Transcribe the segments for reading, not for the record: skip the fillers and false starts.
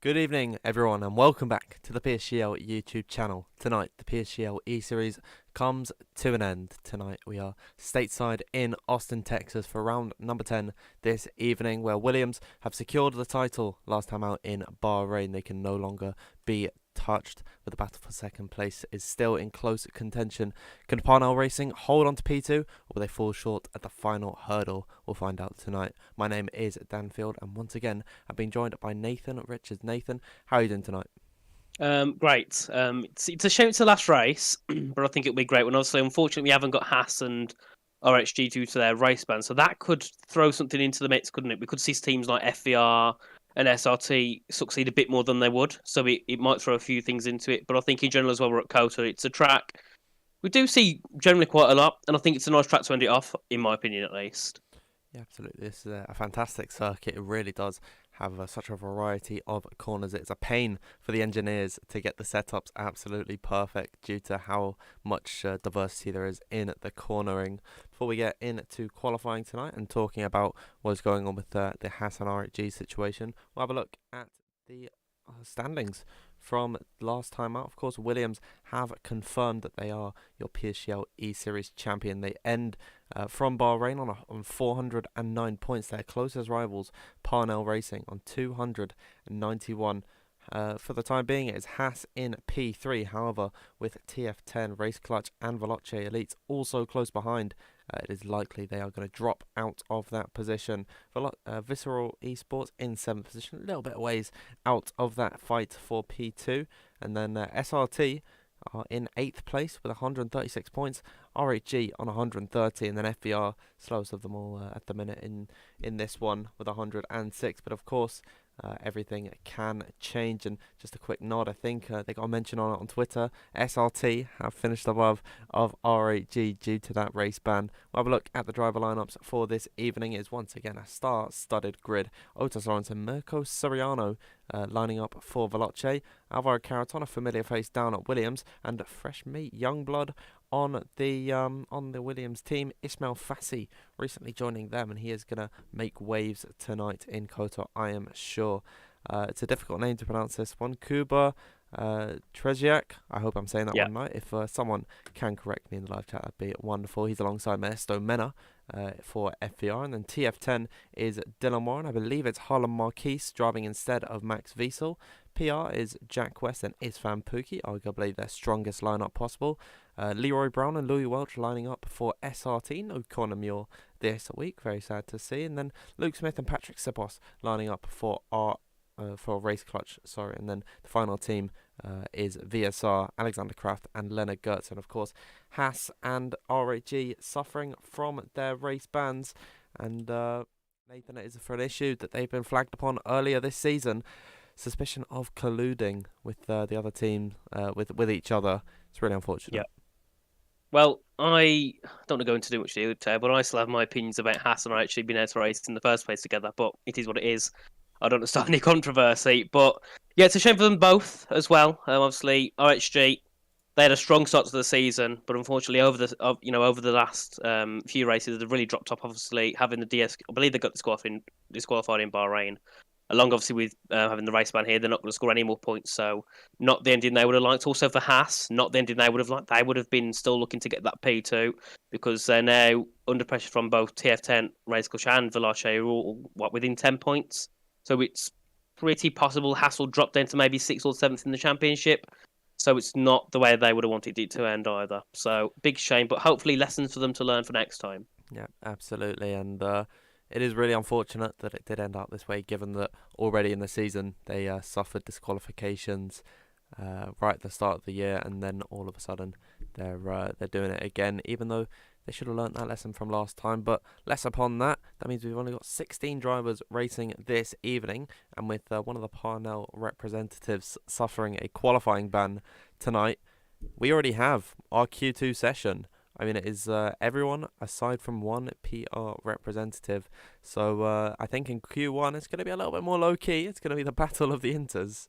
Good evening, everyone, and welcome back to the PSGL YouTube channel. Tonight, the PSGL E-Series comes to an end. Tonight, we are stateside in Austin, Texas for round number 10 this evening, where Williams have secured the title last time out in Bahrain. They can no longer be touched, but the battle for second place is still in close contention. Can Parnell Racing hold on to P2, or will they fall short at the final hurdle? We'll find out tonight. My name is Dan Field, and once again, I've been joined by Nathan Richards. Nathan, how are you doing tonight? Great. It's a shame it's the last race, but I think it'll be great. When obviously, unfortunately, we haven't got Haas and RHG due to their race ban, so that could throw something into the mix, couldn't it? We could see teams like FVR and SRT succeed a bit more than they would, so it might throw a few things into it. But I think in general as well, we're at Kota. It's a track we do see generally quite a lot, and I think it's a nice track to end it off, in my opinion, at least. Yeah, absolutely. This is a fantastic circuit. It really does have such a variety of corners. It's a pain for the engineers to get the setups absolutely perfect due to how much diversity there is in the cornering. Before we get into qualifying tonight and talking about what's going on with the Hassan RHG situation, we'll have a look at the standings from last time out. Of course, Williams have confirmed that they are your PSGL E-Series champion. They end from Bahrain on 409 points. Their closest rivals, Parnell Racing, on 291. For the time being, it is Haas in P3. However, with TF10, Race Clutch, and Veloce Elites also close behind, it is likely they are going to drop out of that position. Visceral Esports in 7th position, a little bit of ways out of that fight for P2. And then SRT are in 8th place with 136 points. RHG on 130, and then FVR, slowest of them all at the minute in this one, with 106. But of course, everything can change. And just a quick nod, I think they got a mention on it on Twitter. SRT have finished above of RHG due to that race ban. We'll have a look at the driver lineups for this evening. It is once again a star-studded grid. Otis Lawrence and Mirko Soriano lining up for Veloce. Alvaro Caraton, a familiar face down at Williams, and fresh meat, young blood on the Williams team. Ismail Fassi recently joining them, and he is going to make waves tonight in Kota, I am sure. It's a difficult name to pronounce, this one. Kuba Treziak. I hope I'm saying that one right. If someone can correct me in the live chat, that'd be wonderful. He's alongside Maesto Mena for FVR. And then TF10 is Dylan Warren. I believe it's Harlem Marquise driving instead of Max Wiesel. PR is Jack West and Isfan Pookie, arguably their strongest lineup possible. Leroy Brown and Louis Welch lining up for SRT. No Conor Muir this week, very sad to see. And then Luke Smith and Patrick Sepos lining up for Race Clutch, sorry. And then the final team is VSR, Alexander Kraft and Leonard Gertz. And of course, Haas and RHG suffering from their race bans. And Nathan, it is for an issue that they've been flagged upon earlier this season. Suspicion of colluding with the other team, with each other. It's really unfortunate. Yeah. Well, I don't want to go into too much detail, but I still have my opinions about Haas and actually being able to race in the first place together. But it is what it is. I don't start any controversy. But yeah, it's a shame for them both as well. Obviously, RHG, they had a strong start to the season, but unfortunately, over the last few races, they've really dropped off. Obviously, having the DS, I believe they got disqualified in Bahrain. Along, obviously, with having the race ban here, they're not going to score any more points. So, not the ending they would have liked. Also, for Haas, not the ending they would have liked. They would have been still looking to get that P2 because they're now under pressure from both TF10, Race Clutch, and Veloce, who are all, within 10 points. So, it's pretty possible Haas will drop down to maybe 6th or 7th in the championship. So, it's not the way they would have wanted it to end either. So, big shame, but hopefully lessons for them to learn for next time. Yeah, absolutely. And it is really unfortunate that it did end up this way, given that already in the season they suffered disqualifications right at the start of the year, and then all of a sudden they're doing it again, even though they should have learnt that lesson from last time. But less upon that. That means we've only got 16 drivers racing this evening, and with one of the Parnell representatives suffering a qualifying ban tonight, we already have our Q2 session. I mean, it is everyone aside from one PR representative. So I think in Q1 it's going to be a little bit more low-key. It's going to be the battle of the Inters.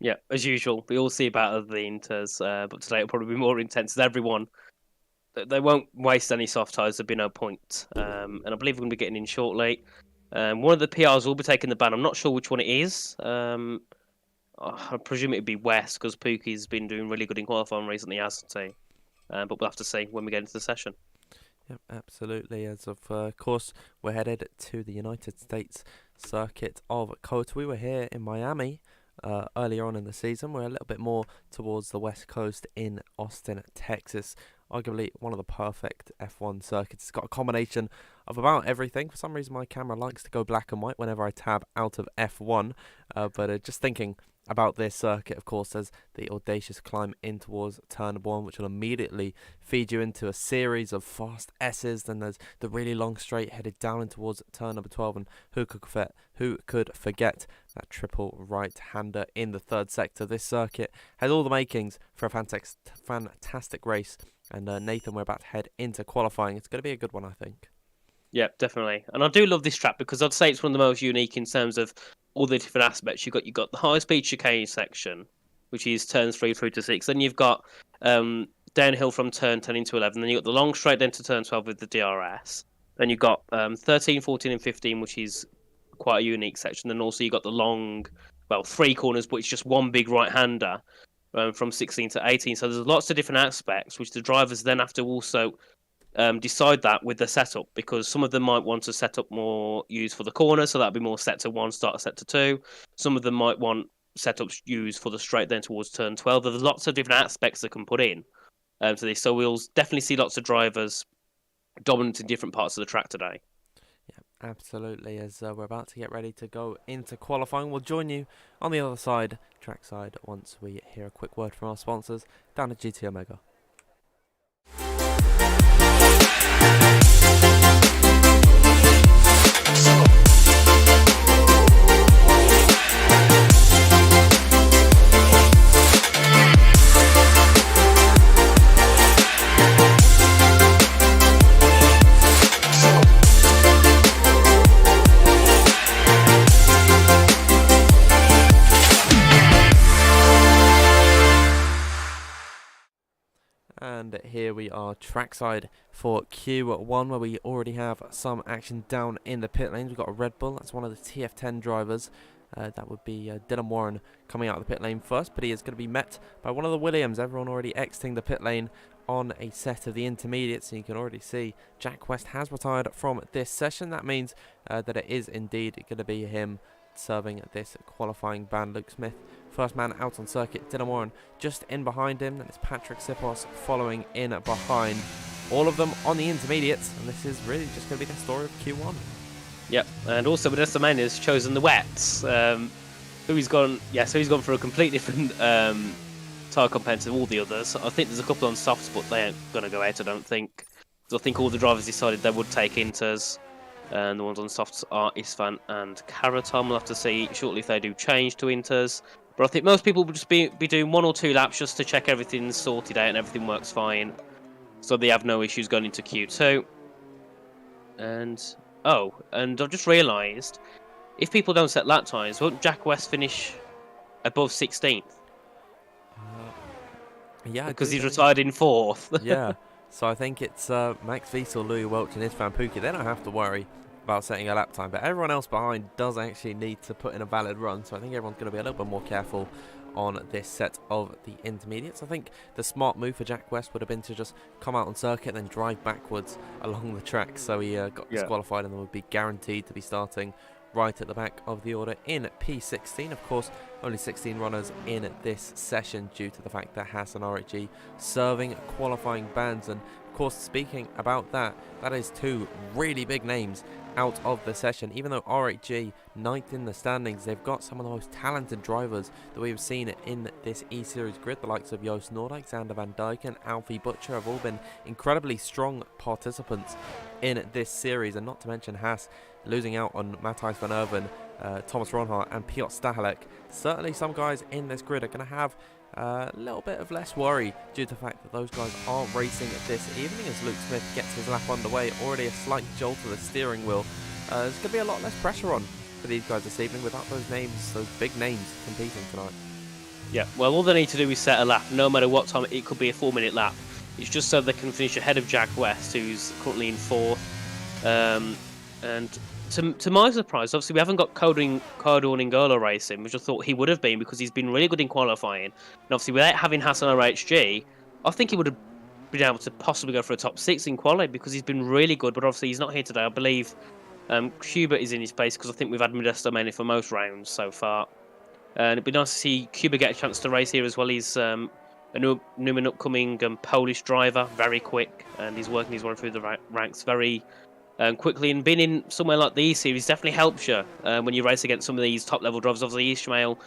Yeah, as usual. We all see a battle of the Inters, but today it'll probably be more intense as everyone. They won't waste any soft tires. There'll be no point. And I believe we're going to be getting in shortly. One of the PRs will be taking the ban. I'm not sure which one it is. I presume it'd be West because Pookie's been doing really good in qualifying recently, hasn't he? But we'll have to see when we get into the session. Yep, absolutely. As of course, we're headed to the United States circuit of COTA. We were here in Miami earlier on in the season. We're a little bit more towards the West Coast in Austin, Texas. Arguably one of the perfect F1 circuits. It's got a combination of about everything. For some reason, my camera likes to go black and white whenever I tab out of F1. But just thinking about this circuit, of course, there's the audacious climb in towards turn 1, which will immediately feed you into a series of fast S's. Then there's the really long straight headed down in towards turn number 12, and who could forget that triple right-hander in the third sector. This circuit has all the makings for a fantastic race, and Nathan, we're about to head into qualifying. It's going to be a good one, I think. Yeah, definitely. And I do love this track because I'd say it's one of the most unique in terms of all the different aspects. You've got the high speed chicane section, which is turns 3 through to 6. Then you've got downhill from turn 10 into 11. Then you've got the long straight then to turn 12 with the DRS. Then you've got 13, 14, and 15, which is quite a unique section. Then also you've got the long, 3 corners, but it's just one big right-hander from 16 to 18. So there's lots of different aspects, which the drivers then have to also decide that with the setup, because some of them might want to set up more used for the corner, so that'd be more sector 1, start sector 2. Some of them might want setups used for the straight then towards turn 12. There's lots of different aspects that can put in to this, so we'll definitely see lots of drivers dominant in different parts of the track today. Yeah, absolutely. As we're about to get ready to go into qualifying, we'll join you on the other side, track side, once we hear a quick word from our sponsors down at GT Omega. And here we are trackside for Q1, where we already have some action down in the pit lanes. We've got a Red Bull, that's one of the TF10 drivers. That would be Dylan Warren coming out of the pit lane first, but he is going to be met by one of the Williams. Everyone already exiting the pit lane on a set of the intermediates, and you can already see Jack West has retired from this session. That means that it is indeed going to be him serving this qualifying ban. Luke Smith, first man out on circuit. Dylan Warren just in behind him. Then it's Patrick Sipos following in behind. All of them on the intermediates, and this is really just going to be the story of Q1. Yep, and also Vanessa Main has chosen the wets. So he's gone for a completely different tyre compound to all the others. I think there's a couple on softs, but they ain't going to go out, I don't think. So I think all the drivers decided they would take inters. And the ones on softs are Isfan and Karatom. We'll have to see shortly if they do change to inters. But I think most people will just be doing 1 or 2 laps just to check everything's sorted out and everything works fine. So they have no issues going into Q2. And I've just realised, if people don't set lap times, won't Jack West finish above 16th? Yeah, because he's retired in 4th. Yeah. So I think it's Max Wiesel, Louis Welch and Isfan Pookie. They don't have to worry about setting a lap time, but everyone else behind does actually need to put in a valid run. So I think everyone's going to be a little bit more careful on this set of the intermediates. I think the smart move for Jack West would have been to just come out on circuit and then drive backwards along the track, so he got disqualified and then would be guaranteed to be starting right at the back of the order in P16. Of course, only 16 runners in this session due to the fact that Haas and RHG serving qualifying bans. And of course, speaking about that is 2 really big names out of the session. Even though RHG 9th in the standings, they've got some of the most talented drivers that we've seen in this E-Series grid. The likes of Joost Noordijk, Xander Van Dijken, Alfie Butcher have all been incredibly strong participants in this series, and not to mention Haas losing out on Matthijs van Erven, Thomas Ronhart and Piotr Stahelek. Certainly some guys in this grid are going to have a little bit of less worry due to the fact that those guys aren't racing this evening. As Luke Smith gets his lap underway, already a slight jolt to the steering wheel. There's going to be a lot less pressure on for these guys this evening without those big names competing tonight. Yeah, well, all they need to do is set a lap, no matter what time. It could be a 4-minute lap. It's just so they can finish ahead of Jack West, who's currently in 4th. And to my surprise, obviously we haven't got Cardone N'Golo racing, which I thought he would have been because he's been really good in qualifying. And obviously without having Hassan RHG, I think he would have been able to possibly go for a top 6 in quali because he's been really good. But obviously he's not here today. I believe Cuba is in his place because I think we've had Modesto mainly for most rounds so far. And it'd be nice to see Cuba get a chance to race here as well. He's a new and upcoming Polish driver, very quick, and he's working his way through the ranks very quickly. And being in somewhere like the E Series definitely helps you when you race against some of these top level drivers. Obviously, Ishmael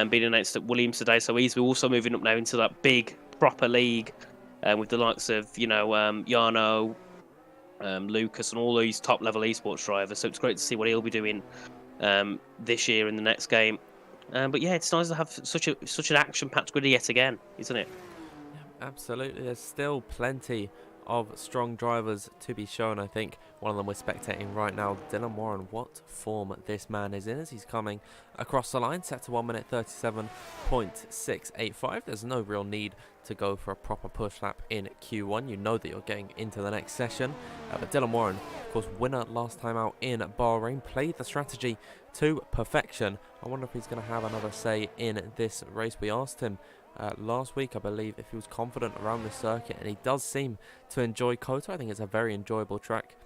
being announced at Williams today, so he's also moving up now into that big proper league with the likes of Jarno, Lucas, and all these top level esports drivers. So it's great to see what he'll be doing this year in the next game. But yeah, it's nice to have such an action-packed grid yet again, isn't it? Yeah, absolutely. There's still plenty of strong drivers to be shown. I think one of them we're spectating right now, Dylan Warren. What form this man is in as he's coming across the line, set to 1 minute 37.685. There's no real need to go for a proper push lap in Q1. You know that you're getting into the next session. But Dylan Warren, of course, winner last time out in Bahrain, played the strategy to perfection. I wonder if he's going to have another say in this race. We asked him last week, I believe, if he was confident around the circuit, and he does seem to enjoy Kota. I think it's a very enjoyable track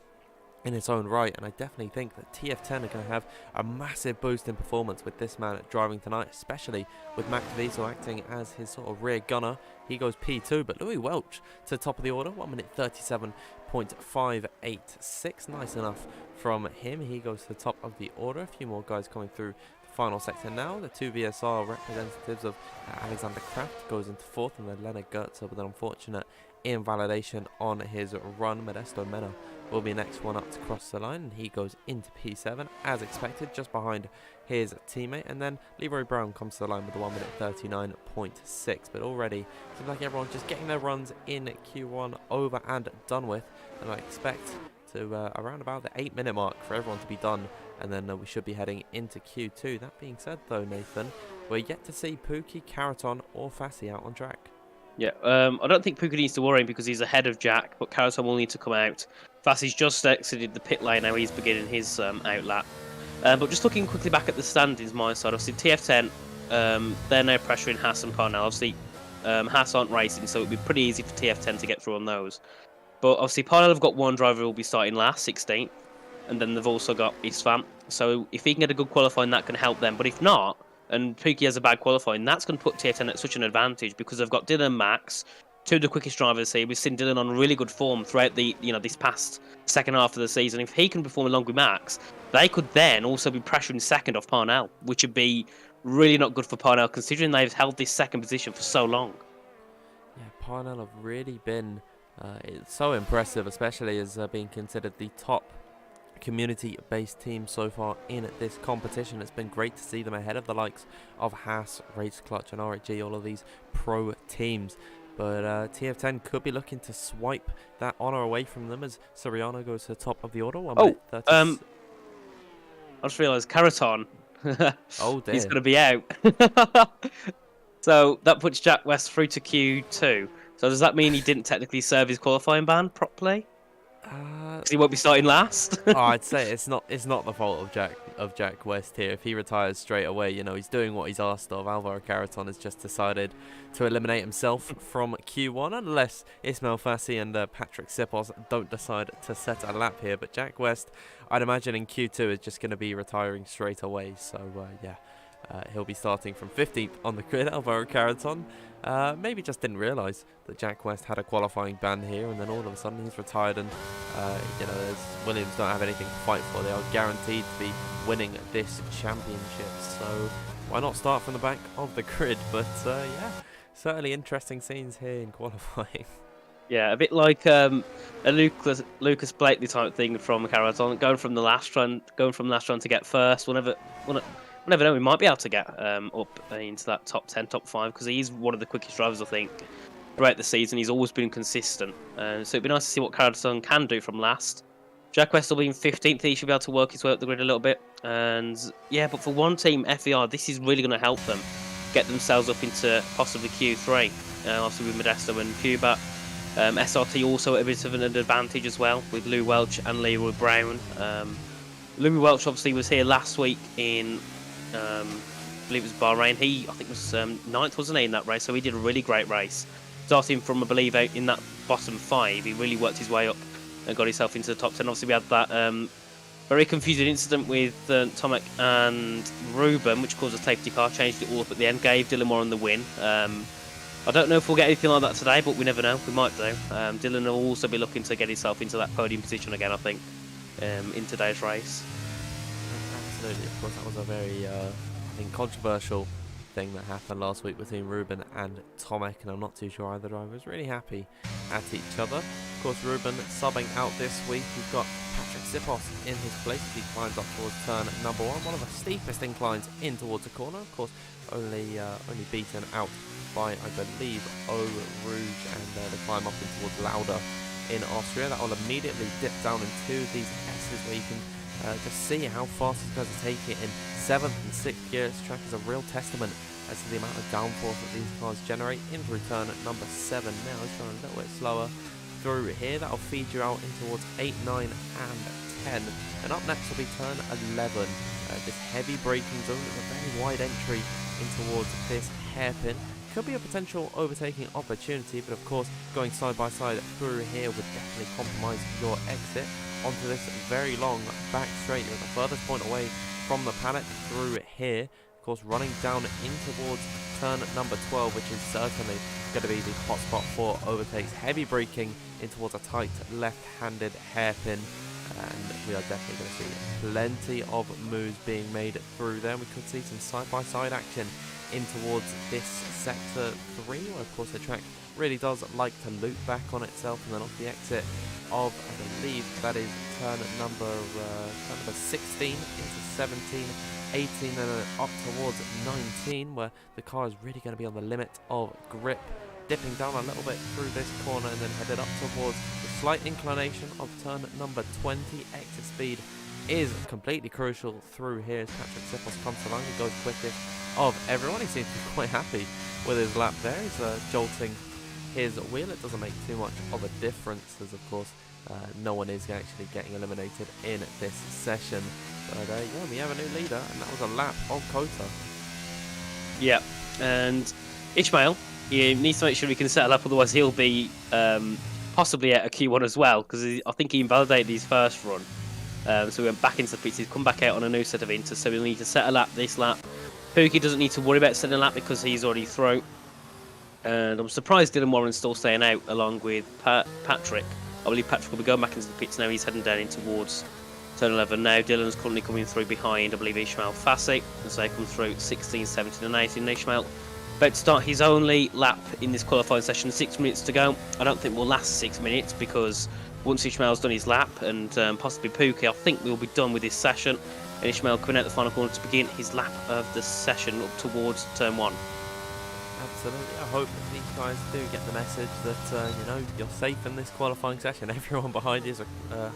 in its own right, and I definitely think that TF10 are going to have a massive boost in performance with this man driving tonight, especially with Max Wiesel acting as his sort of rear gunner. He goes P2, but Louis Welch to the top of the order, 1 minute 37.586. Nice enough from him. He goes to the top of the order. A few more guys coming through the final sector now. The two VSR representatives of Alexander Kraft goes into fourth, and then Leonard Gertzer with an unfortunate invalidation on his run. Modesto Mena will be next one up to cross the line, and he goes into P7 as expected, just behind his teammate. And then Leroy Brown comes to the line with the 1 minute 39.6. But already seems like everyone's just getting their runs in Q1 over and done with, and I expect to around about the 8-minute mark for everyone to be done, and then we should be heading into Q2. That being said though, Nathan, we're yet to see Pookie, Caraton or Fassi out on track. Yeah, I don't think Puka needs to worry because he's ahead of Jack, but Caraton will need to come out. Fassi's just exited the pit lane now, he's beginning his out lap. But just looking quickly back at the standings, my side, obviously TF10, they're now pressuring Haas and Parnell. Obviously, Haas aren't racing, so it'd be pretty easy for TF10 to get through on those. But obviously, Parnell have got one driver who will be starting last, 16th, and then they've also got Isfan. So if he can get a good qualifying, that can help them. But if not, and Pookie has a bad qualifying, that's going to put TF10 at such an advantage because they've got Dylan and Max, two of the quickest drivers here. We've seen Dylan on really good form throughout the this past second half of the season. If he can perform along with Max, they could then also be pressuring second off Parnell, which would be really not good for Parnell considering they've held this second position for so long. Yeah, Parnell have really been it's so impressive, especially as being considered the top community-based team so far in this competition. It's been great to see them ahead of the likes of Haas, Race Clutch and RHG, all of these pro teams. But TF10 could be looking to swipe that honour away from them as Soriano goes to the top of the order. I just realised Caraton. Oh dear. He's going to be out. So that puts Jack West through to Q2. So does that mean he didn't technically serve his qualifying ban properly? Because he won't be starting last. Oh, I'd say it's not the fault of Jack West here. If he retires straight away, he's doing what he's asked of. Alvaro Caraton has just decided to eliminate himself from Q1 unless Ismail Fassi and Patrick Sipos don't decide to set a lap here. But Jack West, I'd imagine in Q2 is just going to be retiring straight away. So yeah. He'll be starting from 15th on the grid. Alvaro Caraton maybe just didn't realise that Jack West had a qualifying ban here, and then all of a sudden he's retired, and Williams don't have anything to fight for. They are guaranteed to be winning this championship, so why not start from the back of the grid? But yeah, certainly interesting scenes here in qualifying. Yeah, a bit like a Lucas Blakely type thing from Caraton, going from last run to get first. We'll never know, we might be able to get up into that top 10, top 5, because he's one of the quickest drivers, I think, throughout the season. He's always been consistent. So it'd be nice to see what Caraton can do from last. Jack West will be in 15th. He should be able to work his way up the grid a little bit. And yeah, but for one team, FER, this is really going to help them get themselves up into possibly Q3. Obviously with Modesto and Cuba. SRT also at a bit of an advantage as well with Lou Welch and Leroy Brown. Louis Welch obviously was here last week in, I believe it was Bahrain. I think was ninth, wasn't he, in that race? So he did a really great race. Starting from, I believe, out in that bottom 5, he really worked his way up and got himself into the top 10. Obviously, we had that very confusing incident with Tomek and Ruben, which caused a safety car, changed it all up at the end, gave Dylan Warren the win. I don't know if we'll get anything like that today, but we never know. We might do. Dylan will also be looking to get himself into that podium position again, I think, in today's race. Absolutely. Of course, that was a very, I think, controversial thing that happened last week between Ruben and Tomek, and I'm not too sure either driver was really happy at each other. Of course, Ruben subbing out this week. We've got Patrick Sipos in his place as he climbs up towards turn number 1, one of the steepest inclines in towards the corner. Of course, only beaten out by, I believe, Eau Rouge, and the climb up in towards Lauda in Austria. That will immediately dip down into these S's where you can just see how fast these guys are taking it in 7th and 6th gear. This track is a real testament as to the amount of downforce that these cars generate. In return at number 7 now, he's going a little bit slower through here. That'll feed you out in towards 8, 9 and 10. And up next will be turn 11. This heavy braking zone is a very wide entry in towards this hairpin. Could be a potential overtaking opportunity, but of course going side by side through here would definitely compromise your exit onto this very long back straight. You're at the furthest point away from the paddock through here. Of course, running down in towards turn number 12, which is certainly going to be the hot spot for overtakes. Heavy braking in towards a tight left-handed hairpin, and we are definitely going to see plenty of moves being made through there. We could see some side-by-side action in towards this sector 3, where of course the track really does like to loop back on itself, and then off the exit of, I believe that is turn number 16 into 17, 18, and then up towards 19, where the car is really going to be on the limit of grip, dipping down a little bit through this corner and then headed up towards the slight inclination of turn number 20. Exit speed is completely crucial through here as Patrick Sipos comes along. He goes quickest of everyone. He seems to be quite happy with his lap there. He's jolting his wheel. It doesn't make too much of a difference, as of course no one is actually getting eliminated in this session. But yeah, we have a new leader, and that was a lap of Kota. Yeah, and Ishmael, you need to make sure we can settle up, otherwise he'll be possibly at a Q1 as well, because I think he invalidated his first run. So we went back into the pits. He's come back out on a new set of inters, so we'll need to settle up this lap. Pookie doesn't need to worry about setting a lap because he's already through. And I'm surprised Dylan Warren's still staying out along with Patrick. I believe Patrick will be going back into the pits now. He's heading down in towards turn 11 now. Dylan's currently coming through behind, I believe, Ishmael Fassi, as they come through 16, 17 and 18. Ishmael about to start his only lap in this qualifying session. 6 minutes to go. I don't think we'll last 6 minutes, because once Ishmael's done his lap, and possibly Pookie, I think we'll be done with this session. And Ishmael coming out the final corner to begin his lap of the session up towards turn 1. Absolutely. I hope that these guys do get the message that you know, you're safe in this qualifying session. Everyone behind you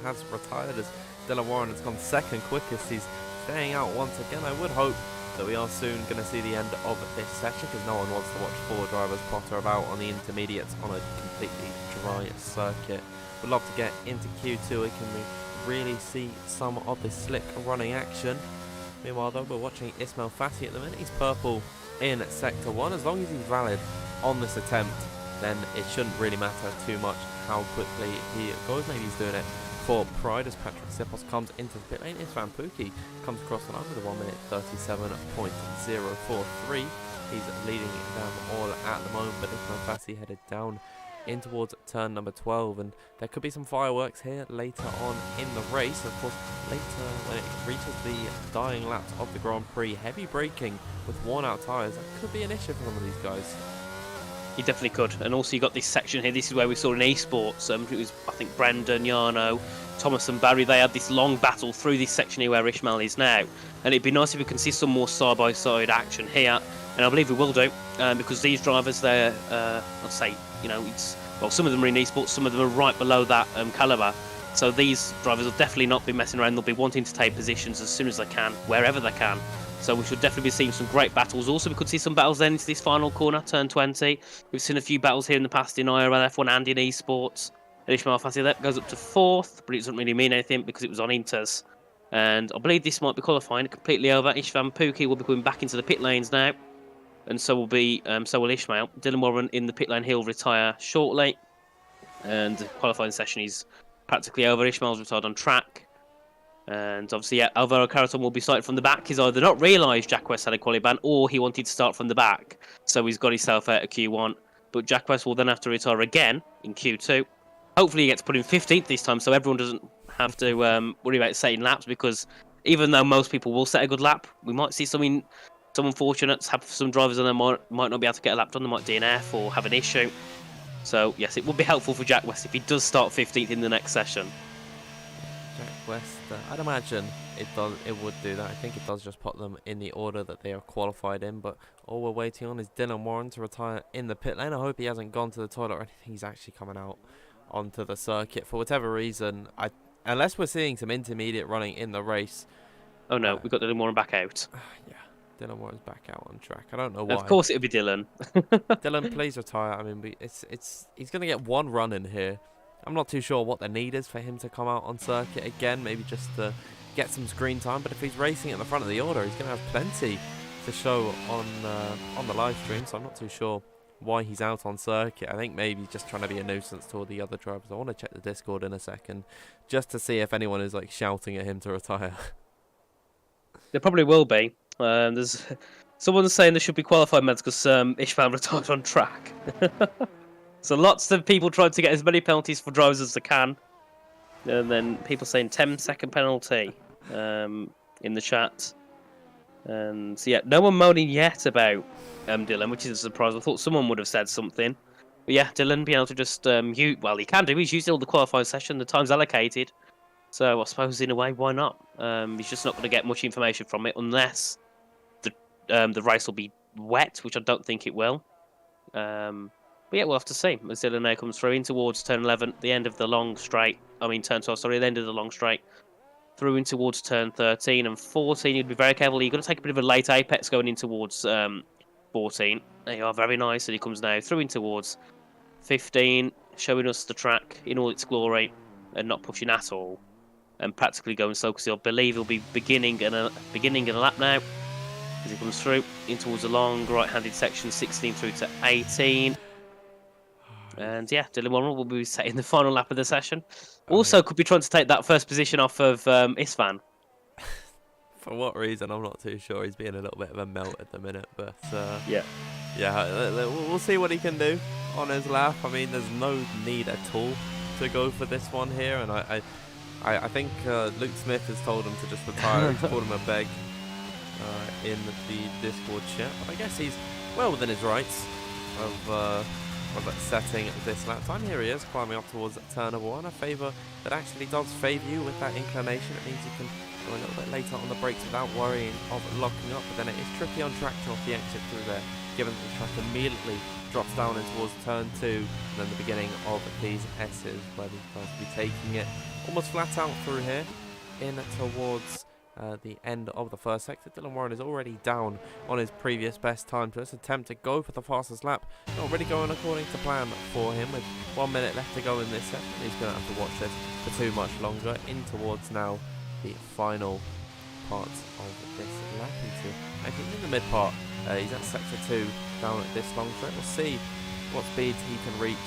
has retired, as Dylan Warren has gone second quickest. He's staying out once again. I would hope that we are soon going to see the end of this session, because no one wants to watch 4 drivers potter about on the intermediates on a completely dry circuit. We'd love to get into Q2. We can really see some of this slick running action. Meanwhile though, we're watching Ismail Fassi at the minute. He's purple in sector 1. As long as he's valid on this attempt, then it shouldn't really matter too much how quickly he goes. Maybe he's doing it for pride, as Patrick Sipos comes into the pit lane. Isvan Pookie comes across the line with a 1 minute 37.043. He's leading them all at the moment, but Ismail Fassi headed down in towards turn number 12, and there could be some fireworks here later on in the race. Of course, later when it reaches the dying laps of the Grand Prix, heavy braking with worn out tyres, that could be an issue for some of these guys. He definitely could. And also you got this section here. This is where we saw in esports. It was, I think, Brendan, Jarno, Thomas and Barry. They had this long battle through this section here where Ishmael is now. And it'd be nice if we can see some more side-by-side action here. And I believe we will do, because these drivers, they're, let's say, you know, some of them are in esports, some of them are right below that calibre. So these drivers will definitely not be messing around. They'll be wanting to take positions as soon as they can, wherever they can, So we should definitely be seeing some great battles. Also, we could see some battles then into this final corner, turn 20. We've seen a few battles here in the past in IRL F1 and in esports. And Ishmael Fasilep goes up to 4th, but it doesn't really mean anything because it was on Inters. And I believe this might be qualifying completely over. Ishvan Pookie will be coming back into the pit lanes now. And so will Ishmael. Dylan Warren in the pit lane, he'll retire shortly. And the qualifying session is practically over. Ishmael's retired on track. And obviously, yeah, Alvaro Carreton will be starting from the back. He's either not realised Jack West had a quali ban or he wanted to start from the back. So he's got himself out of Q1. But Jack West will then have to retire again in Q2. Hopefully he gets put in 15th this time so everyone doesn't have to worry about setting laps, because even though most people will set a good lap, we might see some unfortunates, have some drivers on there might not be able to get a lap done. They might DNF or have an issue. So, yes, it would be helpful for Jack West if he does start 15th in the next session. Jack West, I'd imagine it would do that. I think it does just put them in the order that they are qualified in, but all we're waiting on is Dylan Warren to retire in the pit lane. I hope he hasn't gone to the toilet or anything. He's actually coming out onto the circuit for whatever reason. Unless we're seeing some intermediate running in the race. Oh no, we've got Dylan Warren back out. Yeah, Dylan Warren's back out on track. I don't know why. Of course it would be Dylan. Dylan, please retire. I mean, he's going to get one run in here. I'm not too sure what the need is for him to come out on circuit again. Maybe just to get some screen time. But if he's racing at the front of the order, he's going to have plenty to show on the live stream. So I'm not too sure why he's out on circuit. I think maybe he's just trying to be a nuisance to all the other drivers. I want to check the Discord in a second just to see if anyone is like shouting at him to retire. There probably will be. There's someone saying there should be qualified meds because Ishmael retired on track. So lots of people trying to get as many penalties for drivers as they can. And then people saying 10-second penalty in the chat. And so, yeah, no one moaning yet about Dylan, which is a surprise. I thought someone would have said something. But yeah, Dylan being able to just he can do. He's used all the qualifying session. The time's allocated. So I suppose in a way, why not? He's just not going to get much information from it unless the race will be wet, which I don't think it will. But yeah, we'll have to see. As Dylan now comes through in towards turn 11, the end of the long straight. I mean, turn 12, sorry, the end of the long straight. Through in towards turn 13 and 14. You'd be very careful. You've got to take a bit of a late apex going in towards 14. There you are, very nice. And he comes now through in towards 15, showing us the track in all its glory and not pushing at all. And practically going slow because I believe he'll be beginning in a lap now as he comes through in towards the long right-handed section, 16 through to 18. And yeah, Dylan Warren will be setting the final lap of the session. Also, could be trying to take that first position off of Isfan. For what reason, I'm not too sure. He's being a little bit of a melt at the minute, but yeah, we'll see what he can do on his lap. I mean, there's no need at all to go for this one here, and I think Luke Smith has told him to just retire. He's called him a beg in the Discord chat, but I guess he's well within his rights of setting this lap time. Here he is climbing up towards turn number 1, a favour that actually does favour you with that inclination. It means you can go a little bit later on the brakes without worrying of locking up, but then it is tricky on track to off the exit through there, given that the track immediately drops down in towards turn 2 and then the beginning of these S's where these guys will be taking it almost flat out through here in towards the end of the first sector. Dylan Warren is already down on his previous best time, so let's attempt to go for the fastest lap. Not really going according to plan for him with 1 minute left to go in this session. He's going to have to watch this for too much longer. In towards now the final parts of this lap I think in the mid part. He's at sector 2 down at this long straight. We'll see what speeds he can reach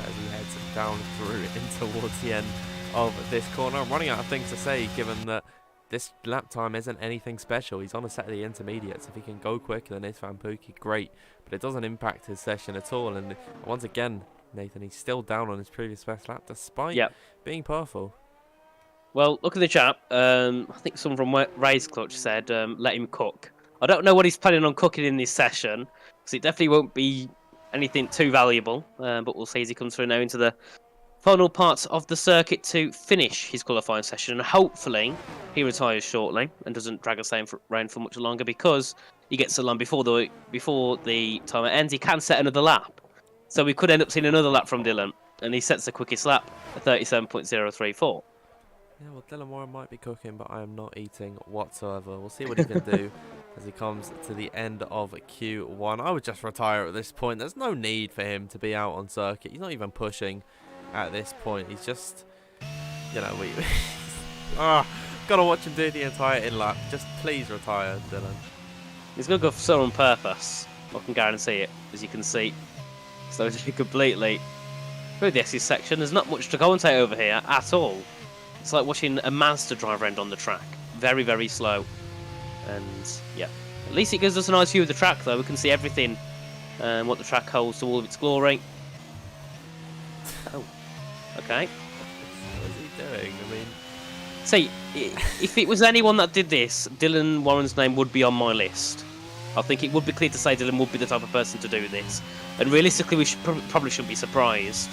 as he heads down through in towards the end of this corner. I'm running out of things to say given that this lap time isn't anything special. He's on a set of the intermediates. If he can go quicker than Isfan Pookie, great. But it doesn't impact his session at all. And once again, Nathan, he's still down on his previous best lap despite being powerful. Well, look at the chat. I think someone from Ray's Clutch said, let him cook. I don't know what he's planning on cooking in this session, because it definitely won't be anything too valuable. But we'll see as he comes through now into the final parts of the circuit to finish his qualifying session. And hopefully he retires shortly and doesn't drag us around for much longer, because he gets the line before the timer ends. He can set another lap. So we could end up seeing another lap from Dylan. And he sets the quickest lap at 37.034. Yeah, well, Dylan Warren might be cooking, but I am not eating whatsoever. We'll see what he can do as he comes to the end of Q1. I would just retire at this point. There's no need for him to be out on circuit. He's not even pushing at this point. He's just, you know, gotta watch him do the entire in-lap. Just please retire, Dylan. He's going to go so on purpose. I can guarantee it, as you can see. So it's completely through the SE section. There's not much to commentate over here at all. It's like watching a Mazda drive around on the track. Very, very slow. And yeah, at least it gives us a nice view of the track, though. We can see everything, what the track holds to all of its glory. Oh, okay. What is he doing? I mean, see, if it was anyone that did this, Dylan Warren's name would be on my list. I think it would be clear to say Dylan would be the type of person to do this. And realistically, we probably shouldn't be surprised.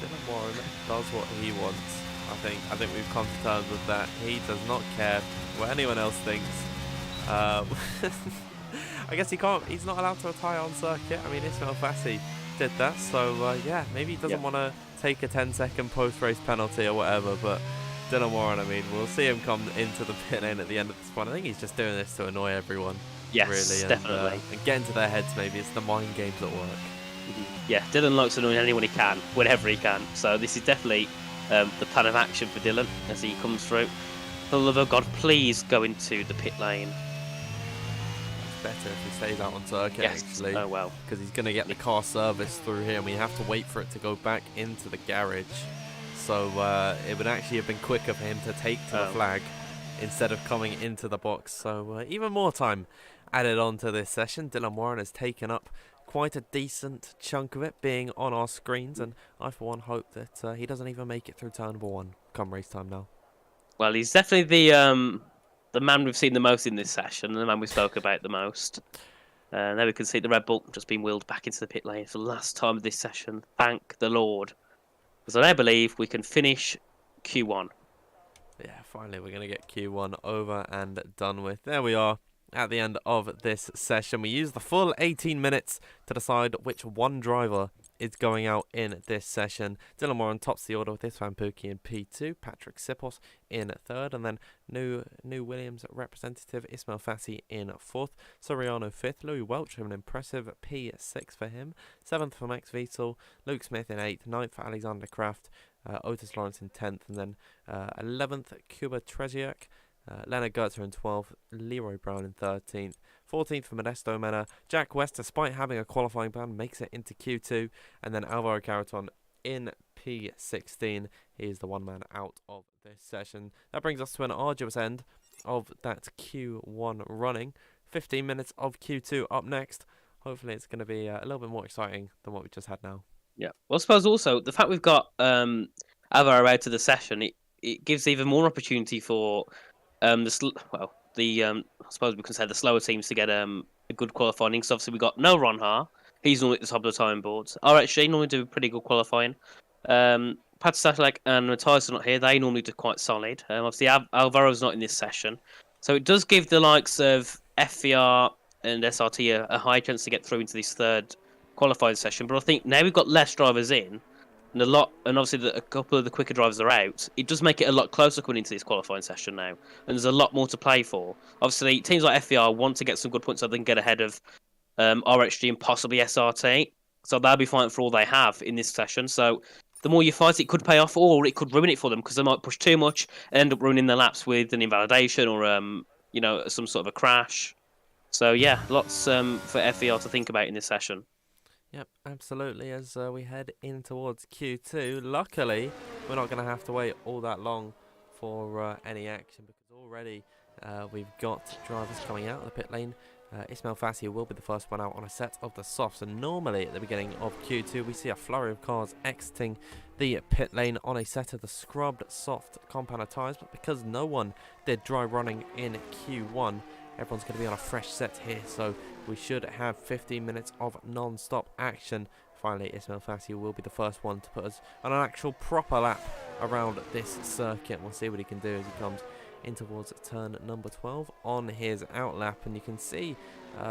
Dylan Warren does what he wants. I think we've come to terms with that. He does not care what anyone else thinks. I guess he's not allowed to retire on circuit. I mean, Ismail Fassi did that, so yeah, maybe he doesn't want to take a 10-second post-race penalty or whatever, but Dylan Warren, I mean, we'll see him come into the pit lane at the end of this one. I think he's just doing this to annoy everyone. Yes, really, definitely. And get into their heads, maybe. It's the mind games at work. Yeah, Dylan likes annoying anyone he can, whenever he can. So this is definitely the plan of action for Dylan as he comes through. For the love of God, please go into the pit lane. It's better if he stays out on circuit, actually. Oh, well. Because he's going to get the car service through here, and we have to wait for it to go back into the garage. So it would actually have been quicker for him to take to the flag instead of coming into the box. So even more time added on to this session. Dylan Warren has taken up quite a decent chunk of it being on our screens, and I for one hope that he doesn't even make it through turn number 1 come race time now. Well, he's definitely the man we've seen the most in this session, and the man we spoke about the most. There we can see the Red Bull just being wheeled back into the pit lane for the last time of this session. Thank the Lord. Because I believe we can finish Q1. Yeah, finally we're going to get Q1 over and done with. There we are at the end of this session. We used the full 18 minutes to decide which one driver is going out in this session. Dylan Warren tops the order with Istvan Pukki in P2, Patrick Sipos in 3rd, and then new Williams representative Ismail Fassi in 4th, Soriano 5th, Louis Welch with an impressive P6 for him, 7th for Max Vettel, Luke Smith in 8th, 9th for Alexander Kraft, Otis Lawrence in 10th, and then 11th Kuba Treziak, Leonard Gertzer in 12th, Leroy Brown in 13th, 14th for Modesto Mena. Jack West, despite having a qualifying ban, makes it into Q2, and then Alvaro Caraton in P16. He is the one man out of this session. That brings us to an arduous end of that Q1 running. 15 minutes of Q2 up next. Hopefully it's going to be a little bit more exciting than what we just had now. Yeah. Well, I suppose also the fact we've got Alvaro out of the session, it gives even more opportunity for I suppose we can say the slower teams to get a good qualifying. So obviously we got no Ron Ha. He's normally at the top of the time boards. RHG normally do pretty good qualifying. Pat Statlek and Matthias are not here. They normally do quite solid. Obviously Alvaro's not in this session. So it does give the likes of FVR and SRT a high chance to get through into this third qualifying session. But I think now we've got less drivers in, and obviously a couple of the quicker drivers are out, it does make it a lot closer coming into this qualifying session now. And there's a lot more to play for. Obviously, teams like FVR want to get some good points so they can get ahead of RHG and possibly SRT. So they'll be fighting for all they have in this session. So the more you fight, it could pay off, or it could ruin it for them because they might push too much and end up ruining their laps with an invalidation or some sort of a crash. So yeah, lots for FVR to think about in this session. Yep, absolutely, as we head in towards Q2. Luckily, we're not going to have to wait all that long for any action, because already we've got drivers coming out of the pit lane. Ismail Fassi will be the first one out on a set of the softs, and normally at the beginning of Q2 we see a flurry of cars exiting the pit lane on a set of the scrubbed soft compounder tyres, but because no one did dry running in Q1, everyone's going to be on a fresh set here, so we should have 15 minutes of non-stop action. Finally, Ismail Fassi will be the first one to put us on an actual proper lap around this circuit. We'll see what he can do as he comes in towards turn number 12 on his out lap. And you can see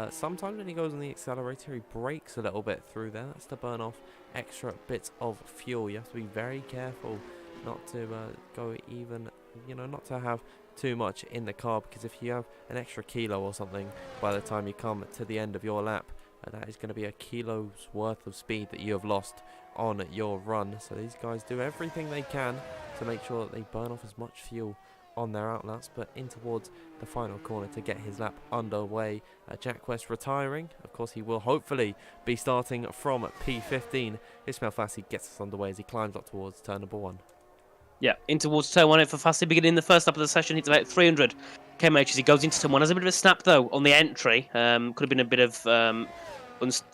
sometimes when he goes on the accelerator, he brakes a little bit through there. That's to burn off extra bits of fuel. You have to be very careful not to go even not to have too much in the car, because if you have an extra kilo or something by the time you come to the end of your lap, that is going to be a kilo's worth of speed that you have lost on your run. So these guys do everything they can to make sure that they burn off as much fuel on their outlaps, but in towards the final corner to get his lap underway. Jack West retiring. Of course, he will hopefully be starting from P15. Ismail Fassi gets us underway as he climbs up towards turn number 1. Yeah, in towards turn 1 for Fassi, beginning the first lap of the session. It's about 300 km as he goes into turn 1. Has a bit of a snap, though, on the entry. Could have been a bit of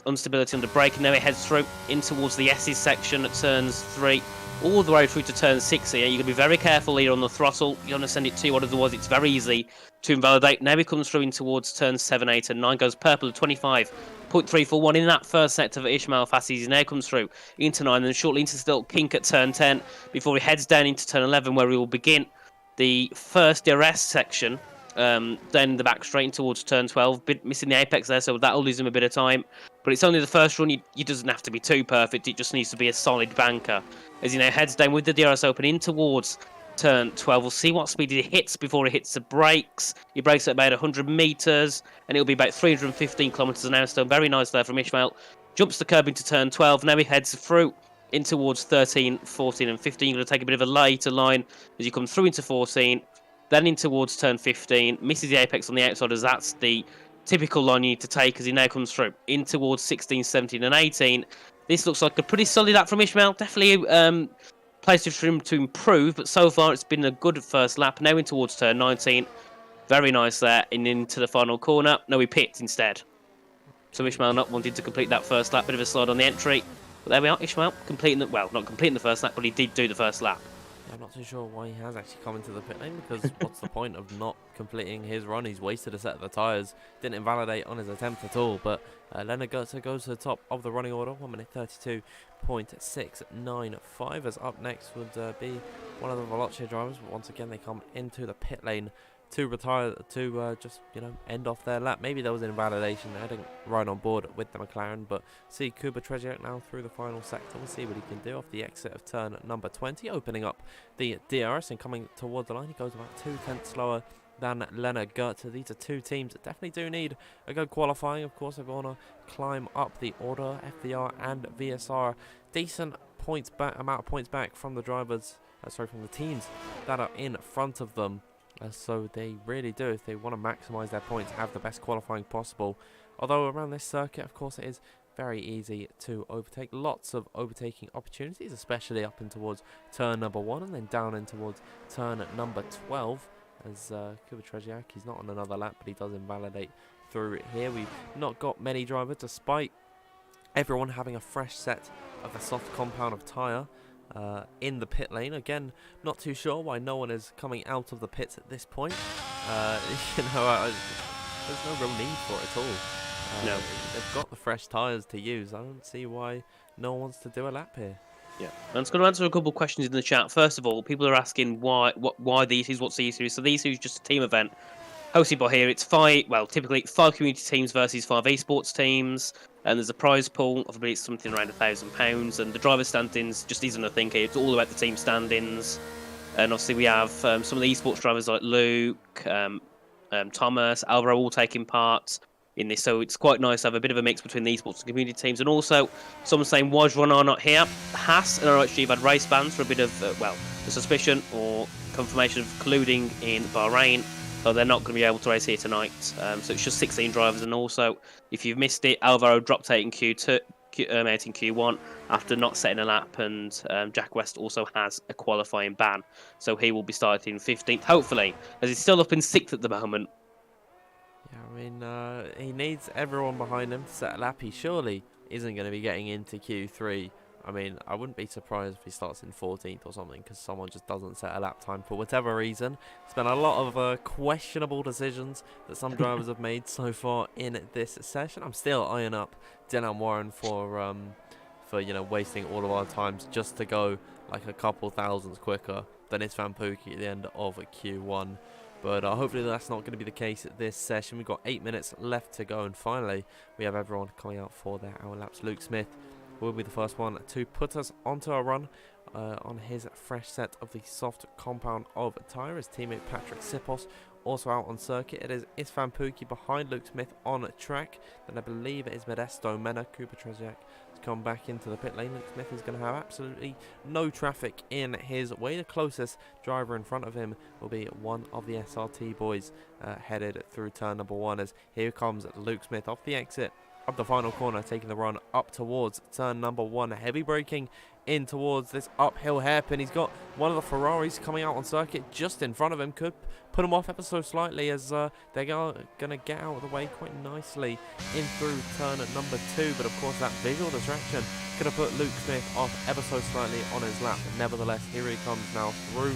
instability on the brake. And now it heads through in towards the S's section at turns 3, all the way through to turn 6 here. You've got to be very careful here on the throttle. You want to send it too hard, otherwise it's very easy to invalidate. Now he comes through in towards turn 7, 8, and 9. Goes purple at 25.341 in that first sector of Ismail Fassi. He now comes through into 9 and shortly into still kink at turn 10 before he heads down into turn 11, where he will begin the first DRS section. Then the back straight in towards turn 12, bit missing the apex there, so that'll lose him a bit of time. But it's only the first run. He doesn't have to be too perfect. It just needs to be a solid banker. As he now heads down with the DRS open in towards turn 12. We'll see what speed he hits before he hits the brakes. He brakes at about 100 metres, and it'll be about 315 kilometres an hour. So very nice there from Ishmael. Jumps the curb into turn 12. Now he heads through in towards 13, 14 and 15. You're going to take a bit of a later line as you come through into 14. Then in towards turn 15, misses the apex on the outside, as that's the typical line you need to take as he now comes through in towards 16, 17 and 18. This looks like a pretty solid lap from Ishmael. Definitely places for him to improve, but so far it's been a good first lap. Now in towards turn 19. Very nice there, and into the final corner. No, he pits instead. So Ishmael not wanting to complete that first lap. Bit of a slide on the entry. But there we are, Ishmael completing the, well, not completing the first lap, but he did do the first lap. I'm not too sure why he has actually come into the pit lane, because what's the point of not completing his run? He's wasted a set of the tyres, didn't invalidate on his attempt at all. But Leonard Goetze goes to the top of the running order, 1 minute 32.695. As up next would be one of the Veloce drivers, but once again they come into the pit lane to retire, to just end off their lap. Maybe there was an invalidation. I didn't ride on board with the McLaren, but see Kuba Trzeziak now through the final sector. We'll see what he can do off the exit of turn number 20, opening up the DRS and coming towards the line. He goes about 2/10 slower than Leonard Goetze. These are two teams that definitely do need a good qualifying. Of course, they're going to climb up the order. FVR and VSR, decent points back, amount of points back from the drivers, from the teams that are in front of them. So they really do, if they want to maximise their points, have the best qualifying possible. Although around this circuit, of course, it is very easy to overtake. Lots of overtaking opportunities, especially up in towards turn number 1 and then down in towards turn number 12. As Kuba Trzeziak, he's not on another lap, but he does invalidate through here. We've not got many drivers, despite everyone having a fresh set of the soft compound of tyre in the pit lane. Again, not too sure why no one is coming out of the pits at this point. There's no real need for it at all. No, they've got the fresh tyres to use. I don't see why no one wants to do a lap here. Yeah, I'm just going to answer a couple of questions in the chat. First of all, people are asking why the E-Series, what's the E-Series? So the E-Series is just a team event hosted by here. It's typically 5 community teams versus 5 esports teams. And there's a prize pool of, I believe, something around £1,000. And the driver standings just isn't a thing here. It's all about the team standings. And obviously we have some of the esports drivers like Luke, Thomas, Alvaro all taking part in this. So it's quite nice to have a bit of a mix between the esports and community teams. And also, someone saying, why is Ronar not here? Haas and RHG have had race bans for a bit of, the suspicion or confirmation of colluding in Bahrain. So they're not going to be able to race here tonight. So it's just 16 drivers. And also, if you've missed it, Alvaro dropped out in Q2, out in Q1 after not setting a lap. And Jack West also has a qualifying ban. So he will be starting 15th, hopefully, as he's still up in 6th at the moment. Yeah, I mean, he needs everyone behind him to set a lap. He surely isn't going to be getting into Q3. I mean, I wouldn't be surprised if he starts in 14th or something, because someone just doesn't set a lap time for whatever reason. It's been a lot of questionable decisions that some drivers have made so far in this session. I'm still eyeing up Dylan Warren for wasting all of our times just to go like a couple thousandths quicker than Istvan Pukki at the end of Q1. But hopefully that's not going to be the case at this session. We've got 8 minutes left to go, and finally we have everyone coming out for their hour laps. Luke Smith will be the first one to put us onto a run on his fresh set of the soft compound of tyre. His teammate Patrick Sipos also out on circuit. It is Istvan Pukki behind Luke Smith on track. Then I believe it is Modesto Mena. Cooper Trzeziak has come back into the pit lane. Luke Smith is going to have absolutely no traffic in his way. The closest driver in front of him will be one of the SRT boys headed through turn number 1, as here comes Luke Smith off the exit of the final corner, taking the run up towards turn number 1. Heavy braking in towards this uphill hairpin. He's got one of the Ferraris coming out on circuit just in front of him. Could put him off ever so slightly, as they're going to get out of the way quite nicely in through turn number 2. But of course, that visual distraction could have put Luke Smith off ever so slightly on his lap. But nevertheless, here he comes now through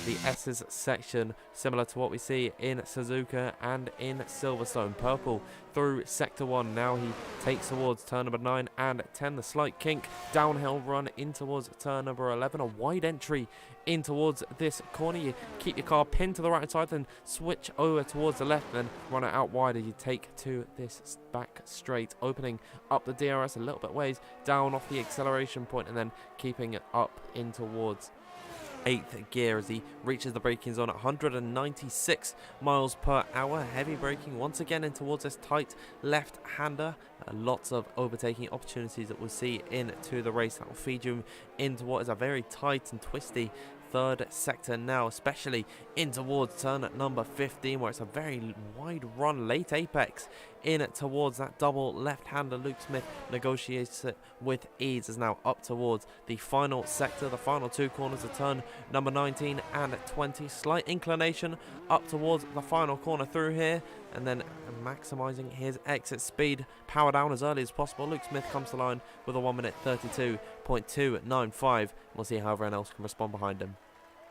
the S's section, similar to what we see in Suzuka and in Silverstone. Purple through sector 1. Now he takes towards turn number 9 and 10. The slight kink, downhill run in towards turn number 11. A wide entry in towards this corner. You keep your car pinned to the right side, then switch over towards the left, then run it out wider. You take to this back straight, opening up the DRS a little bit ways down off the acceleration point, and then keeping it up in towards 8th gear as he reaches the braking zone at 196 miles per hour. Heavy braking once again in towards this tight left-hander. Lots of overtaking opportunities that we'll see into the race. That will feed you into what is a very tight and twisty third sector now, especially in towards turn at number 15, where it's a very wide run, late apex in towards that double left-hander. Luke Smith negotiates it with ease, is now up towards the final sector, the final 2 corners of turn number 19 and 20. Slight inclination up towards the final corner through here, and then maximising his exit speed. Power down as early as possible. Luke Smith comes to line with a 1 minute 32.295. We'll see how everyone else can respond behind him.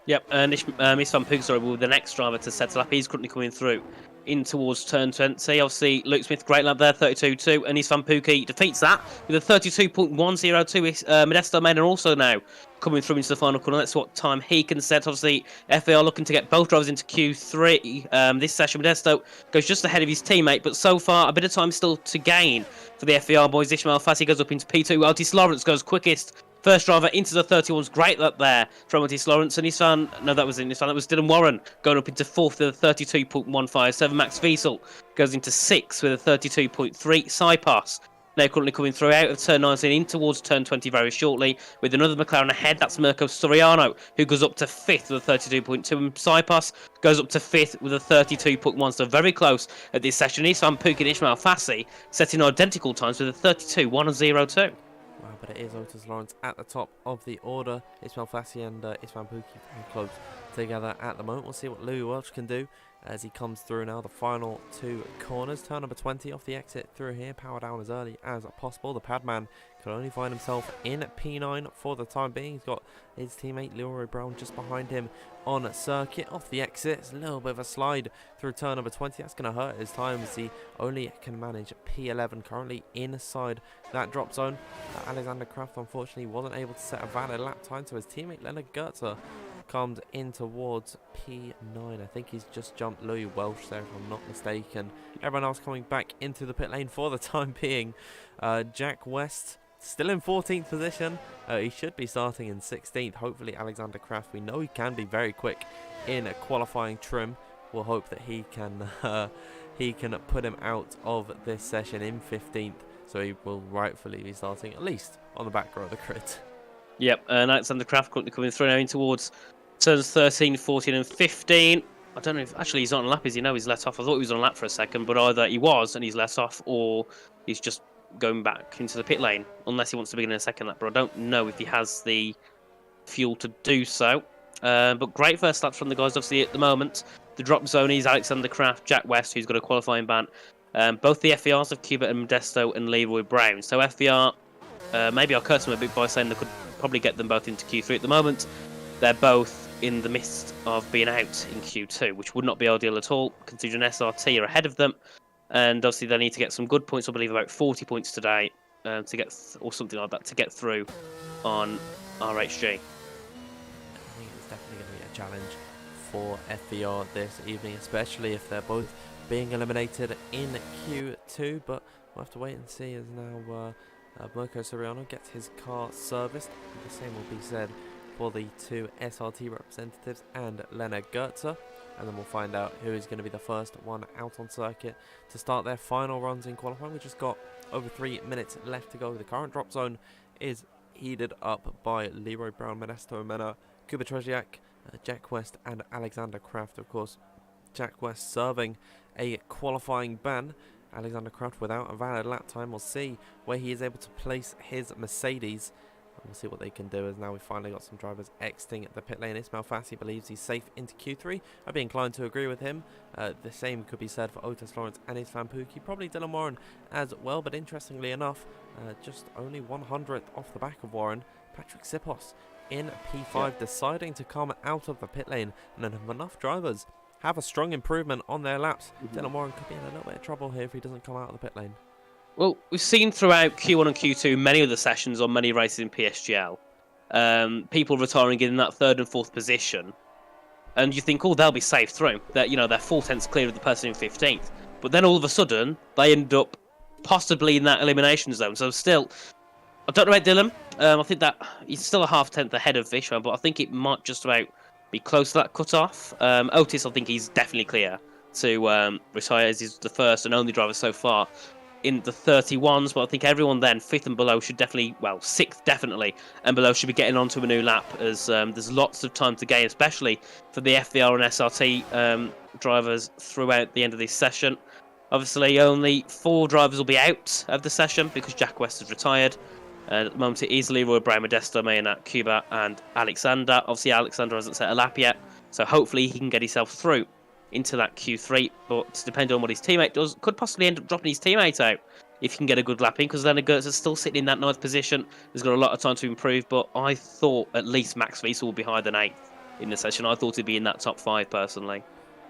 Yep, and Istvan Pukki will be the next driver to settle up. He's currently coming through in towards turn 20. Obviously, Luke Smith, great lap there, 32.2, and Istvan Pukki defeats that with a 32.102. Modesto Mena also now coming through into the final corner. That's what time he can set. Obviously, FAR looking to get both drivers into Q3 this session. Modesto goes just ahead of his teammate, but so far a bit of time still to gain for the FAR boys. Ismail Fassi goes up into P2. Otis Lawrence goes quickest. First driver into the 31's great lap there from Otis Lawrence, and that was Dylan Warren going up into 4th with a 32.157. Max Wiesel goes into 6th with a 32.3. Cypass now currently coming through out of turn 19 in towards turn 20 very shortly, with another McLaren ahead. That's Mirko Soriano, who goes up to 5th with a 32.2, and Cypass goes up to 5th with a 32.1. So very close at this session. Istvan Pukki and Ismail Fassi setting identical times with a 32.102. Wow, but it is Otis Lawrence at the top of the order. Ismail Fassi and Istvan Pukki very close together at the moment. We'll see what Louis Welch can do as he comes through now. The final 2 corners. Turn number 20 off the exit through here. Power down as early as possible. The Padman can only find himself in P9 for the time being. He's got his teammate Leroy Brown just behind him on circuit. Off the exit, it's a little bit of a slide through turn number 20. That's going to hurt his time as he only can manage P11 currently inside that drop zone. Alexander Kraft unfortunately wasn't able to set a valid lap time, so his teammate Leonard Goetzer comes in towards P9. I think he's just jumped Louis Welch there, if I'm not mistaken. Everyone else coming back into the pit lane for the time being. Jack West still in 14th position. He should be starting in 16th. Hopefully Alexander Kraft, we know he can be very quick in a qualifying trim. We'll hope that he can put him out of this session in 15th, so he will rightfully be starting at least on the back row of the grid. Yep, Alexander Kraft currently coming through now in towards turns 13, 14 and 15. I don't know if actually he's not on lap, is he? No, he's let off. I thought he was on lap for a second, but either he was and he's let off, or he's just going back into the pit lane, unless he wants to begin in a second lap. But I don't know if he has the fuel to do so. But great first lap from the guys, obviously, at the moment. The drop zone is Alexander Kraft, Jack West, who's got a qualifying ban. Both the FERs of Cuba and Modesto and Leroy Brown. So FER, maybe I'll curse them a bit by saying they could probably get them both into Q3 at the moment. They're both in the midst of being out in Q2, which would not be ideal at all, considering SRT are ahead of them. And obviously they need to get some good points, I believe about 40 points today, to get, or something like that, to get through on RHG. I think it's definitely going to be a challenge for FER this evening, especially if they're both being eliminated in Q2. But we'll have to wait and see as now Mirko Soriano gets his car serviced. The same will be said for the two SRT representatives and Leonard Goetze. And then we'll find out who is going to be the first one out on circuit to start their final runs in qualifying. We've just got over 3 minutes left to go. The current drop zone is heated up by Leroy Brown, Modesto Mena, Kuba Trzeziak, Jack West and Alexander Kraft. Of course, Jack West serving a qualifying ban. Alexander Kraft without a valid lap time. We'll see where he is able to place his Mercedes. We'll see what they can do, as now we've finally got some drivers exiting the pit lane. Ismail Fassi believes he's safe into Q3. I'd be inclined to agree with him. The same could be said for Otis Lawrence and Isfan Pookie. Probably Dylan Warren as well, but interestingly enough, just only 100th off the back of Warren, Patrick Sipos in P5 deciding to come out of the pit lane. And then if enough drivers have a strong improvement on their laps, Dylan Warren could be in a little bit of trouble here if he doesn't come out of the pit lane. Well, we've seen throughout Q1 and Q2 many of the sessions on many races in PSGL, people retiring in that third and fourth position, and you think, oh, they'll be safe through. That, you know, they're 4/10 clear of the person in 15th, but then all of a sudden they end up possibly in that elimination zone. So still, I don't know about Dylan. I think that he's still a half-tenth ahead of Vishwan, but I think it might just about be close to that cut-off. Otis, I think he's definitely clear to retire, as he's the first and only driver so far in the 31s, but I think everyone then 5th and below should definitely, well, 6th definitely and below should be getting onto a new lap, as there's lots of time to gain, especially for the FVR and SRT drivers throughout the end of this session. Obviously only 4 drivers will be out of the session because Jack West has retired. At the moment it is Leroy Brown, Modesto Mena, Cuba and Alexander. Obviously Alexander hasn't set a lap yet, so hopefully he can get himself through into that Q3, but depending on what his teammate does, could possibly end up dropping his teammate out if he can get a good lap in, because Leonard Goetze is still sitting in that 9th position. He's got a lot of time to improve, but I thought at least Max Wiesel will be higher than 8th in the session. I thought he'd be in that top 5 personally.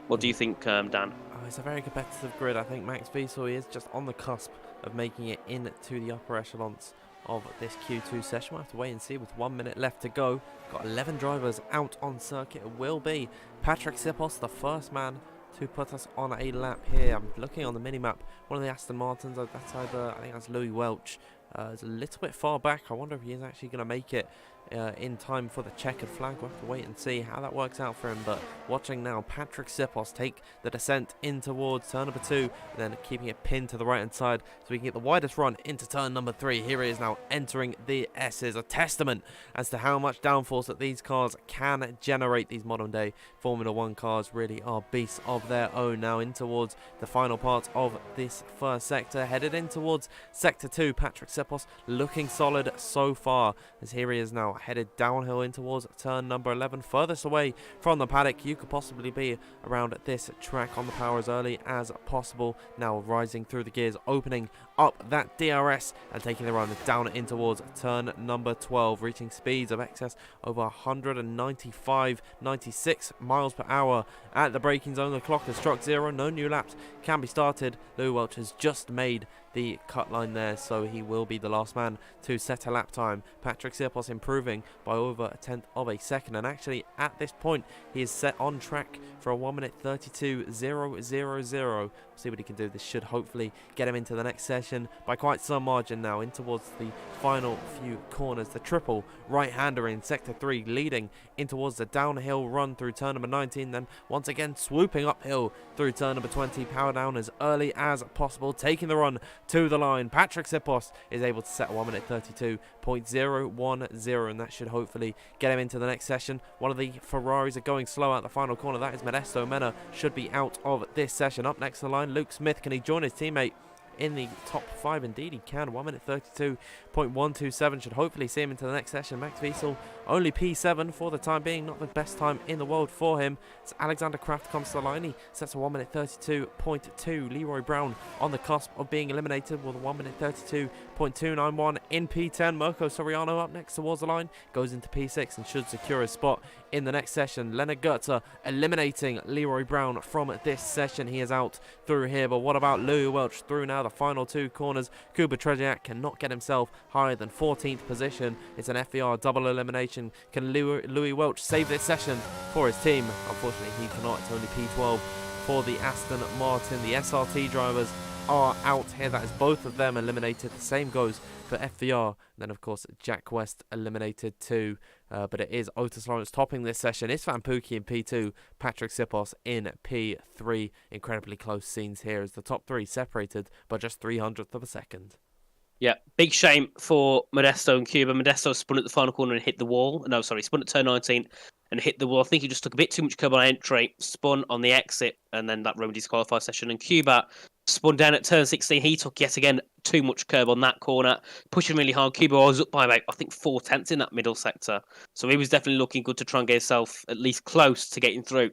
What do you think, Dan? Oh, it's a very competitive grid. I think Max Wiesel is just on the cusp of making it into the upper echelons of this Q2 session. We'll have to wait and see with 1 minute left to go. Got 11 drivers out on circuit. It will be Patrick Sipos, the first man to put us on a lap here. I'm looking on the mini-map. One of the Aston Martins, that's either, I think that's Louis Welch. It's a little bit far back. I wonder if he is actually going to make it in time for the checkered flag. We'll have to wait and see how that works out for him. But watching now, Patrick Sipos take the descent in towards turn number 2, and then keeping it pinned to the right hand side so we can get the widest run into turn number 3. Here he is now entering the S's, a testament as to how much downforce that these cars can generate. These modern day Formula 1 cars really are beasts of their own. Now in towards the final part of this first sector, headed in towards sector 2. Patrick Sipos looking solid so far, as here he is now headed downhill in towards turn number 11, furthest away from the paddock you could possibly be around this track, on the power as early as possible. Now rising through the gears, opening up that DRS and taking the run down in towards turn number 12, reaching speeds of excess over 195, 96 miles per hour at the braking zone. The clock has struck 0. No new laps can be started. Louis Welch has just made the cut line there, so he will be the last man to set a lap time. Patrick Sipos improving by over a tenth of a second, and actually at this point he is set on track for a 1 minute 32.000. See what he can do. This should hopefully get him into the next session by quite some margin. Now in towards the final few corners, the triple right-hander in sector 3 leading in towards the downhill run through turn number 19, then once again swooping uphill through turn number 20, power down as early as possible, taking the run to the line. Patrick Sipos is able to set a 1 minute 32.010, and that should hopefully get him into the next session. One of the Ferraris are going slow out the final corner. That is Modesto Mena, should be out of this session. Up next to the line, Luke Smith. Can he join his teammate in the top 5? Indeed he can. 1 minute 32.127 should hopefully see him into the next session. Max Wiesel only P7 for the time being, not the best time in the world for him. As Alexander Kraft comes to the line, he sets a 1 minute 32.2. Leroy Brown on the cusp of being eliminated with a 1 minute 32.291 in P10. Mirko Soriano up next towards the line, goes into P6 and should secure his spot in the next session. Leonard Goetze eliminating Leroy Brown from this session. He is out through here, but what about Louis Welch through now the final 2 corners? Kuba Trzeziak cannot get himself higher than 14th position. It's an FVR double elimination. Can Louis Welch save this session for his team? Unfortunately he cannot. It's only P12 for the Aston Martin. The SRT drivers are out here. That is both of them eliminated. The same goes for FVR. Then, of course, Jack West eliminated too. But it is Otis Lawrence topping this session. It's Van Pookie in P2, Patrick Sipos in P3. Incredibly close scenes here as the top three separated by just 300th of a second. Yeah, big shame for Modesto and Cuba. Modesto spun at the final corner and hit the wall. No, sorry, spun at turn 19 and hit the wall. I think he just took a bit too much curb on entry, spun on the exit, and then that ruined his qualifier session. And Cuba spun down at turn 16. He took yet again too much curb on that corner, pushing really hard. Cuba was up by about, I think, 4/10 in that middle sector. So he was definitely looking good to try and get himself at least close to getting through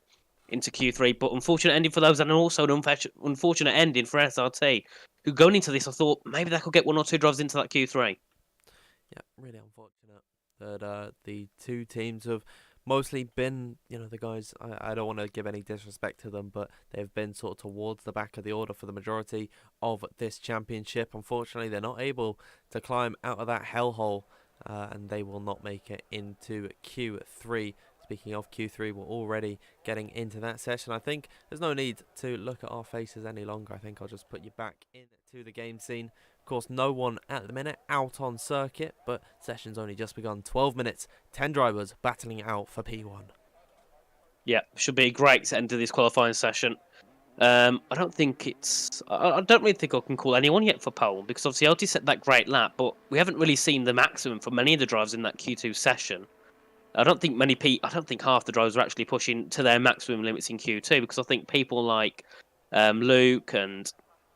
into Q3. But unfortunate ending for those, and also an unfortunate ending for SRT, who going into this, I thought maybe they could get one or two drives into that Q3. Yeah, really unfortunate that the two teams have mostly been, the guys, I don't want to give any disrespect to them, but they've been sort of towards the back of the order for the majority of this championship. Unfortunately, they're not able to climb out of that hellhole, and they will not make it into Q3. Speaking of Q3, we're already getting into that session. I think there's no need to look at our faces any longer. I think I'll just put you back into the game scene. Of course, no one at the minute out on circuit, but session's only just begun. 12 minutes, 10 drivers battling out for P1. Yeah, should be a great end to this qualifying session. I don't really think I can call anyone yet for pole, because obviously LT set that great lap, but we haven't really seen the maximum for many of the drivers in that Q2 session. I don't think half the drivers are actually pushing to their maximum limits in Q2, because I think people like Luke and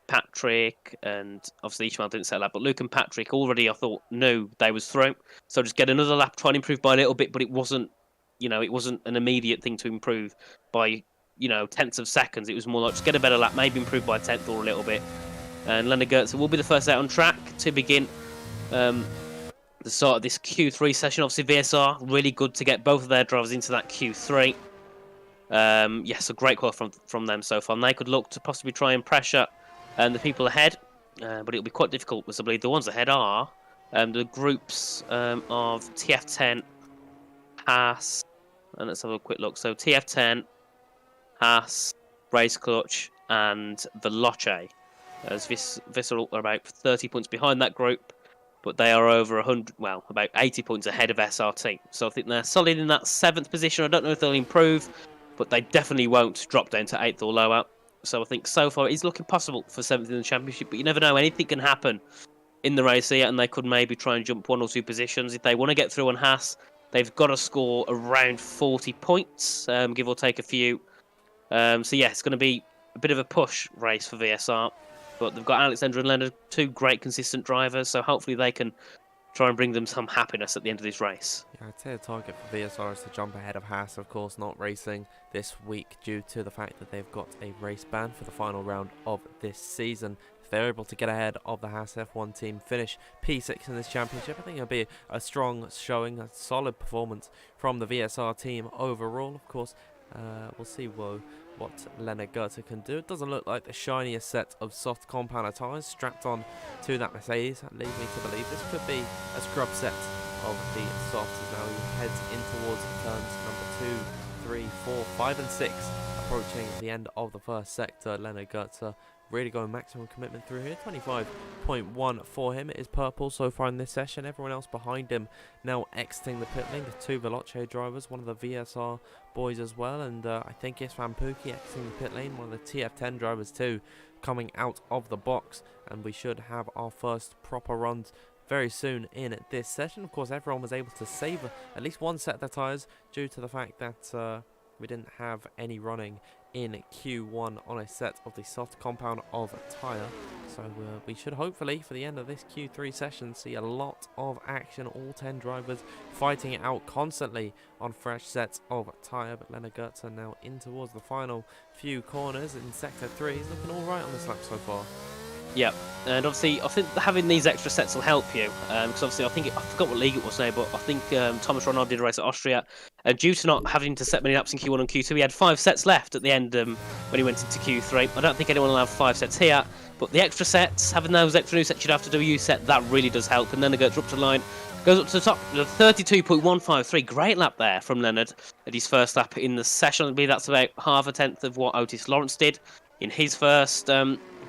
Patrick, and obviously Ishmael didn't set a lap, but Luke and Patrick already, I thought, knew they was through. So just get another lap, try and improve by a little bit, but it wasn't an immediate thing to improve by, tenths of seconds. It was more like just get a better lap, maybe improve by a tenth or a little bit. And Leonard Goetze will be the first out on track to begin the start of this Q3 session. Obviously, VSR, really good to get both of their drivers into that Q3. Yes, a great qual from them so far. And they could look to possibly try and pressure the people ahead, but it'll be quite difficult, because I believe the ones ahead are the groups of TF10, Haas, and let's have a quick look. So TF10, Haas, Race Clutch, and Veloce. As Visceral are about 30 points behind that group, but they are over 100, about 80 points ahead of SRT. So I think they're solid in that 7th position. I don't know if they'll improve, but they definitely won't drop down to 8th or lower. So I think so far it's looking possible for 7th in the championship, but you never know. Anything can happen in the race here, and they could maybe try and jump 1 or 2 positions. If they want to get through on Haas, they've got to score around 40 points, give or take a few. So yeah, it's going to be a bit of a push race for VSR. But they've got Alexander and Leonard, 2 great consistent drivers, so hopefully they can try and bring them some happiness at the end of this race. Yeah, I'd say a target for VSR is to jump ahead of Haas, of course, not racing this week due to the fact that they've got a race ban for the final round of this season. If they're able to get ahead of the Haas F1 team, finish P6 in this championship, I think it'll be a strong showing, a solid performance from the VSR team overall. Of course, we'll see what Leonard Goetze can do. It doesn't look like the shiniest set of soft compounder tyres strapped on to that Mercedes. That leads me to believe this could be a scrub set of the softs as now he heads in towards turns number 2, 3, 4, 5 and 6, approaching the end of the first sector. Leonard Goetze really going maximum commitment through here. 25.1 for him. It is purple so far in this session. Everyone else behind him now exiting the pit lane. The 2 Veloce drivers, one of the VSR boys as well, and I think it's Van Pookie exiting the pit lane, one of the TF10 drivers too, coming out of the box, and we should have our first proper runs very soon in this session. Of course, everyone was able to save at least one set of their tyres due to the fact that we didn't have any running in Q1 on a set of the soft compound of tyre. So we should hopefully, for the end of this Q3 session, see a lot of action. All 10 drivers fighting it out constantly on fresh sets of tyre. But Leonard Goetze now in towards the final few corners in Sector 3. He's looking all right on this lap so far. Yeah, and obviously I think having these extra sets will help you, because obviously I forgot what league it was now, but I think Thomas Ronald did a race at Austria, and due to not having to set many laps in Q1 and Q2, he had 5 sets left at the end when he went into Q3. I don't think anyone will have 5 sets here, but the extra sets, having those extra new sets you'd have to do a U set, that really does help. And then it goes up to the line, goes up to the top, 32.153, great lap there from Leonard at his first lap in the session. I believe that's about half a tenth of what Otis Lawrence did in his first.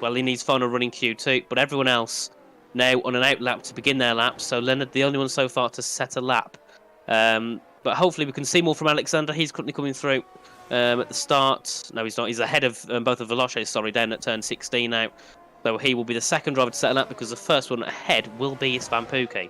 well, he needs final running Q2, but everyone else now on an out lap to begin their lap. So Leonard, the only one so far to set a lap. But hopefully we can see more from Alexander. He's currently coming through at the start. No, he's not. He's ahead of both of Veloce, down at turn 16 now. So he will be the second driver to set a lap because the first one ahead will be Isvan Pukki.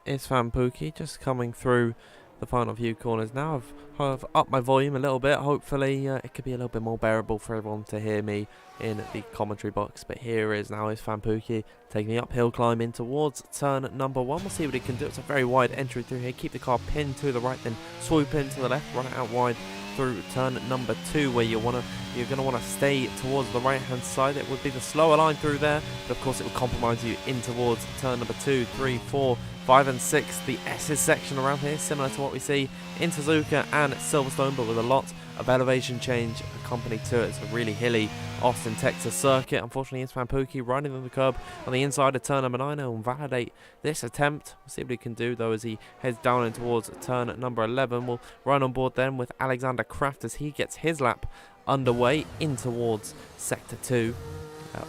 Isvan Pukki just coming through the final few corners now. I've upped my volume a little bit. Hopefully it could be a little bit more bearable for everyone to hear me in the commentary box. But here is now Isvan Pukki taking the uphill climb in towards turn number 1. We'll see what he can do. It's a very wide entry through here. Keep the car pinned to the right, then swoop in to the left, run it out wide through turn number 2, where you're going to want to stay towards the right hand side. It would be the slower line through there, but of course it will compromise you in towards turn number 2, 3, 4, 5 and 6. The S's section around here, similar to what we see in Suzuka and Silverstone, but with a lot of elevation change accompanied to it. It's a really hilly Austin, Texas circuit. Unfortunately, Isvan Pukki riding on the curb on the inside of turn number 9. He'll validate this attempt. We'll see what he can do though as he heads down in towards turn number 11. We'll run on board then with Alexander Kraft as he gets his lap underway in towards sector 2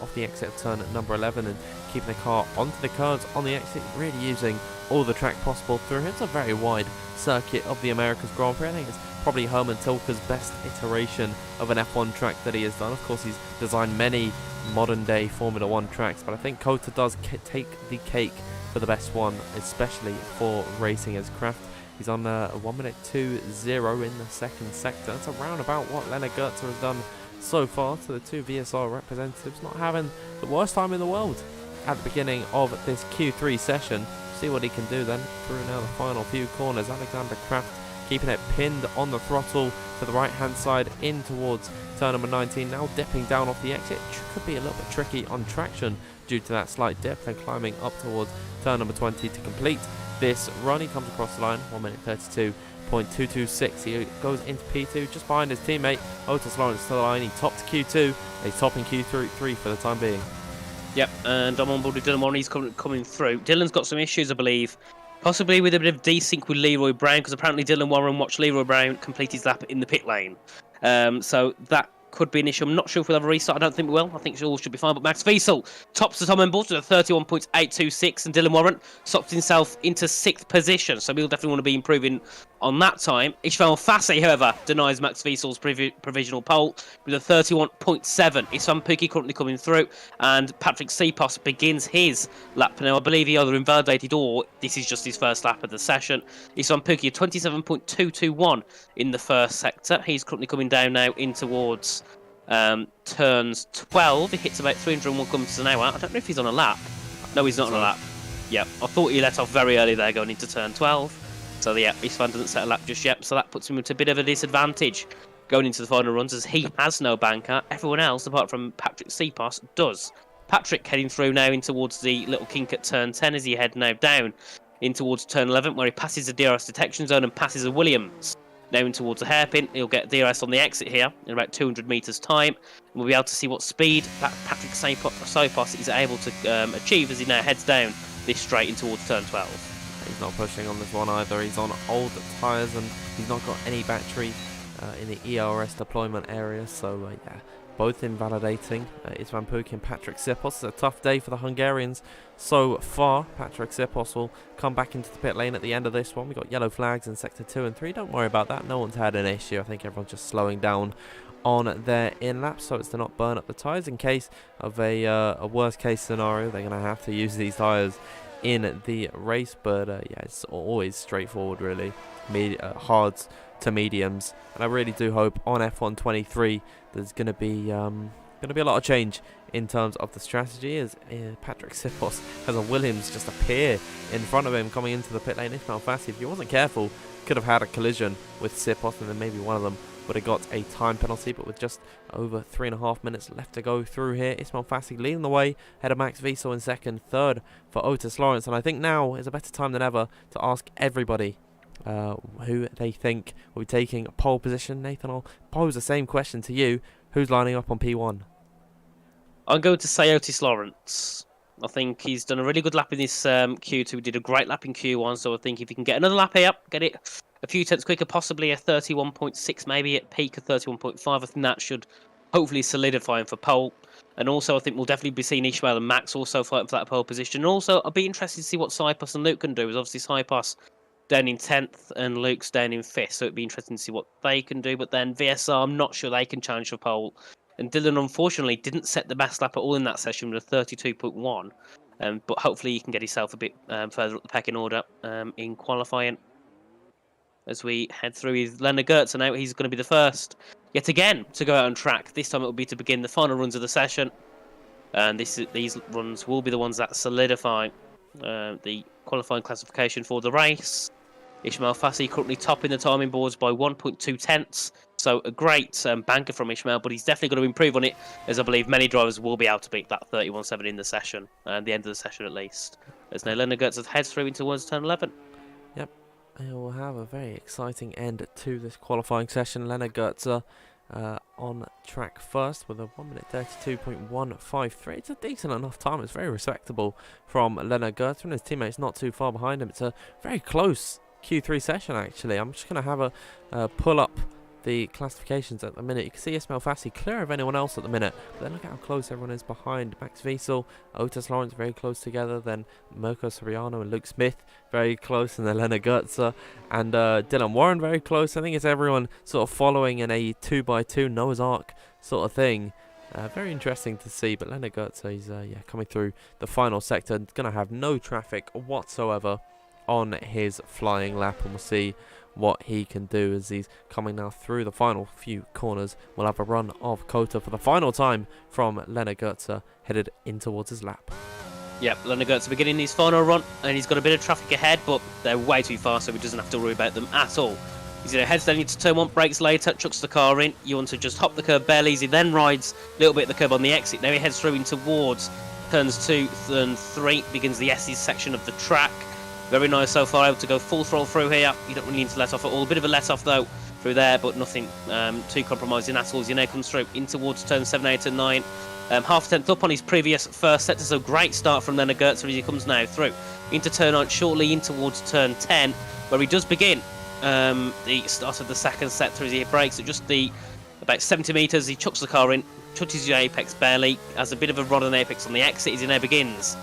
off the exit of turn number 11, and keeping the car onto the curves on the exit, really using all the track possible through here. It's a very wide circuit of the America's Grand Prix. I think it's probably Herman Tilke's best iteration of an F1 track that he has done. Of course, he's designed many modern day Formula 1 tracks, but I think Kota does take the cake for the best one, especially for racing as Kraft. He's on a 1:20 in the second sector. That's around about what Leonard Goetze has done so far to the two VSR representatives, not having the worst time in the world at the beginning of this Q3 session. See what he can do then through now the final few corners. Alexander Kraft keeping it pinned on the throttle to the right hand side in towards turn number 19, now dipping down off the exit. Could be a little bit tricky on traction due to that slight dip, then climbing up towards turn number 20 to complete this run. He comes across the line, 1:32.226. He goes into P2 just behind his teammate Otis Lawrence to the line. He topped Q2, and he's topping Q3 for the time being. Yep, and I'm on board with Dylan Warren. He's coming through. Dylan's got some issues, I believe, possibly with a bit of desync with Leroy Brown, because apparently Dylan Warren watched Leroy Brown complete his lap in the pit lane. So that could be an issue. I'm not sure if we'll have a restart. I don't think we will. I think all should be fine. But Max Wiesel tops the Tom and Bulls with a 31.826, and Dylan Warren stops himself into 6th position. So we'll definitely want to be improving on that time. Ismail Fassi, however, denies Max Wiesel's provisional pole with a 31.7. Isvan Pukki currently coming through, and Patrick Sipos begins his lap. Now, I believe he either invalidated or this is just his first lap of the session. Isvan Pukki, 27.221 in the first sector. He's currently coming down now in towards turns 12. He hits about 301 kilometers an hour. I don't know if he's on a lap. No, he's not on a lap. Yeah, I thought he let off very early there going into turn 12. So yeah, Isvan doesn't set a lap just yet, so that puts him into a bit of a disadvantage going into the final runs, as he has no banker. Everyone else, apart from Patrick Sipos, does. Patrick heading through now in towards the little kink at turn 10 as he head now down in towards turn 11, where he passes the DRS detection zone and passes a Williams. Now in towards a hairpin, he'll get DRS on the exit here in about 200 metres time, and we'll be able to see what speed that Patrick Sipos is able to achieve as he now heads down this straight in towards turn 12. He's not pushing on this one either. He's on old tyres and he's not got any battery in the ERS deployment area. So yeah, both invalidating Isvan Pukki and Patrick Sipos. It's a tough day for the Hungarians so far. Patrick Sipos will come back into the pit lane at the end of this one. We've got yellow flags in sector 2 and 3. Don't worry about that. No one's had an issue. I think everyone's just slowing down on their in-laps so as to not burn up the tyres. In case of a worst case scenario, they're going to have to use these tyres in the race, but yeah, it's always straightforward really, hards to mediums, and I really do hope on F1 23 there's going to be a lot of change in terms of the strategy, as Patrick Sipos has a Williams just appear in front of him coming into the pit lane. Ismail Fassi, if he wasn't careful, could have had a collision with Sipos, and then maybe one of them would have got a time penalty. But with just over 3.5 minutes left to go through here, Ismail Fassi leading the way ahead of Max Wiesel in second, third for Otis Lawrence. And I think now is a better time than ever to ask everybody who they think will be taking pole position. Nathan, I'll pose the same question to you. Who's lining up on P1? I'm going to say Otis Lawrence. I think he's done a really good lap in this Q2. He did a great lap in Q1, so I think if he can get another lap here, get it a few tenths quicker, possibly a 31.6, maybe at peak of 31.5, I think that should hopefully solidify him for pole. And also, I think we'll definitely be seeing Ishmael and Max also fighting for that pole position. And also, I'll be interested to see what Cypos and Luke can do. As obviously Cypos down in 10th and Luke's down in 5th, so it'd be interesting to see what they can do. But then VSR, I'm not sure they can challenge for pole. And Dylan, unfortunately, didn't set the best lap at all in that session with a 32.1. But hopefully he can get himself a bit further up the pecking order in qualifying. As we head through with Leonard Gertz, and now he's going to be the first, yet again, to go out on track. This time it will be to begin the final runs of the session. And these runs will be the ones that solidify the qualifying classification for the race. Ishmael Fassi currently topping the timing boards by 1.2 tenths. So a great banker from Ishmael, but he's definitely going to improve on it, as I believe many drivers will be able to beat that 31.7 in the session, the end of the session at least. As now Leonard Gertz heads through into towards turn 11. Yep, it will have a very exciting end to this qualifying session. Leonard Gertz on track first with a 1 minute 32.153. It's a decent enough time. It's very respectable from Leonard Gertz, and his teammates not too far behind him. It's a very close Q3 session, actually. I'm just going to have a pull up the classifications at the minute. You can see Ismail Fassi clear of anyone else at the minute, but then look at how close everyone is behind. Max Wiesel, Otis Lawrence very close together, then Mirko Soriano and Luke Smith very close, and then Leonard Gertz and Dylan Warren very close. I think it's everyone sort of following in a 2x2 Noah's Ark sort of thing. Very interesting to see, but Leonard Gertz, he's coming through the final sector, going to have no traffic whatsoever on his flying lap, and we'll see what he can do as he's coming now through the final few corners. We'll have a run of Kota for the final time from Leonard Gertz headed in towards his lap. Yep, Leonard Gertz beginning his final run, and he's got a bit of traffic ahead, but they're way too fast, so he doesn't have to worry about them at all. He's going to head down into turn 1, brakes later, chucks the car in. You want to just hop the curb barely easy, then rides a little bit of the curb on the exit. Now he heads through in towards turns 2 and 3, begins the S's section of the track. Very nice so far, able to go full throttle through here. You don't really need to let off at all. A bit of a let off though through there, but nothing too compromising at all. As you now comes through in towards turn 7, 8 and 9. Half a tenth up on his previous first sector, so great start from Leonard Gertz as he comes now through into turn 9, shortly in towards turn 10, where he does begin the start of the second sector as he brakes at just the about 70 metres. He chucks the car in, touches the apex barely, has a bit of a rod on apex on the exit as he now begins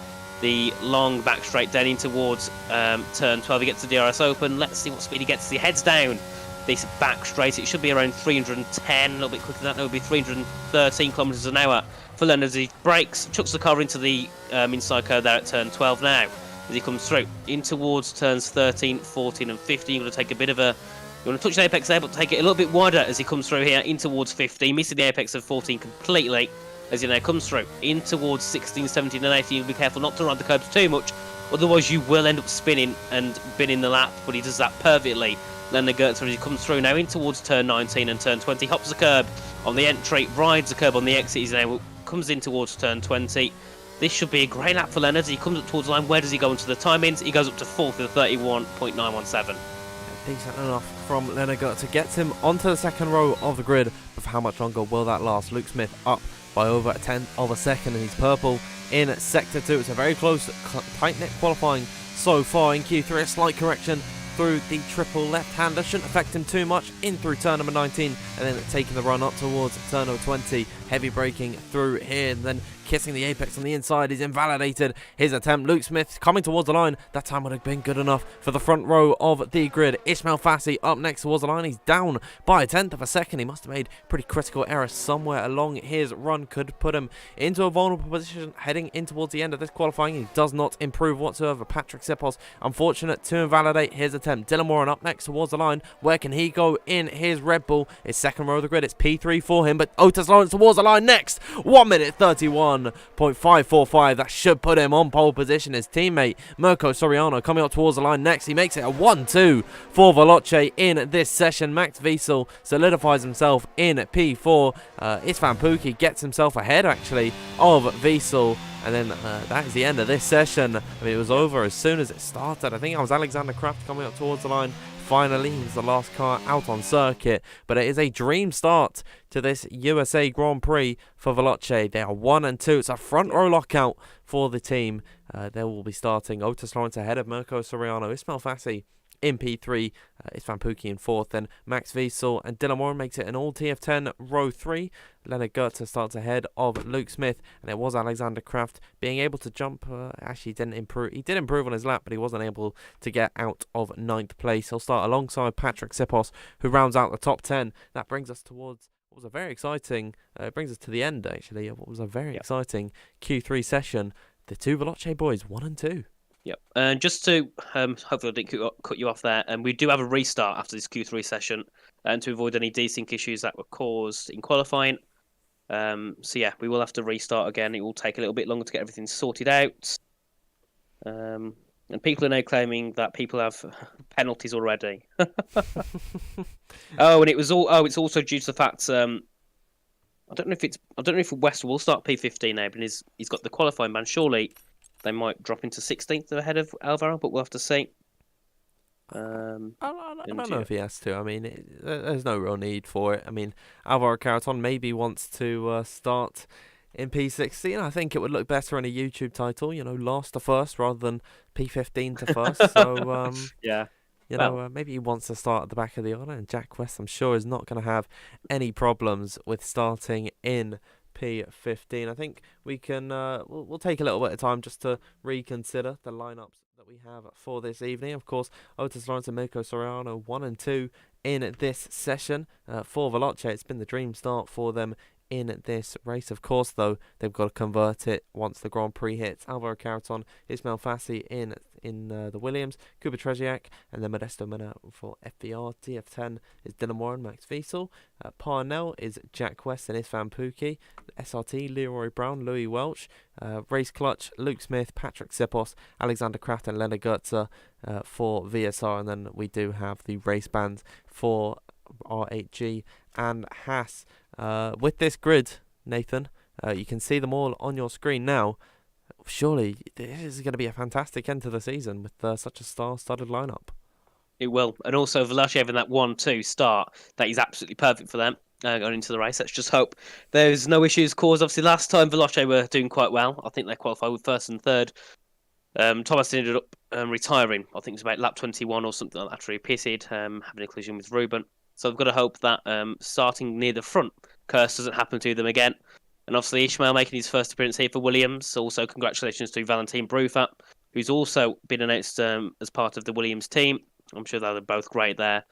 the long back straight down in towards turn 12. He gets the DRS open. Let's see what speed he gets as he heads down this back straight. It should be around 310, a little bit quicker than that. It would be 313 kilometres an hour for Leonard as he brakes, chucks the car into the inside curve there at turn 12 now as he comes through in towards turns 13, 14 and 15. You're going to take a bit of a... You want to touch the apex there, but take it a little bit wider as he comes through here in towards 15, missing the apex of 14 completely as he now comes through in towards 16, 17 and 18. Be careful not to ride the curbs too much, otherwise you will end up spinning and binning the lap, but he does that perfectly. Leonard Gertz as he comes through now in towards turn 19 and turn 20, hops the curb on the entry, rides the curb on the exit. He now comes in towards turn 20. This should be a great lap for Leonard. He comes up towards the line. Where does he go into the timings? He goes up to 4th with a 31.917. Decent enough from Leonard Gertz to get him onto the second row of the grid, but for how much longer will that last? Luke Smith up by over a tenth of a second, and he's purple in sector 2. It's a very close, tight-knit qualifying so far in Q3. A slight correction through the triple left-hander shouldn't affect him too much in through turn number 19, and then taking the run up towards turn number 20. Heavy braking through here, and then kissing the apex on the inside. He's invalidated his attempt. Luke Smith coming towards the line. That time would have been good enough for the front row of the grid. Ismail Fassi up next towards the line. He's down by a tenth of a second. He must have made pretty critical error somewhere along his run. Could put him into a vulnerable position heading in towards the end of this qualifying. He does not improve whatsoever. Patrick Sipos, unfortunate to invalidate his attempt. Dylan Warren up next towards the line. Where can he go in his Red Bull? It's second row of the grid. It's P3 for him, but Otis Lawrence towards the line next. 1 minute 31.545. That should put him on pole position. His teammate Mirko Soriano coming up towards the line next. He makes it a 1-2 for Veloce in this session. Max Wiesel solidifies himself in P4. Istvan Pukki gets himself ahead actually of Wiesel. And then that is the end of this session. I mean, it was over as soon as it started. I think it was Alexander Kraft coming up towards the line. Finally, he's the last car out on circuit. But it is a dream start to this USA Grand Prix for Veloce. They are 1 and 2. It's a front row lockout for the team. They will be starting Otis Lawrence ahead of Mirko Soriano. Ismail Fassi In P3, it's Van Pookie in 4th, then Max Wiesel and Dylan Warren makes it an all TF10 row 3. Leonard Goetze starts ahead of Luke Smith, and it was Alexander Kraft being able to jump. Actually, didn't improve. He did improve on his lap, but he wasn't able to get out of 9th place. He'll start alongside Patrick Sipos, who rounds out the top 10. That brings us towards what was a very exciting. It brings us to the end, actually, of what was a very exciting Q3 session. The two Veloce boys, 1 and 2. Yep. And just to hopefully I didn't cut you off there, and we do have a restart after this Q3 session, and to avoid any desync issues that were caused in qualifying. So yeah, we will have to restart again. It will take a little bit longer to get everything sorted out. And people are now claiming that people have penalties already. And it was all. Oh, it's also due to the fact. I don't know if West will start P15 now, but he's got the qualifying ban. Surely they might drop into 16th ahead of Alvaro, but we'll have to see. I don't know if he has to. I mean, there's no real need for it. I mean, Alvaro Carreton maybe wants to start in P16. I think it would look better in a YouTube title, last to first rather than P15 to first. So, yeah. Maybe he wants to start at the back of the order, and Jack West, I'm sure, is not going to have any problems with starting in P15. I think we can we'll take a little bit of time just to reconsider the lineups that we have for this evening. Of course, Otis Lawrence and Mirko Soriano 1 and 2 in this session. For Veloce, it's been the dream start for them in this race. Of course, though, they've got to convert it once the Grand Prix hits. Alvaro Carreton, Ismail Fassi in the Williams, Kuba Trzeziak, and then Modesto Mena for FVR. TF10 is Dylan Warren, Max Wiesel. Parnell is Jack West and Isfan Pookie. SRT, Leroy Brown, Louis Welch. Race Clutch, Luke Smith, Patrick Sipos, Alexander Kraft, and Leonard Goetze for VSR. And then we do have the race bands for R8G and Haas. With this grid, Nathan, you can see them all on your screen now. Surely this is going to be a fantastic end to the season with such a star-studded lineup. It will, and also Veloce having that 1-2 start, that is absolutely perfect for them going into the race. Let's just hope there's no issues caused. Obviously, last time Veloce were doing quite well. I think they qualified with 1st and 3rd. Thomas ended up retiring. I think it was about lap 21 or something like that after he pitted, having a collision with Ruben. So I've got to hope that starting near the front curse doesn't happen to them again. And obviously Ishmael making his first appearance here for Williams. Also congratulations to Valentin Brufat, who's also been announced as part of the Williams team. I'm sure they're both great there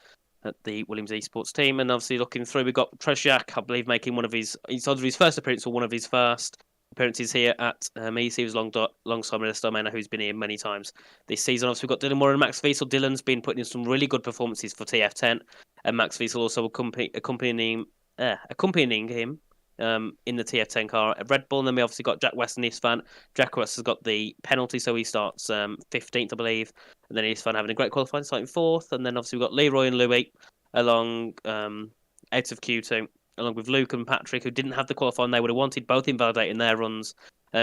at the Williams Esports team. And obviously looking through, we've got Trzeziak, I believe, making it's either his first appearance or one of his first appearances here at MEC. He was alongside Modesto Mena, who's been here many times this season. Obviously, we've got Dylan Moore and Max Wiesel. Dylan's been putting in some really good performances for TF10, and Max Wiesel also accompanying him in the TF10 car at Red Bull. And then we obviously got Jack West and Isfan. Jack West has got the penalty, so he starts 15th, I believe. And then Isfan having a great qualifying, starting 4th. And then obviously we've got Leroy and Louis along out of Q2, along with Luke and Patrick, who didn't have the qualifying they would have wanted, both invalidating their runs.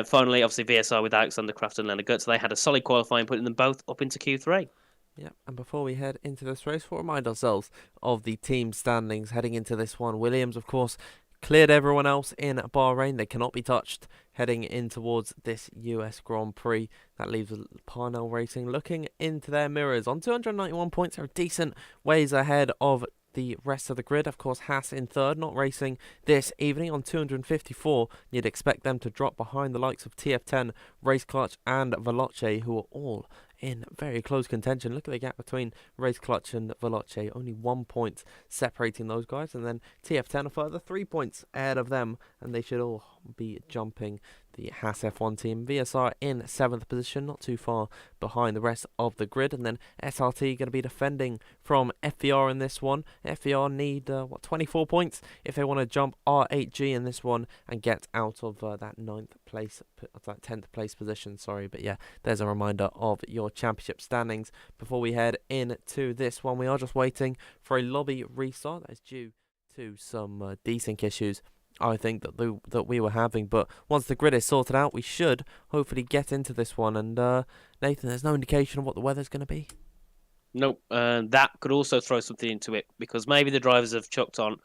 Finally, obviously, VSR with Alexander Kraft and Leonard Goetze. They had a solid qualifying, putting them both up into Q3. Yeah, and before we head into this race, we'll remind ourselves of the team standings heading into this one. Williams, of course, cleared everyone else in Bahrain. They cannot be touched heading in towards this US Grand Prix. That leaves Parnell Racing looking into their mirrors. On 291 points, they're a decent ways ahead of the rest of the grid. Of course, Haas in 3rd, not racing this evening on 254. You'd expect them to drop behind the likes of TF10, Race Clutch and Veloce, who are all in very close contention. Look at the gap between Race Clutch and Veloce, only 1 point separating those guys, and then TF10 a further 3 points ahead of them, and they should all be jumping the Haas F1 team. VSR in 7th position, not too far behind the rest of the grid, and then SRT going to be defending from FVR in this one. FVR need 24 points if they want to jump R8G in this one and get out of that 10th place position. But yeah, there's a reminder of your championship standings before we head into this one. We are just waiting for a lobby restart that is due to some desync issues, I think, that we were having. But once the grid is sorted out, we should hopefully get into this one. And Nathan, there's no indication of what the weather's going to be. Nope. That could also throw something into it, because maybe the drivers have chucked on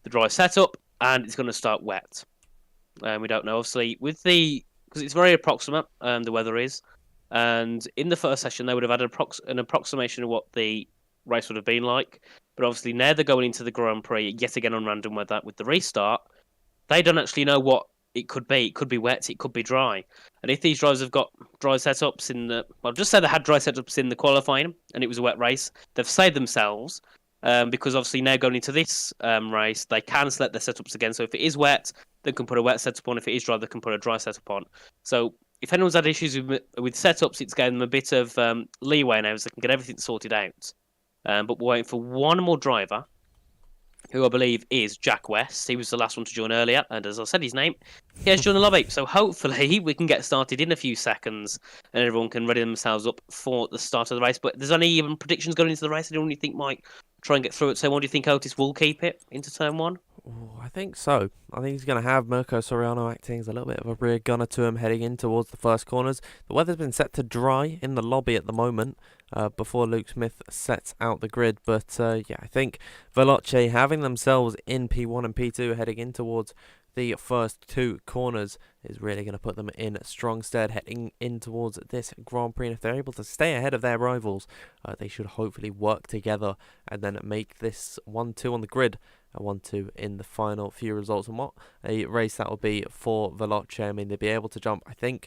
the dry setup and it's going to start wet. We don't know. Obviously, because it's very approximate, the weather is. And in the first session, they would have had an approximation of what the race would have been like. But obviously, now they're going into the Grand Prix yet again on random weather with the restart. They don't actually know what it could be. It could be wet, it could be dry. And if these drivers have got dry setups just say they had dry setups in the qualifying and it was a wet race, they've saved themselves because obviously now going into this race, they can select their setups again. So if it is wet, they can put a wet setup on. If it is dry, they can put a dry setup on. So if anyone's had issues with setups, it's given them a bit of leeway now so they can get everything sorted out. But we're waiting for one more driver, who I believe is Jack West. He was the last one to join earlier, and as I said his name, he has joined the lobby. So hopefully we can get started in a few seconds, and everyone can ready themselves up for the start of the race. But there's only even predictions going into the race. Anyone you think might try and get through it? So, what do you think Otis will keep it into turn one? Ooh, I think so. I think he's going to have Mirko Soriano acting as a little bit of a rear gunner to him heading in towards the first corners. The weather's been set to dry in the lobby at the moment before Luke Smith sets out the grid. But yeah, I think Veloce having themselves in P1 and P2 heading in towards the first two corners is really going to put them in strong stead heading in towards this Grand Prix. And if they're able to stay ahead of their rivals, they should hopefully work together and then make this 1-2 on the grid. A 1-2 in the final few results. And what a race that will be for Veloce. I mean, they'll be able to jump, I think,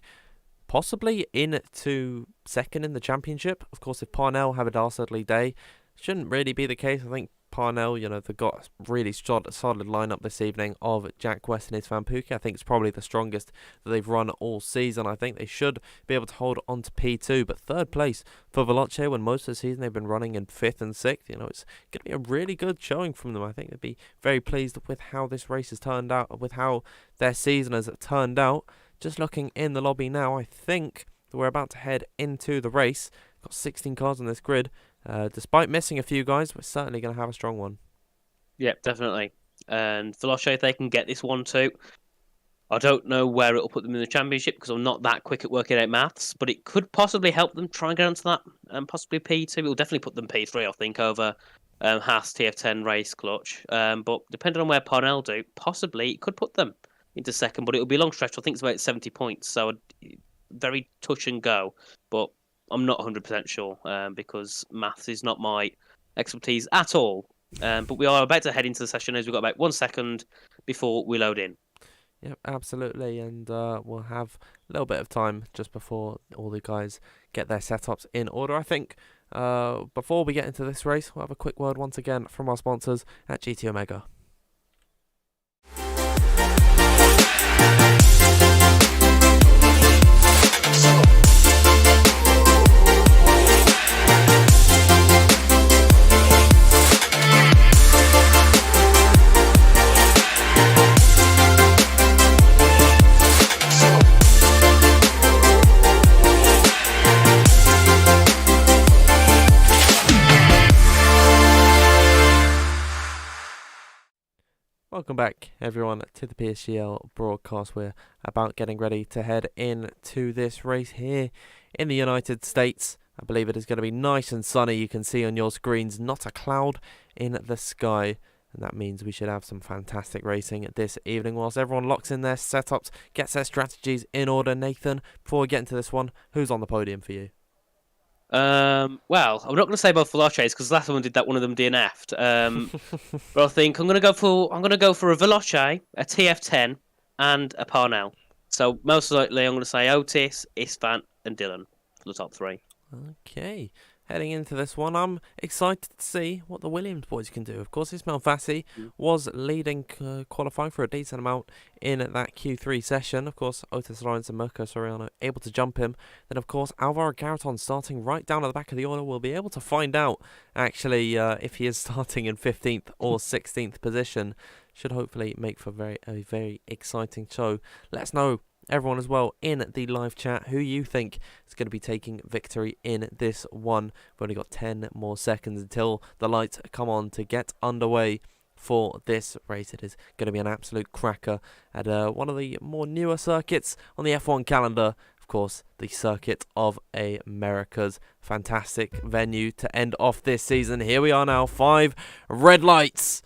possibly into second in the championship. Of course, if Parnell have a dastardly day, shouldn't really be the case. I think Parnell, they've got a really solid lineup this evening of Jack West and his Van Pookie. I think it's probably the strongest that they've run all season. I think they should be able to hold on to P2, but third place for Veloce when most of the season they've been running in 5th and 6th. It's going to be a really good showing from them. I think they'd be very pleased with how this race has turned out, with how their season has turned out. Just looking in the lobby now, I think that we're about to head into the race. Got 16 cars on this grid. Despite missing a few guys, we're certainly going to have a strong one. Yeah, definitely. And Veloce, if they can get this 1-2, I don't know where it'll put them in the championship because I'm not that quick at working out maths, but it could possibly help them try and get onto that and possibly P2. It'll definitely put them P3, I think, over Haas TF10 race clutch. But depending on where Parnell do, possibly it could put them into second, but it'll be a long stretch. I think it's about 70 points, so very touch and go. But I'm not 100% sure because maths is not my expertise at all. But we are about to head into the session as we've got about 1 second before we load in. Yep, absolutely, and we'll have a little bit of time just before all the guys get their setups in order. I think before we get into this race, we'll have a quick word once again from our sponsors at GT Omega. Welcome back, everyone, to the PSGL broadcast. We're about getting ready to head into this race here in the United States. I believe it is going to be nice and sunny. You can see on your screens not a cloud in the sky. And that means we should have some fantastic racing this evening whilst everyone locks in their setups, gets their strategies in order. Nathan, before we get into this one, who's on the podium for you? Well, I'm not going to say both Veloces because last one did that. One of them DNF'd. But I think I'm going to go for a Veloce, a TF10, and a Parnell. So most likely, I'm going to say Otis, Istvan, and Dylan for the top three. Okay. Heading into this one, I'm excited to see what the Williams boys can do. Of course, Ismail Fassi was leading qualifying for a decent amount in that Q3 session. Of course, Otis Lawrence and Mirko Soriano able to jump him. Then, of course, Alvaro Garaton starting right down at the back of the order. We'll be able to find out, actually, if he is starting in 15th or 16th position. Should hopefully make for a very exciting show. Let us know, everyone as well, in the live chat, who you think is going to be taking victory in this one. We've only got 10 more seconds until the lights come on to get underway for this race. It is going to be an absolute cracker at one of the more newer circuits on the F1 calendar. Of course, the Circuit of Americas. Fantastic venue to end off this season. Here we are now, 5 red lights.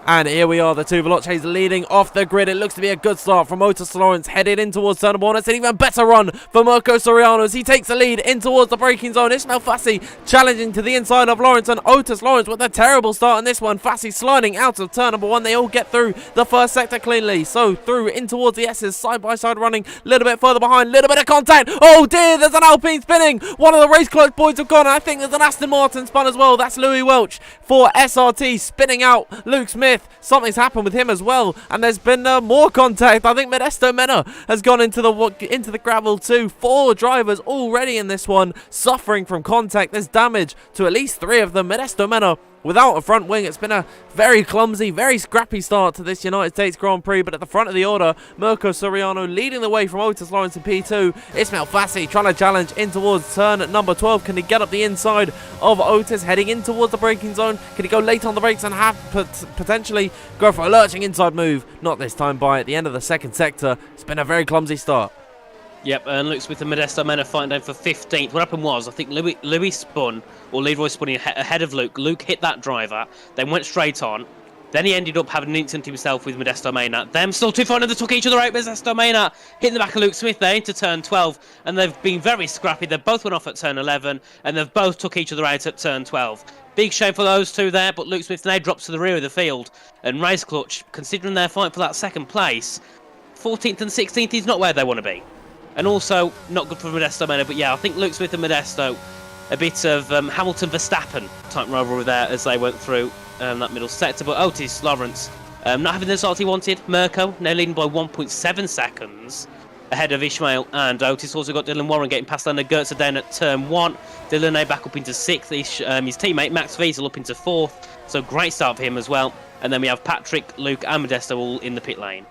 And here we are, the two Veloces leading off the grid. It looks to be a good start from Otis Lawrence, headed in towards turn number 1. It's an even better run for Mirko Soriano as he takes the lead in towards the braking zone. Ismail Fassi challenging to the inside of Lawrence, and Otis Lawrence with a terrible start in this one. Fassi sliding out of turn number 1. They all get through the first sector cleanly. So through in towards the S's, side by side running, a little bit further behind, little bit of contact. Oh dear, there's an Alpine spinning. One of the race clerk boys have gone. I think there's an Aston Martin spun as well. That's Louis Welch for SRT spinning out Luke Smith. Something's happened with him as well, and there's been more contact. I think Modesto Mena has gone into the gravel too. 4 drivers already in this one suffering from contact. There's damage to at least 3 of them. Modesto Mena without a front wing. It's been a very clumsy, very scrappy start to this United States Grand Prix, but at the front of the order, Mirko Soriano leading the way from Otis Lawrence in P2. Ismail Fassi trying to challenge in towards turn at number 12. Can he get up the inside of Otis, heading in towards the braking zone? Can he go late on the brakes and have potentially go for a lurching inside move? Not this time by at the end of the second sector. It's been a very clumsy start. Yep, and Luke Smith and Modesto Mena fighting down for 15th. What happened was, I think Louis spun, or Leroy spun ahead of Luke. Luke hit that driver, then went straight on. Then he ended up having an incident himself with Modesto Mena. Them still too far, and they took each other out. Modesto Mena hitting the back of Luke Smith there into turn 12, and they've been very scrappy. They both went off at turn 11, and they've both took each other out at turn 12. Big shame for those two there, but Luke Smith now drops to the rear of the field. And Race Clutch, considering their fight for that second place, 14th and 16th is not where they want to be. And also, not good for Modesto Mena, but yeah, I think Luke Smith and Modesto, a bit of Hamilton-Verstappen type rivalry there as they went through that middle sector. But Otis Lawrence, not having the result he wanted. Mirko now leading by 1.7 seconds ahead of Ishmael and Otis. Also got Dylan Warren getting past Lando Goetze down at turn 1. Dylan now back up into 6th. His teammate Max Wiesel up into 4th. So great start for him as well. And then we have Patrick, Luke and Modesto all in the pit lane.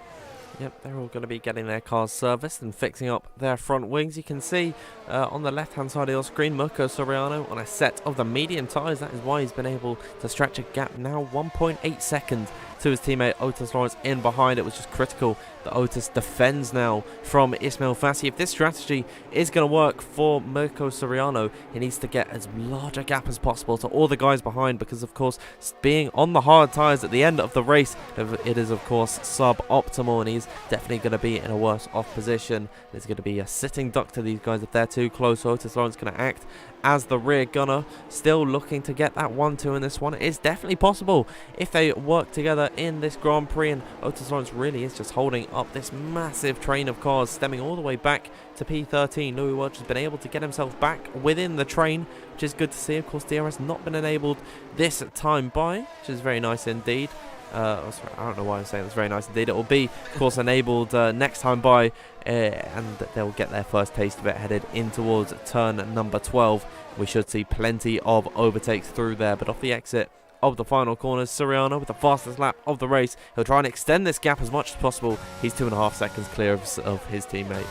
Yep, they're all going to be getting their cars serviced and fixing up their front wings. You can see on the left-hand side of your screen, Mirko Soriano on a set of the medium tyres. That is why he's been able to stretch a gap now 1.8 seconds to his teammate Otis Lawrence in behind. It was just critical that Otis defends now from Ismail Fassi. If this strategy is going to work for Mirko Soriano, he needs to get as large a gap as possible to all the guys behind, because of course being on the hard tyres at the end of the race, it is of course sub-optimal, and he's definitely going to be in a worse off position. There's going to be a sitting duck to these guys if they're too close. Otis Lawrence going to act as the rear gunner, still looking to get that 1-2 in this one. It is definitely possible if they work together in this Grand Prix, and Otis Lawrence really is just holding up this massive train of cars stemming all the way back to P13. Louis Welch has been able to get himself back within the train, which is good to see. Of course, DRS not been enabled this time by, which is very nice indeed. I don't know why I'm saying it's very nice indeed. It will be, of course, enabled next time by, and they'll get their first taste of it headed in towards turn number 12. We should see plenty of overtakes through there, but off the exit of the final corners, Soriano with the fastest lap of the race. He'll try and extend this gap as much as possible. He's 2.5 seconds clear of his teammate.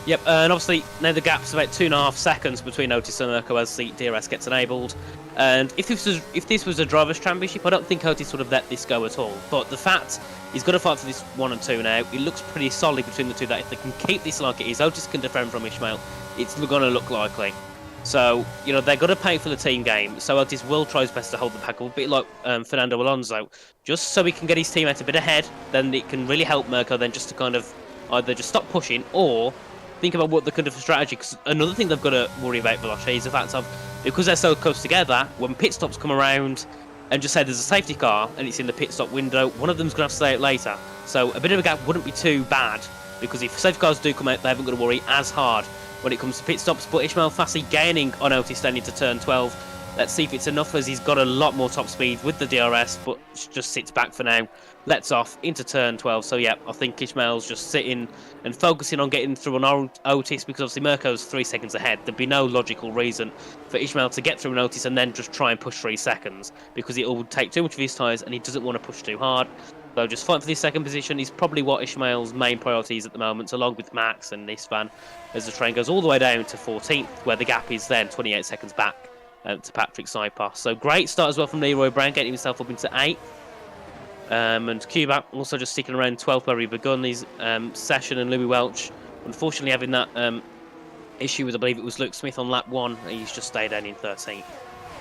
Yep, and obviously now the gap's about 2.5 seconds between Otis and Mirko as the DRS gets enabled. And if this was a drivers' championship, I don't think Otis would have let this go at all. But the fact he's got to fight for this 1 and 2 now. It looks pretty solid between the two. That if they can keep this like it is, Otis can defend from Ishmael. It's going to look likely. So, you know, they're going to pay for the team game. So Otis will try his best to hold the pack, a bit like Fernando Alonso, just so he can get his teammate a bit ahead. Then it can really help Mirko then just to kind of either just stop pushing or think about what they can do for strategy. Because another thing they've got to worry about, Veloce, is the fact of, because they're so close together, when pit stops come around and just say there's a safety car and it's in the pit stop window, one of them's going to have to stay out later. So a bit of a gap wouldn't be too bad, because if safety cars do come out, they haven't got to worry as hard when it comes to pit stops. But Ishmael Fassi gaining on Otis standing to turn 12. Let's see if it's enough, as he's got a lot more top speed with the DRS, but just sits back for now. Lets off into turn 12. So yeah, I think Ishmael's just sitting and focusing on getting through on Otis, because obviously Mirko's 3 seconds ahead. There'd be no logical reason for Ishmael to get through an Otis and then just try and push 3 seconds, because it will take too much of his tyres and he doesn't want to push too hard. So just fighting for this second position is probably what Ishmael's main priority is at the moment, along with Max and Nisvan, as the train goes all the way down to 14th, where the gap is then 28 seconds back to Patrick Saipa. So great start as well from Leroy Brown, getting himself up into 8th. And Cuba also just sticking around 12th where he begun his session, and Louis Welch unfortunately having that issue with, I believe it was Luke Smith on lap 1. He's just stayed down in 13th.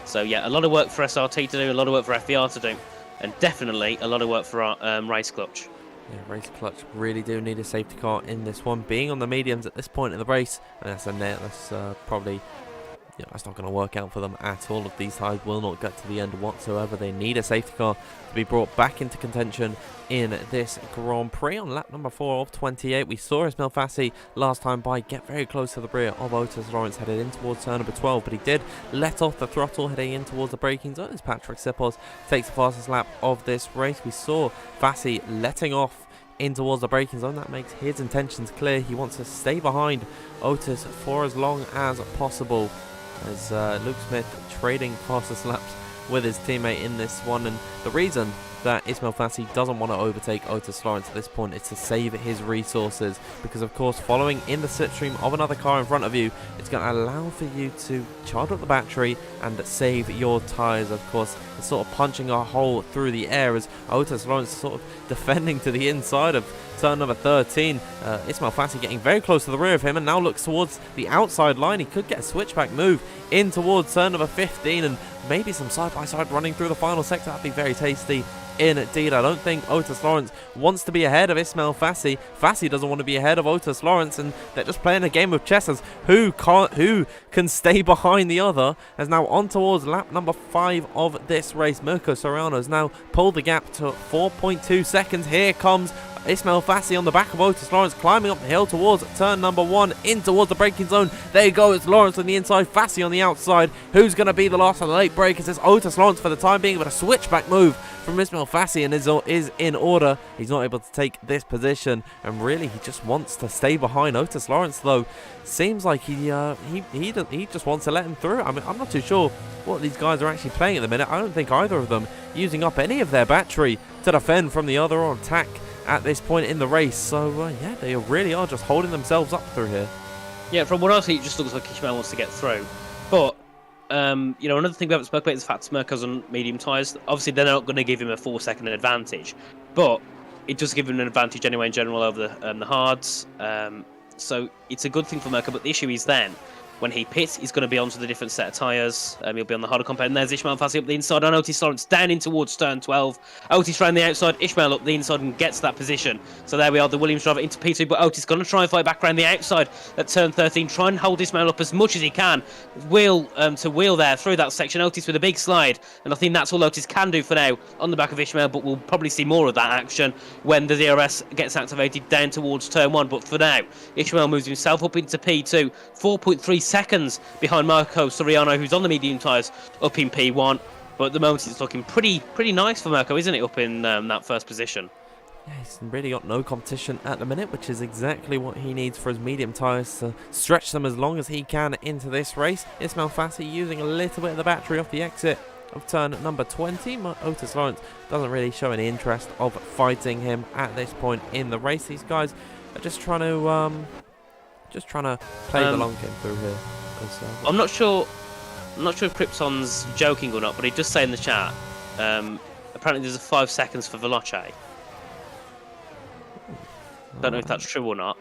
So yeah, a lot of work for SRT to do, a lot of work for FVR to do. and definitely a lot of work for our race clutch. Yeah, race clutch really do need a safety car in this one. Being on the mediums at this point in the race, and that's a net. That's probably. Yeah, that's not going to work out for them at all. If these tyres will not get to the end whatsoever, they need a safety car to be brought back into contention in this Grand Prix. On lap number 4 of 28, we saw Ismail Fassi last time by get very close to the rear of Otis Lawrence, headed in towards turn number 12, but he did let off the throttle heading in towards the braking zone as Patrick Sipos takes the fastest lap of this race. We saw Fassi letting off in towards the braking zone. That makes his intentions clear. He wants to stay behind Otis for as long as possible, as Luke Smith trading fastest laps with his teammate in this one. And the reason that Ismail Fassi doesn't want to overtake Otis Lawrence at this point is to save his resources, because of course following in the slipstream of another car in front of you, it's going to allow for you to charge up the battery and save your tyres. Of course, it's sort of punching a hole through the air as Otis Lawrence is sort of defending to the inside of turn number 13. Ismail Fassi getting very close to the rear of him and now looks towards the outside line. He could get a switchback move in towards turn number 15 and maybe some side-by-side running through the final sector. That'd be very tasty indeed. I don't think Otis Lawrence wants to be ahead of Ismail Fassi. Fassi doesn't want to be ahead of Otis Lawrence, and they're just playing a game of chess as who can stay behind the other. As now on towards lap number 5 of this race, Mirko Soriano has now pulled the gap to 4.2 seconds. Here comes Ismail Fassi on the back of Otis Lawrence, climbing up the hill towards turn number 1, in towards the braking zone. There you go, it's Lawrence on the inside, Fassi on the outside. Who's going to be the last of the late breakers? It's Otis Lawrence for the time being, but a switchback move from Ismail Fassi and is in order. He's not able to take this position, and really he just wants to stay behind Otis Lawrence, though. Seems like he just wants to let him through. I mean, I'm not too sure what these guys are actually playing at the minute. I don't think either of them using up any of their battery to defend from the other or attack at this point in the race. So yeah, they really are just holding themselves up through here. Yeah, from what I see, it just looks like Ishmael wants to get through. But another thing we haven't spoken about is the fact Mirko's on medium tyres. Obviously, they're not going to give him a 4-second advantage, but it does give him an advantage anyway in general over the hards. So it's a good thing for Mirko. But the issue is then, when he pits, he's going to be onto the different set of tyres. He'll be on the harder compound. And there's Ishmael Fassi up the inside on Otis Lawrence, down in towards turn 12. Otis round the outside, Ishmael up the inside and gets that position. So there we are, the Williams driver into P2, but Otis going to try and fight back around the outside at turn 13. Try and hold Ishmael up as much as he can. Wheel there through that section. Otis with a big slide. And I think that's all Otis can do for now on the back of Ishmael, but we'll probably see more of that action when the DRS gets activated down towards turn 1. But for now, Ishmael moves himself up into P2. 4.3 seconds behind Mirko Soriano, who's on the medium tyres, up in P1. But at the moment, it's looking pretty nice for Mirko, isn't it, up in that first position? Yeah, he's really got no competition at the minute, which is exactly what he needs for his medium tyres to stretch them as long as he can into this race. Ismail Fassi using a little bit of the battery off the exit of turn number 20. Otis Lawrence doesn't really show any interest of fighting him at this point in the race. These guys are just trying to play the long game through here. I'm not sure if Krypton's joking or not, but he does say in the chat, apparently there's a 5 seconds for Veloce. Don't know if that's true or not.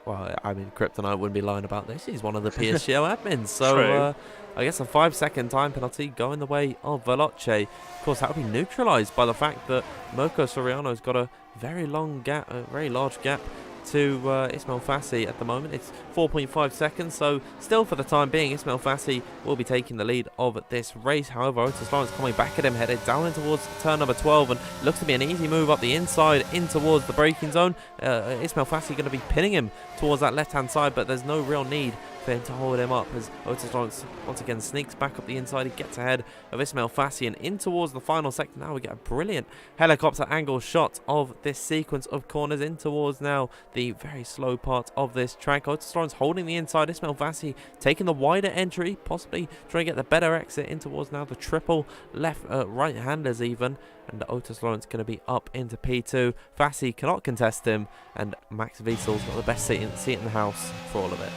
Well, I mean, Kryptonite wouldn't be lying about this. He's one of the PSGL admins, so I guess a 5-second time penalty going the way of Veloce. Of course, that would be neutralised by the fact that Mirko Soriano's got a very long gap, a very large gap to Ismail Fassi at the moment. It's 4.5 seconds, so still for the time being, Ismail Fassi will be taking the lead of this race. However, Otis Lawrence coming back at him, headed down in towards turn number 12, and looks to be an easy move up the inside in towards the braking zone. Ismail Fassi going to be pinning him towards that left-hand side, but there's no real need for him to hold him up as Otis Lawrence once again sneaks back up the inside. He gets ahead of Ismail Fassi and in towards the final sector. Now we get a brilliant helicopter angle shot of this sequence of corners in towards now the very slow part of this track. Otis Lawrence holding the inside, Ismail Fassi taking the wider entry, possibly trying to get the better exit in towards now the triple right-handers even. And Otis Lawrence going to be up into P2. Fassi cannot contest him, and Max Wiesel's got the best seat in the house for all of it.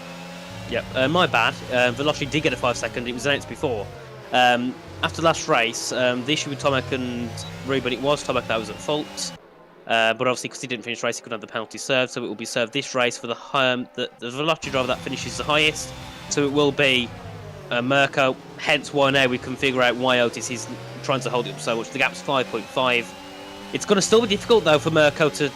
Yep, my bad. Veloci did get a 5-second. It was announced before. After last race, the issue with Tomek and Ruben, it was Tomek that was at fault. But obviously, because he didn't finish the race, he couldn't have the penalty served. So it will be served this race for the Veloci driver that finishes the highest. So it will be Mirko. Hence why now we can figure out why Otis is trying to hold it up so much. The gap's 5.5. It's going to still be difficult though for Mirko to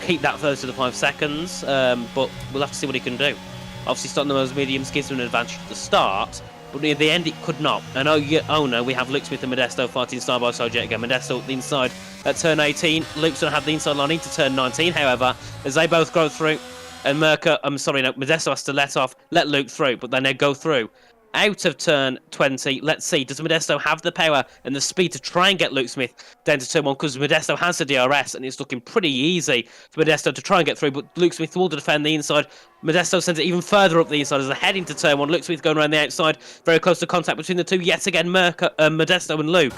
keep that first to the 5 seconds, but we'll have to see what he can do. Obviously, starting the most mediums gives him an advantage at the start, but near the end it could not. And oh no, we have Luke Smith and Modesto fighting side by side yet again. Modesto at the inside at turn 18. Luke's going to have the inside line into turn 19, however, as they both go through. And Modesto has to let Luke through, but then they go through. Out of turn 20, let's see, does Modesto have the power and the speed to try and get Luke Smith down to turn 1? Because Modesto has the DRS and it's looking pretty easy for Modesto to try and get through, but Luke Smith will defend the inside. Modesto sends it even further up the inside as they're heading to turn 1. Luke Smith going around the outside, very close to contact between the two. Yet again, Modesto and Luke.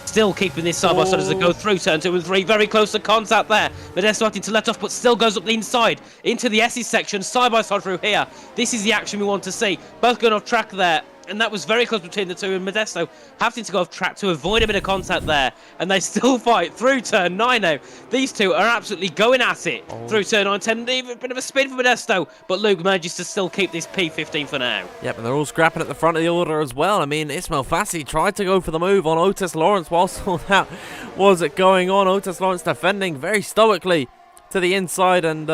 Still keeping this side by side as they go through turn 2 and 3. Very close to contact there. Modesto having to let off, but still goes up the inside into the S's section, side by side through here. This is the action we want to see. Both going off track there. And that was very close between the two, and Modesto having to go off track to avoid a bit of contact there. And they still fight through turn 9 now. These two are absolutely going at it through turn 9, 10. Even a bit of a spin for Modesto, but Luke manages to still keep this P15 for now. Yep, and they're all scrapping at the front of the order as well. I mean, Ismail Fassi tried to go for the move on Otis Lawrence whilst all that was going on. Otis Lawrence defending very stoically to the inside, and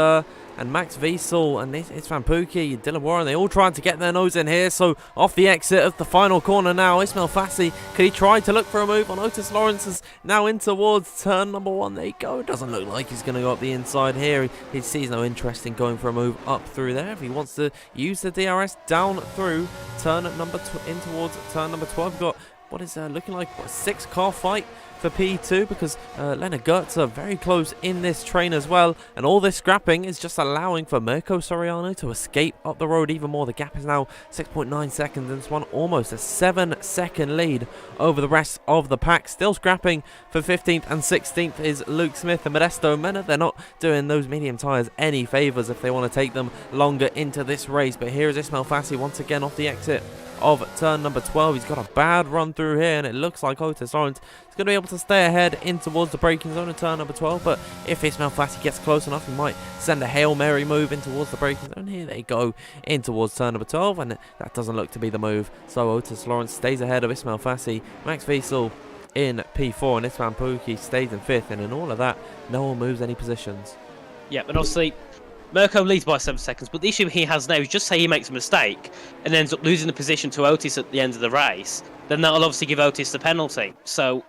Max Wiesel and Istvan Pukki, Dylan Warren, they all trying to get their nose in here. So off the exit of the final corner now, Ismail Fassi, could he try to look for a move on Otis Lawrence? Is now in towards turn number 1. There you go. It doesn't look like he's going to go up the inside here. He sees no interest in going for a move up through there. If he wants to use the DRS down through turn number in towards turn number 12, we've got what is looking like a 6-car fight for P2, because Leonard Gertzer very close in this train as well, and all this scrapping is just allowing for Mirko Soriano to escape up the road even more. The gap is now 6.9 seconds, and it's one almost a 7-second lead over the rest of the pack. Still scrapping for 15th and 16th is Luke Smith and Modesto Mena. They're not doing those medium tyres any favours if they want to take them longer into this race, but here is Ismail Fassi once again off the exit of turn number 12. He's got a bad run through here, and it looks like Otis Lawrence is going to be able to stay ahead in towards the braking zone in turn number 12, but if Ismail Fassi gets close enough, he might send a Hail Mary move in towards the braking zone. Here they go in towards turn number 12, and that doesn't look to be the move, so Otis Lawrence stays ahead of Ismail Fassi. Max Wiesel in P4 and Istvan Pukki stays in 5th, and in all of that, no one moves any positions. Yep, and obviously Mirko leads by 7 seconds, but the issue he has now is just say he makes a mistake and ends up losing the position to Otis at the end of the race, then that'll obviously give Otis the penalty. So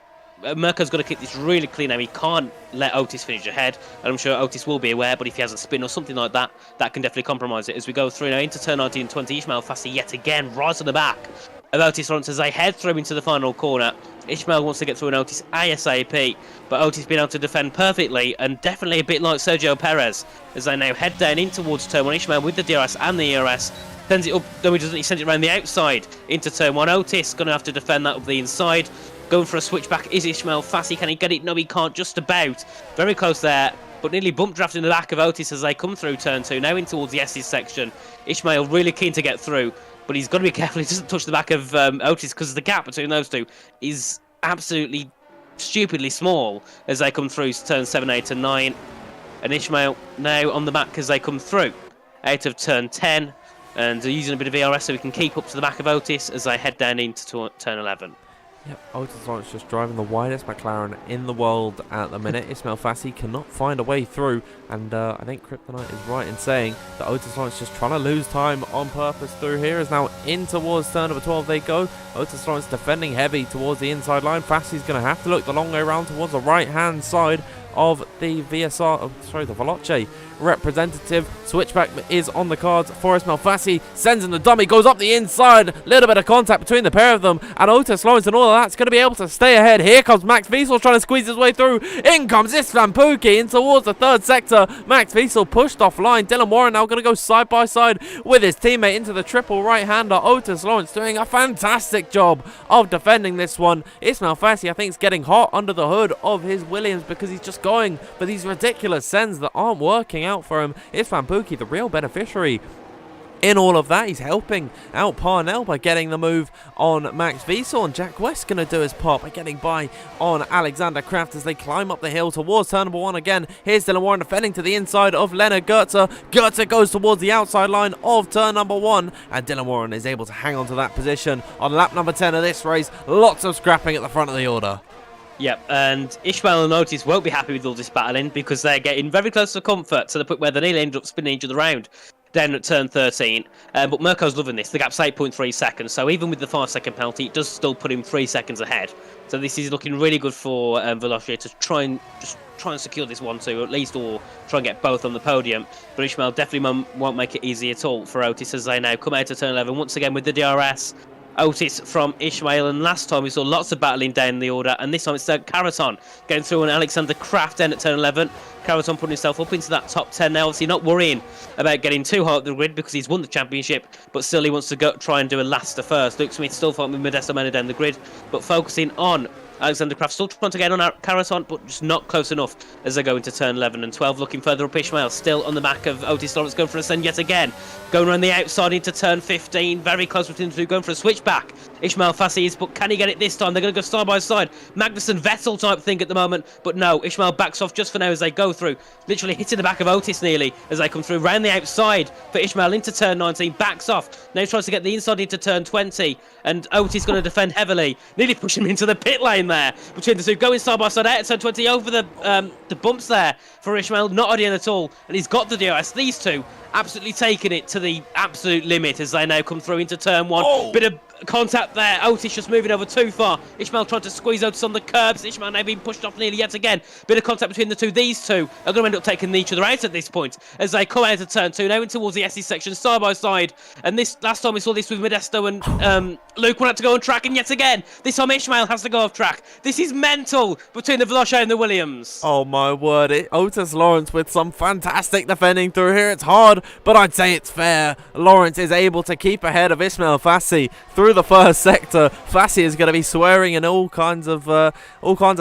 Mirko's got to keep this really clean now. He can't let Otis finish ahead, and I'm sure Otis will be aware, but if he has a spin or something like that, that can definitely compromise it. As we go through now into turn 19 and 20, Ismail Fassi yet again right on the back of Otis Lawrence as they head through into the final corner. Ishmael wants to get through an Otis ASAP, but Otis been able to defend perfectly, and definitely a bit like Sergio Perez as they now head down in towards turn 1. Ishmael with the DRS and the ERS sends it up, though he doesn't, he sends it around the outside into turn 1. Otis going to have to defend that up the inside. Going for a switchback is Ismail Fassi. Can he get it? No, he can't. Just about. Very close there, but nearly bump draft in the back of Otis as they come through turn 2. Now in towards the S's section. Ishmael really keen to get through, but he's got to be careful he doesn't touch the back of Otis, because the gap between those two is absolutely stupidly small as they come through turn 7, 8 and 9. And Ishmael now on the back as they come through out of turn 10, and they're using a bit of ERS so we can keep up to the back of Otis as they head down into turn 11. Yep, Otis Lawrence just driving the widest McLaren in the world at the minute. Ismail Fassi cannot find a way through, and I think Kryptonite is right in saying that Otis Lawrence just trying to lose time on purpose through here. Is now in towards turn number 12 they go. Otis Lawrence defending heavy towards the inside line. Fassi's going to have to look the long way around towards the right hand side of the the Veloce representative. Switchback is on the cards for Ismail Fassi. Sends in the dummy, goes up the inside. Little bit of contact between the pair of them, and Otis Lawrence and all of that's going to be able to stay ahead. Here comes Max Wiesel trying to squeeze his way through. In comes Istvan Pukki in towards the third sector. Max Wiesel pushed offline. Dylan Warren now going to go side by side with his teammate into the triple right-hander. Otis Lawrence doing a fantastic job of defending this one. Ismail Fassi, I think, is getting hot under the hood of his Williams because he's just going for these ridiculous sends that aren't working out for him. Istvan Pukki, the real beneficiary In all of that, he's helping out Parnell by getting the move on Max Wiesel, and Jack West going to do his part by getting by on Alexander Kraft as they climb up the hill towards turn number 1 again. Here's Dylan Warren defending to the inside of Leonard Goetze. Goetze goes towards the outside line of turn number 1, and Dylan Warren is able to hang on to that position on lap number 10 of this race. Lots of scrapping at the front of the order. Yep, and Ishmael and Otis won't be happy with all this battling because they're getting very close to comfort to the point where they nearly end up spinning each other around down at turn 13. But Mirko's loving this. The gap's 8.3 seconds, so even with the 5-second penalty, it does still put him 3 seconds ahead. So this is looking really good for Veloce to try and secure this 1-2 at least, or try and get both on the podium. But Ishmael definitely won't make it easy at all for Otis as they now come out to turn 11 once again with the DRS. Otis from Ishmael, and last time we saw lots of battling down the order, and this time it's Caraton getting through on Alexander Kraft down at turn 11. Caraton putting himself up into that top 10 now, obviously not worrying about getting too high up the grid because he's won the championship, but still he wants to go try and do a last to first. Luke Smith still fighting with Modesto Mena down the grid, but focusing on Alexander Kraft, still trying to get on Caraton, but just not close enough as they go into turn 11 and 12. Looking further up, Ishmael still on the back of Otis Lawrence, going for a send yet again. Going around the outside into turn 15, very close between the two, going for a switchback. Ishmael Fassi is, but can he get it this time? They're going to go side by side. Magnussen Vettel type thing at the moment, but no, Ishmael backs off just for now as they go through, literally hitting the back of Otis nearly as they come through round the outside for Ishmael into turn 19, backs off. Now he tries to get the inside into turn 20, and Otis going to defend heavily, nearly pushing him into the pit lane there between the two, going side by side out at turn 20 over the bumps there for Ishmael, not ideal at all, and he's got the DRS. These two absolutely taking it to the absolute limit as they now come through into turn 1. Oh. Bit of contact there. Otis just moving over too far. Ishmael tried to squeeze Otis on the curbs. Ishmael now being pushed off nearly yet again. Bit of contact between the two. These two are going to end up taking each other out at this point as they come out of turn 2 now in towards the SE section side by side. And this last time we saw this with Modesto and Luke wanted to go on track, and yet again this time Ishmael has to go off track. This is mental between the Veloce and the Williams. Oh my word, Otis Lawrence with some fantastic defending through here. It's hard, but I'd say it's fair. Lawrence is able to keep ahead of Ismail Fassi through the first sector. Fassi is going to be swearing in all kinds of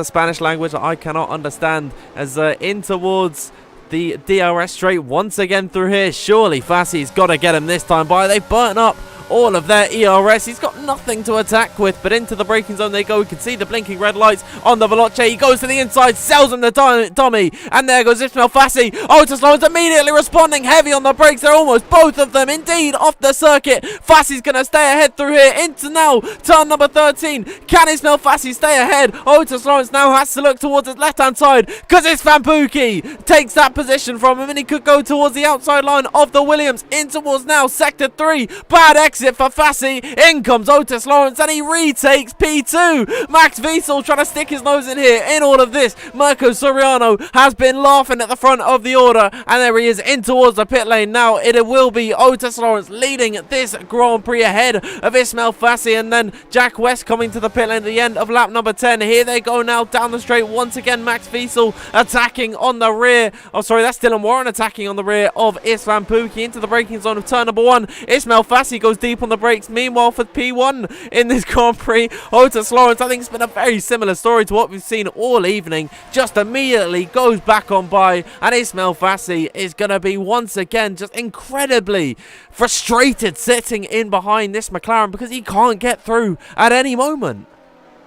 Spanish language that I cannot understand as in towards the DRS straight once again through here. Surely Fassi's got to get him this time by. They've burnt up all of their ERS. He's got nothing to attack with, but into the braking zone they go. We can see the blinking red lights on the Veloce. He goes to the inside, sells him the dummy, and there goes Ismail Fassi. Otis Lawrence immediately responding heavy on the brakes. They're almost both of them indeed off the circuit. Fassi's going to stay ahead through here into now turn number 13. Can Ismail Fassi stay ahead? Otis Lawrence now has to look towards his left hand side because it's Van Pookie takes that position from him, and he could go towards the outside line of the Williams in towards now sector 3. Bad exit for Fassi. In comes Otis Lawrence and he retakes P2. Max Wiesel trying to stick his nose in here. In all of this, Mirko Soriano has been laughing at the front of the order, and there he is in towards the pit lane. Now it will be Otis Lawrence leading this Grand Prix ahead of Ismail Fassi, and then Jack West coming to the pit lane at the end of lap number 10. Here they go now down the straight once again. Max Wiesel attacking on the rear. Oh sorry, that's Dylan Warren attacking on the rear of Isvan Pookie into the braking zone of turn number 1. Ismail Fassi goes deep on the brakes. Meanwhile, for P1 in this Grand Prix, Otis Lawrence, I think it's been a very similar story to what we've seen all evening, just immediately goes back on by, and Ismail Fassi is going to be once again just incredibly frustrated sitting in behind this McLaren because he can't get through at any moment.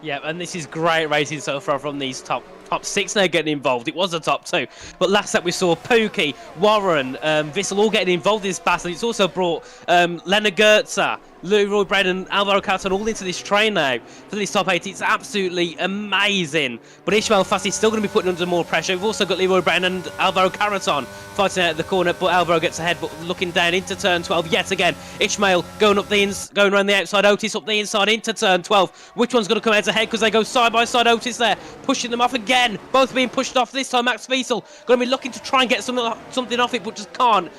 Yeah, and this is great racing so far from these top 6 now getting involved. It was the top 2, but last up we saw Pookie, Warren, Vissel all getting involved in this battle. It's also brought Leonard Goetze, Leroy Brown and Alvaro Carton all into this train now for this top 8. It's absolutely amazing. But Ishmael Fassi is still going to be putting under more pressure. We've also got Leroy Brown and Alvaro Carton fighting out at the corner, but Alvaro gets ahead, but looking down into turn 12 yet again. Ishmael going around the outside, Otis up the inside into turn 12. Which one's going to come out ahead because they go side by side? Otis there, pushing them off again. Both being pushed off this time. Max Wiesel going to be looking to try and get something off it, but just can't.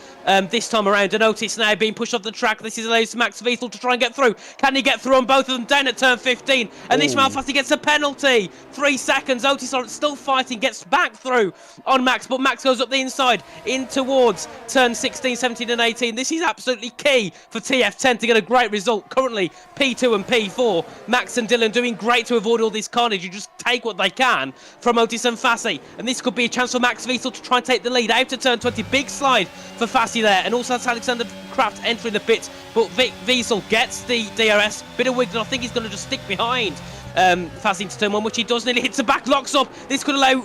This time around, and Otis now being pushed off the track. This is allows Max Wiesel to try and get through. Can he get through on both of them down at turn 15? And Ishmael Fassi gets a penalty. 3 seconds. Otis Lawrence still fighting, gets back through on Max, but Max goes up the inside in towards turn 16, 17 and 18. This is absolutely key for TF10 to get a great result. Currently P2 and P4. Max and Dylan doing great to avoid all this carnage. You just take what they can from Otis and Fassi. And this could be a chance for Max Wiesel to try and take the lead out to turn 20. Big slide for Fassi there, and also that's Alexander Kraft entering the pits, but Wiesel gets the DRS, bit of wiggle, I think he's going to just stick behind Fassi into turn 1, which he does, nearly hits the back, locks up. This could allow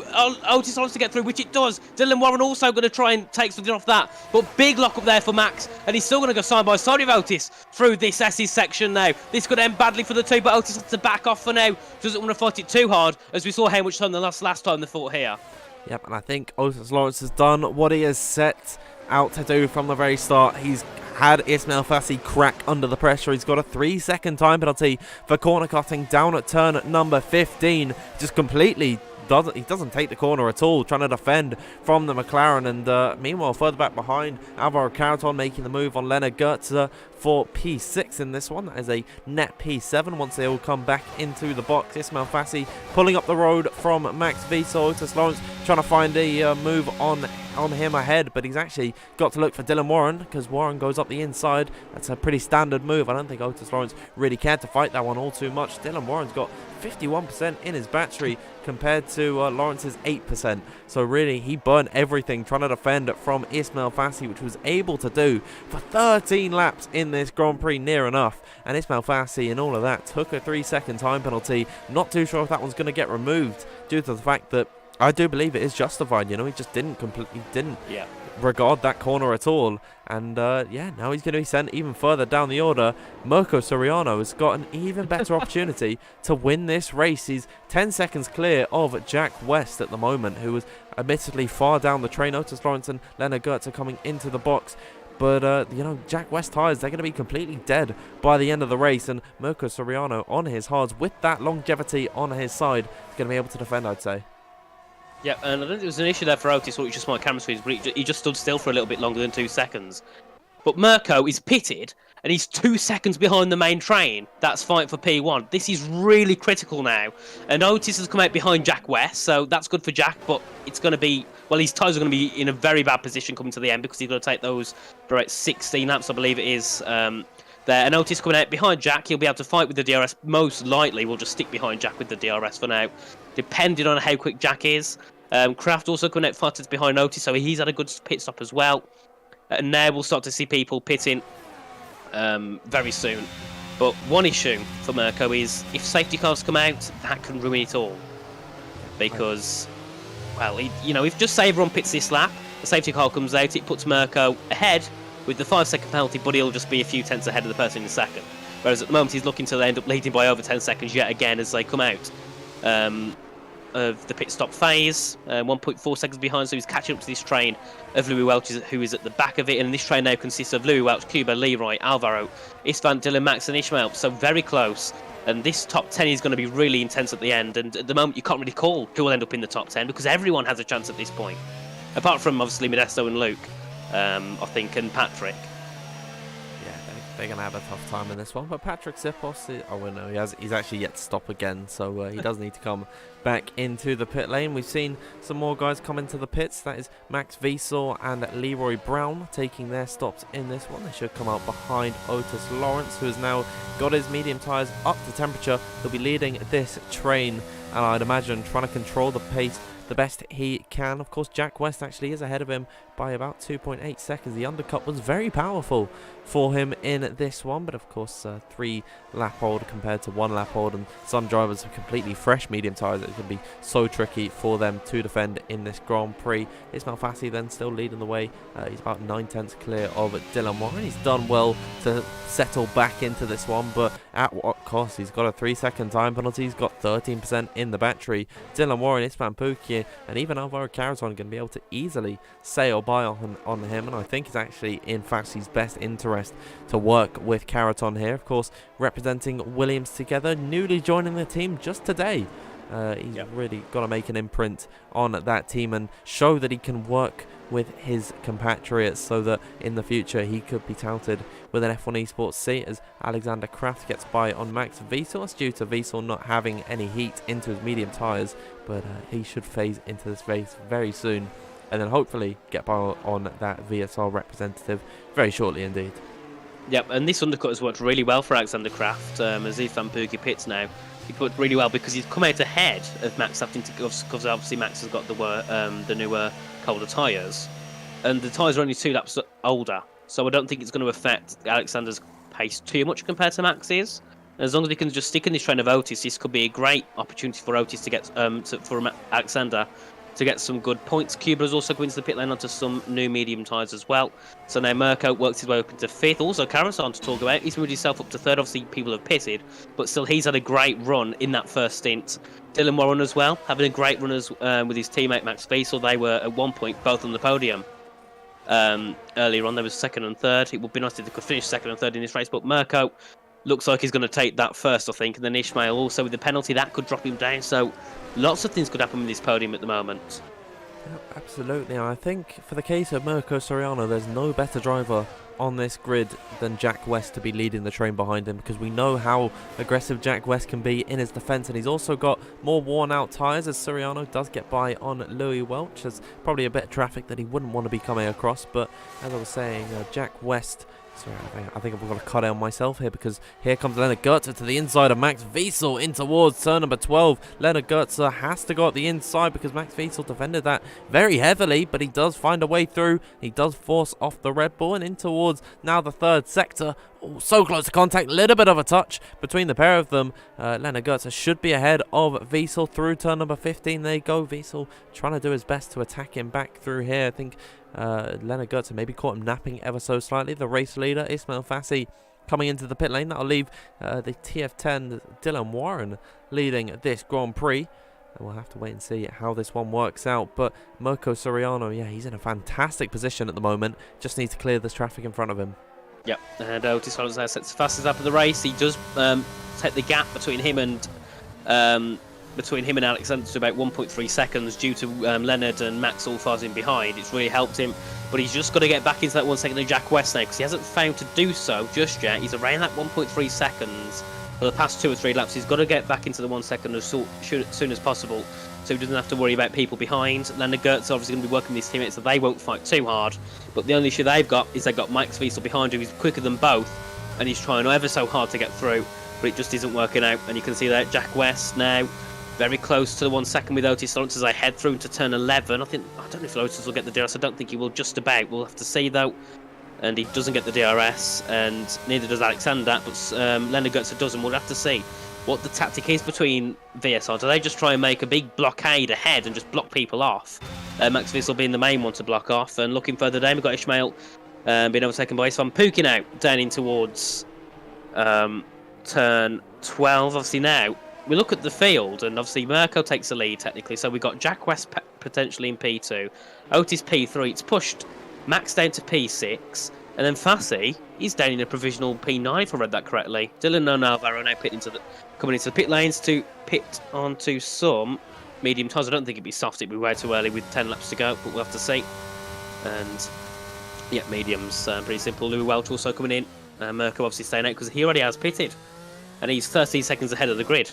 Otis Lawrence to get through, which it does. Dylan Warren also going to try and take something off that, but big lock up there for Max, and he's still going to go side by side with Otis through this S's section now. This could end badly for the two, but Otis has to back off for now. Doesn't want to fight it too hard, as we saw how much time the last time they fought here. Yep, and I think Otis Lawrence has done what he has set out to do from the very start. He's had Ismail Fassi crack under the pressure. He's got a 3-second time penalty for corner cutting down at turn number 15. Just completely doesn't take the corner at all, trying to defend from the McLaren. And meanwhile, further back behind, Alvaro Caraton making the move on Leonard Goetze for P6 in this one. That is a net P7 once they all come back into the box. Ismail Fassi pulling up the road from Max Wiesel. Otis Lawrence trying to find a move on him ahead, but he's actually got to look for Dylan Warren because Warren goes up the inside. That's a pretty standard move. I don't think Otis Lawrence really cared to fight that one all too much. Dylan Warren's got 51% in his battery compared to Lawrence's 8%. So really, he burned everything trying to defend from Ismail Fassi, which was able to do for 13 laps in this Grand Prix, near enough. And Ismail Fassi in all of that took a 3-second time penalty. Not too sure if that one's going to get removed due to the fact that I do believe it is justified. You know, he just didn't regard that corner at all. And yeah, now he's going to be sent even further down the order. Mirko Soriano has got an even better opportunity to win this race. He's 10 seconds clear of Jack West at the moment, who was admittedly far down the train. Otis Lawrence and Leonard Goetze are coming into the box. But, you know, Jack West tyres, they're going to be completely dead by the end of the race. And Mirko Soriano on his hards, with that longevity on his side, is going to be able to defend, I'd say. Yeah, and I don't think there was an issue there for Otis, or just my camera screens, but he just stood still for a little bit longer than 2 seconds. But Mirko is pitted, and he's 2 seconds behind the main train. That's fight for P1. This is really critical now. And Otis has come out behind Jack West, so that's good for Jack, but it's going to be, well, his tyres are going to be in a very bad position coming to the end because he's going to take those for about 16 laps, I believe it is, there. And Otis coming out behind Jack, he'll be able to fight with the DRS. Most likely, we'll just stick behind Jack with the DRS for now, depending on how quick Jack is. Kraft also coming out 5 tenths behind Otis, so he's had a good pit stop as well. And now we'll start to see people pitting very soon. But one issue for Mirko is if safety cars come out, that can ruin it all. Because, well, if just say everyone pits this lap, the safety car comes out, it puts Mirko ahead with the 5-second penalty, but he'll just be a few tenths ahead of the person in second. Whereas at the moment, he's looking to end up leading by over 10 seconds yet again as they come out of the pit stop phase, 1.4 seconds behind, so he's catching up to this train of Louis Welch, who is at the back of it, and this train now consists of Louis Welch, Cuba, Leroy, Alvaro, Istvan, Dylan, Max and Ishmael, so very close, and this top 10 is going to be really intense at the end, and at the moment you can't really call who will end up in the top 10, because everyone has a chance at this point, apart from obviously Modesto and Luke, I think, and Patrick. They're going to have a tough time in this one, but Patrick Sipos, he's actually yet to stop again, so he does need to come back into the pit lane. We've seen some more guys come into the pits. That is Max Wiesel and Leroy Brown taking their stops in this one. They should come out behind Otis Lawrence, who has now got his medium tyres up to temperature. He'll be leading this train, and I'd imagine trying to control the pace the best he can. Of course, Jack West actually is ahead of him by about 2.8 seconds. The undercut was very powerful for him in this one, but of course 3 lap hold compared to 1 lap hold, and some drivers have completely fresh medium tyres. It can be so tricky for them to defend in this Grand Prix. Ismail Fassi then still leading the way. He's about 9 tenths clear of Dylan Warren. He's done well to settle back into this one, but at what cost? He's got a 3-second time penalty. He's got 13% in the battery. Dylan Warren, Istvan Pukic, and even Alvaro Caraton going to be able to easily sail by on him, and I think it's actually in Fassi's best interest to work with Caraton here. Of course, representing Williams together, newly joining the team just today. He's really got to make an imprint on that team and show that he can work with his compatriots so that in the future he could be touted with an F1 Esports seat, as Alexander Kraft gets by on Max Wiesel. That's due to Wiesel not having any heat into his medium tyres, but he should phase into this race very soon and then hopefully get by on that VSR representative very shortly indeed. Yep, and this undercut has worked really well for Alexander Kraft, as Istvan Pukic pits now. He put really well because he's come out ahead of Max, having to, because obviously Max has got the newer colder tyres. and the tyres are only 2 laps older, so I don't think it's going to affect Alexander's pace too much compared to Max's. As long as he can just stick in this train of Otis, this could be a great opportunity for Otis to get for Alexander to get some good points. Cuba has also going to the pit lane onto some new medium tyres as well. So now Mirko works his way up into 5th. Also, Karasan to talk about. He's moved himself up to 3rd. Obviously, people have pitted, but still, he's had a great run in that first stint. Dylan Warren as well, having a great run with his teammate Max Fiesel. They were at one point both on the podium. Earlier on, there was 2nd and 3rd. It would be nice if they could finish 2nd and 3rd in this race, but Mirko looks like he's going to take that first, I think. And then Ishmael also with the penalty, that could drop him down. So lots of things could happen with this podium at the moment. Yeah, absolutely. And I think for the case of Mirko Soriano, there's no better driver on this grid than Jack West to be leading the train behind him, because we know how aggressive Jack West can be in his defence, and he's also got more worn out tyres as Soriano does get by on Louis Welch. There's probably a bit of traffic that he wouldn't want to be coming across, but as I was saying, Jack West... Sorry, I think I've got to cut out myself here, because here comes Leonard Goetzer to the inside of Max Wiesel in towards turn number 12. Leonard Goetzer has to go at the inside because Max Wiesel defended that very heavily, but he does find a way through. He does force off the Red Bull and in towards now the 3rd sector. Oh, so close to contact, little bit of a touch between the pair of them. Leonard Goetzer should be ahead of Wiesel through turn number 15. There you go, Wiesel trying to do his best to attack him back through here. I think Leonard Goetzer maybe caught him napping ever so slightly. The race leader, Ismail Fassi, coming into the pit lane. That'll leave the TF10 Dylan Warren leading this Grand Prix. And we'll have to wait and see how this one works out. But Mirko Soriano, yeah, he's in a fantastic position at the moment. Just needs to clear this traffic in front of him. Yep, and Otis Collins now sets the fastest lap of the race. He does take the gap between him and Alexander to about 1.3 seconds due to Leonard and Max all far in behind. It's really helped him, but he's just got to get back into that 1 second of Jack West now, because he hasn't found to do so just yet. He's around that 1.3 seconds for the past 2 or 3 laps. He's got to get back into the 1 second as soon as possible, so he doesn't have to worry about people behind. Leonard Gertz obviously going to be working with his teammates, so they won't fight too hard. But the only issue they've got is they've got Max Wiesel behind who is quicker than both, and he's trying ever so hard to get through, but it just isn't working out. And you can see that Jack West now very close to the 1 second with Otis Lawrence as I head through to turn 11. I don't know if Otis will get the DRS. I don't think he will, just about. We'll have to see though. And he doesn't get the DRS, and neither does Alexander, but Leonard Gertz doesn't. We'll have to see what the tactic is between VSR. Do they just try and make a big blockade ahead and just block people off? Max Wiesel being the main one to block off, and looking further down, we've got Ishmael being overtaken by Isvan Pukin out, down in towards turn 12. Obviously now, we look at the field, and obviously Mirko takes the lead technically, so we've got Jack West potentially in P2, Otis P3, it's pushed Max down to P6, and then Fassi, he's down in a provisional P9 if I read that correctly. Dylan Navarro now coming into the pit lanes to pit onto some medium tyres. I don't think it'd be soft, it'd be way too early with 10 laps to go, but we'll have to see. And yeah, mediums, pretty simple. Louis Welch also coming in. Mirko obviously staying out because he already has pitted, and he's 13 seconds ahead of the grid.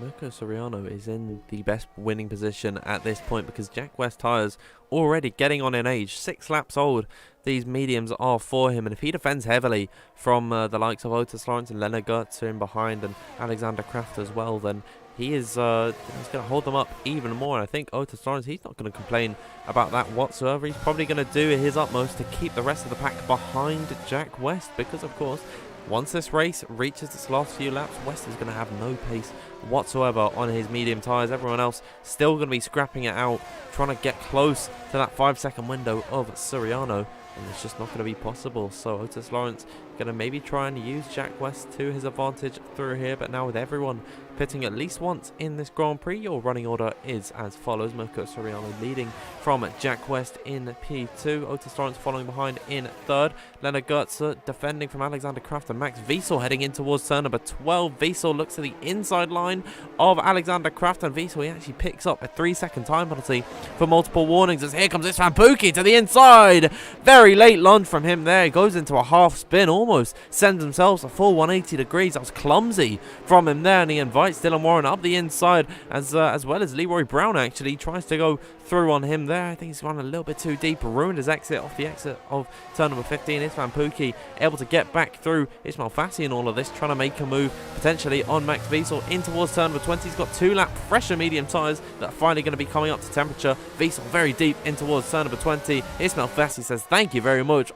Mirko Soriano is in the best winning position at this point because Jack West tyres already getting on in age. 6 laps old these mediums are for him, and if he defends heavily from the likes of Otis Lawrence and Leonard Gertz in behind and Alexander Kraft as well, then he is he's going to hold them up even more. And I think Otis Lawrence, he's not going to complain about that whatsoever. He's probably going to do his utmost to keep the rest of the pack behind Jack West because, of course, once this race reaches its last few laps, West is going to have no pace whatsoever on his medium tyres. Everyone else still going to be scrapping it out, trying to get close to that 5-second window of Soriano, and it's just not going to be possible. So Otis Lawrence going to maybe try and use Jack West to his advantage through here, but now with everyone pitting at least once in this Grand Prix, your running order is as follows. Mirko Soriano leading from Jack West in P2, Otis Lawrence following behind in 3rd, Leonard Gertz defending from Alexander Kraft, and Max Wiesel heading in towards turn number 12. Wiesel looks to the inside line of Alexander Kraft, and Wiesel, he actually picks up a 3-second time penalty for multiple warnings as here comes Isvan Puki to the inside. Very late lunge from him there. He goes into a half spin, almost almost sends themselves a full 180 degrees. That was clumsy from him there, and he invites Dylan Warren up the inside as well as Leroy Brown actually tries to go through on him there. I think he's run a little bit too deep, ruined his exit off the exit of turn number 15. Isfan Pookie able to get back through Ismail Fassi in all of this, trying to make a move potentially on Max Wiesel in towards turn number 20. He's got 2-lap fresher medium tyres that are finally going to be coming up to temperature. Wiesel very deep in towards turn number 20. Ismail Fassi says thank you very much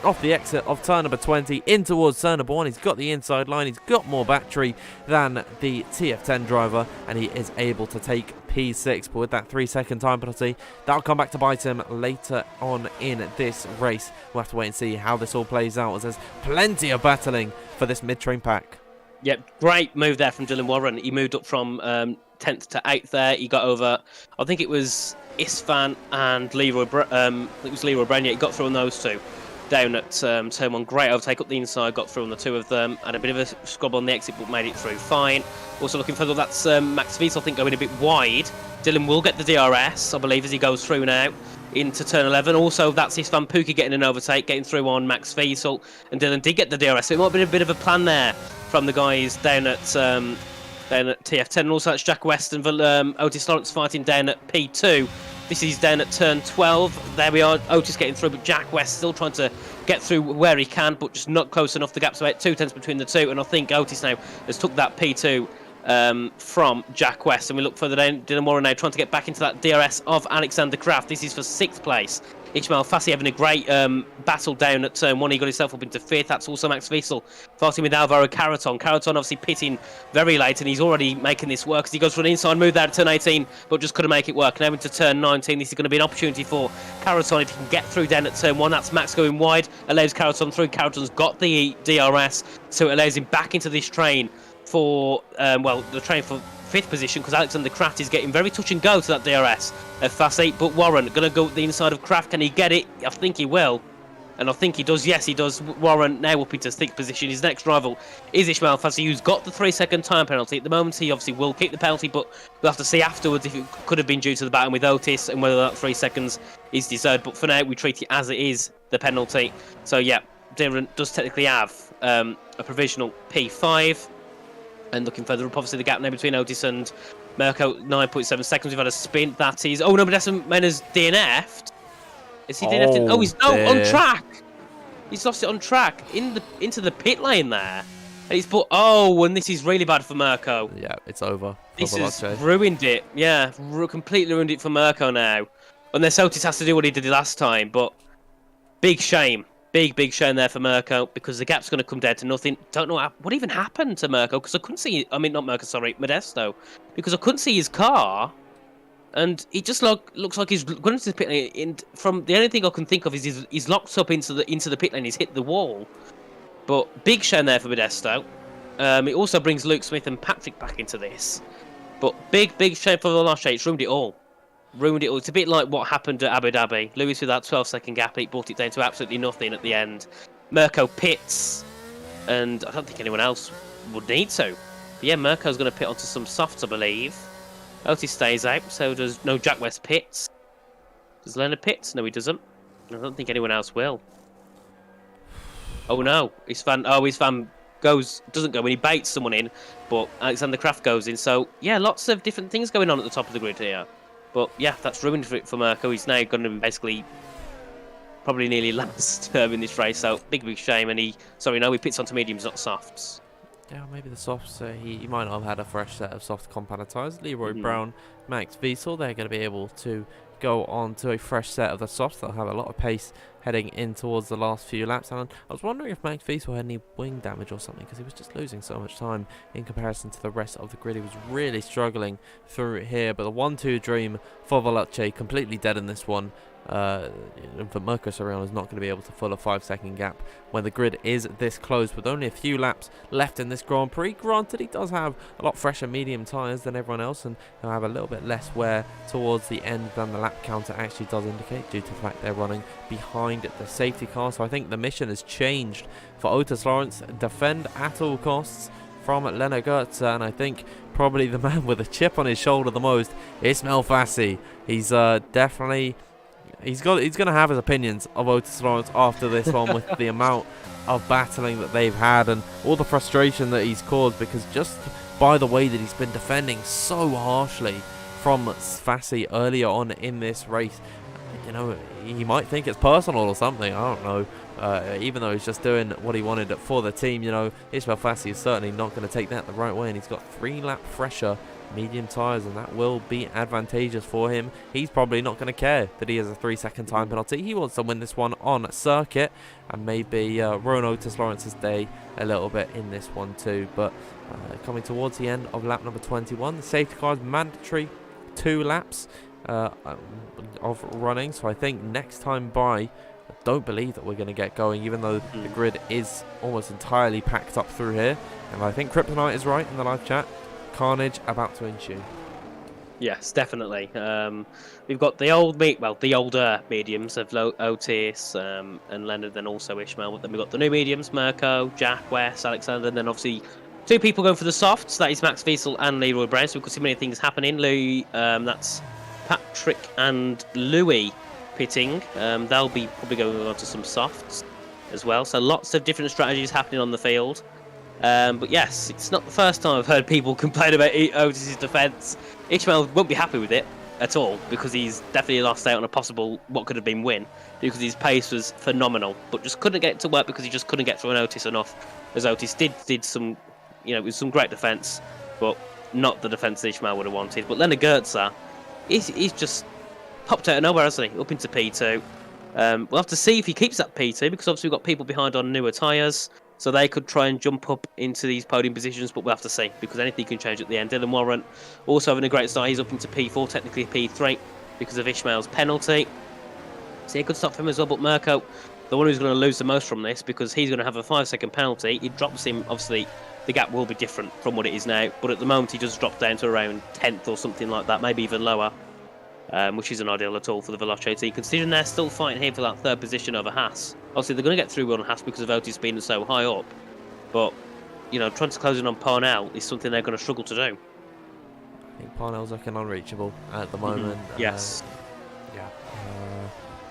off the exit of turn number 20 in towards turn number 1. He's got the inside line, he's got more battery than the TF10 driver, and he is able to take P6, but with that 3-second time penalty, that'll come back to bite him later on in this race. We'll have to wait and see how this all plays out, as there's plenty of battling for this mid-train pack. Yep, great move there from Dylan Warren. He moved up from 10th to 8th there. He got over, I think it was Isfan and Leroy Brown. Yeah, he got through on those two. Down at turn 1, great overtake up the inside, got through on the two of them, had a bit of a squabble on the exit but made it through fine. Also looking further, that's Max Wiesel, I think, going a bit wide. Dylan will get the DRS, I believe, as he goes through now into turn 11. Also, that's Isfan Pookie getting an overtake, getting through on Max Wiesel, and Dylan did get the DRS, so it might have been a bit of a plan there from the guys down at TF10. And also that's Jack West and Otis Lawrence fighting down at P2. This is down at turn 12. There we are. Otis getting through, but Jack West still trying to get through where he can, but just not close enough. The gap's about 2 tenths between the two, and I think Otis now has took that P2 from Jack West. And we look further down. Dylan Warren now trying to get back into that DRS of Alexander Kraft. This is for 6th place. Ismail Fassi having a great battle down at turn 1. He got himself up into 5th. That's also Max Wiesel fighting with Alvaro Caraton. Caraton obviously pitting very late, and he's already making this work as he goes for an inside move there at turn 18, but just couldn't make it work. Now into turn 19. This is going to be an opportunity for Caraton if he can get through down at turn 1. That's Max going wide, allows Caraton through. Caraton's got the DRS, so it allows him back into this train for, the train for 5th position, because Alexander Kraft is getting very touch and go to that DRS of Fassi. But Warren going to go the inside of Kraft. Can he get it? I think he will, and I think he does. Yes, he does. Warren now up into 6th position. His next rival is Ismail Fassi, who's got the 3-second time penalty at the moment. He obviously will keep the penalty, but we'll have to see afterwards if it could have been due to the battle with Otis and whether that 3 seconds is deserved. But for now, we treat it as it is, the penalty. So yeah, Darren does technically have a provisional P5. And looking further up, obviously the gap now between Otis and Mirko, 9.7 seconds. We've had a sprint. That is... Oh, no, but that's Mena's DNF'd. Is he DNF'd? Oh, he's on track. He's lost it on track into the pit lane there. And he's put... Oh, and this is really bad for Mirko. Yeah, it's over. This has ruined it. Yeah, completely ruined it for Mirko now. Unless Otis has to do what he did last time. But big shame. Big shame there for Mirko, because the gap's going to come down to nothing. Don't know what even happened to Mirko, because I couldn't see... I mean, not Mirko, sorry, Modesto. Because I couldn't see his car, and he just looks like he's going into the pit lane. And from the only thing I can think of is he's locked up into the pit lane. He's hit the wall. But big shame there for Modesto. It also brings Luke Smith and Patrick back into this. But big shame for the last shade. It's ruined it all. It's a bit like what happened at Abu Dhabi. Lewis with that 12-second gap, and he brought it down to absolutely nothing at the end. Mirko pits, and I don't think anyone else would need to. But yeah, Mirko's going to pit onto some softs, I believe. Otis stays out, so does no Jack West pits. Does Leonard pits? No, he doesn't. I don't think anyone else will. Oh no, his fan doesn't go when he baits someone in, but Alexander Kraft goes in. So yeah, lots of different things going on at the top of the grid here. But yeah, that's ruined for Mirko. He's now going to be basically probably nearly last in this race. So big shame. And he pits onto mediums, not softs. Yeah, maybe the softs. He might not have had a fresh set of soft compound tyres. Leroy Brown, Max Wiesel, they're going to be able to go on to a fresh set of the softs. They'll have a lot of pace heading in towards the last few laps. And I was wondering if Max Wiesel had any wing damage or something, because he was just losing so much time in comparison to the rest of the grid. He was really struggling through here, but the 1-2 dream for Veloce completely dead in this one. For Mirko Soriano is not going to be able to fill a 5-second gap when the grid is this close with only a few laps left in this Grand Prix. Granted, he does have a lot fresher medium tyres than everyone else, and he'll have a little bit less wear towards the end than the lap counter actually does indicate, due to the fact they're running behind the safety car. So I think the mission has changed for Otis Lawrence: defend at all costs from Lennart Gertz, and I think probably the man with a chip on his shoulder the most, Ismail Fassi. He's definitely He's going to have his opinions of Otis Lawrence after this one with the amount of battling that they've had and all the frustration that he's caused, because just by the way that he's been defending so harshly from Fassi earlier on in this race, he might think it's personal or something. I don't know. Even though he's just doing what he wanted for the team, Ismail Fassi is certainly not going to take that the right way, and he's got 3-lap fresher medium tyres, and that will be advantageous for him. He's probably not going to care that he has a 3-second time penalty. He wants to win this one on circuit and maybe ruin Otis Lawrence's day a little bit in this one too. But coming towards the end of lap number 21, the safety car is mandatory 2 laps of running, so I think next time by, I don't believe that we're going to get going, even though the grid is almost entirely packed up through here. And I think Kryptonite is right in the live chat. Carnage about to ensue. Yes, definitely. We've got the older mediums of Otis and Leonard, then also Ishmael. But then we've got the new mediums, Mirko, Jack, Wes, Alexander, and then obviously 2 people going for the softs. That is Max Wiesel and Leroy Brown. So we've got so many things happening. That's Patrick and Louis pitting. They'll be probably going on to some softs as well. So lots of different strategies happening on the field. But yes, it's not the first time I've heard people complain about Otis's defence. Ishmael won't be happy with it at all, because he's definitely lost out on a possible what could have been win, because his pace was phenomenal, but just couldn't get it to work because he just couldn't get through an Otis enough. As Otis did some, it was some great defence, but not the defence that Ishmael would have wanted. But Leonard Gertzer, he's just popped out of nowhere, hasn't he? Up into P2. We'll have to see if he keeps that P2, because obviously we've got people behind on newer tyres, so they could try and jump up into these podium positions, but we'll have to see, because anything can change at the end. Dylan Warren also having a great start. He's up into P4, technically P3, because of Ishmael's penalty. So a good start for him as well, but Mirko, the one who's going to lose the most from this, because he's going to have a 5-second penalty. It drops him, obviously, the gap will be different from what it is now, but at the moment he does drop down to around 10th or something like that, maybe even lower. Which isn't ideal at all for the Veloce, considering they're still fighting here for that 3rd position over Haas. Obviously, they're going to get through on Haas because of Otis being so high up, but trying to close in on Parnell is something they're going to struggle to do. I think Parnell's looking unreachable at the moment. Yes.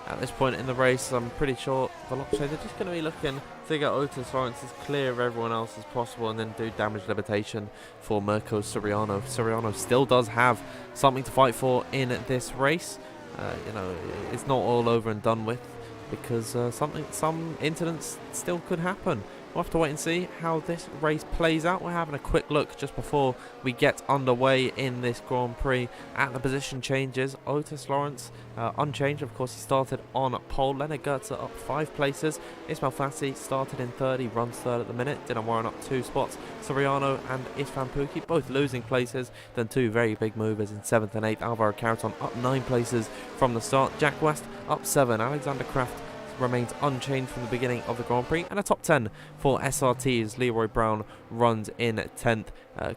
At this point in the race, I'm pretty sure Veloce, they're just going to be looking to get Otis Lawrence as clear of everyone else as possible, and then do damage limitation for Mirko Soriano. Soriano still does have something to fight for in this race. It's not all over and done with, because some incidents still could happen. We'll have to wait and see how this race plays out. We're having a quick look just before we get underway in this Grand Prix at the position changes. Otis Lawrence unchanged, of course. He started on pole. Leonard Gertzer up 5 places. Ismail Fassi started in 3rd. He runs 3rd at the minute. Dylan Warren up 2 spots. Soriano and Istvan Pukki both losing places. Then 2 very big movers in 7th and 8th. Alvaro Carreton up 9 places from the start. Jack West up 7. Alexander Kraft remains unchanged from the beginning of the Grand Prix, and a top 10 for SRT as Leroy Brown runs in 10th.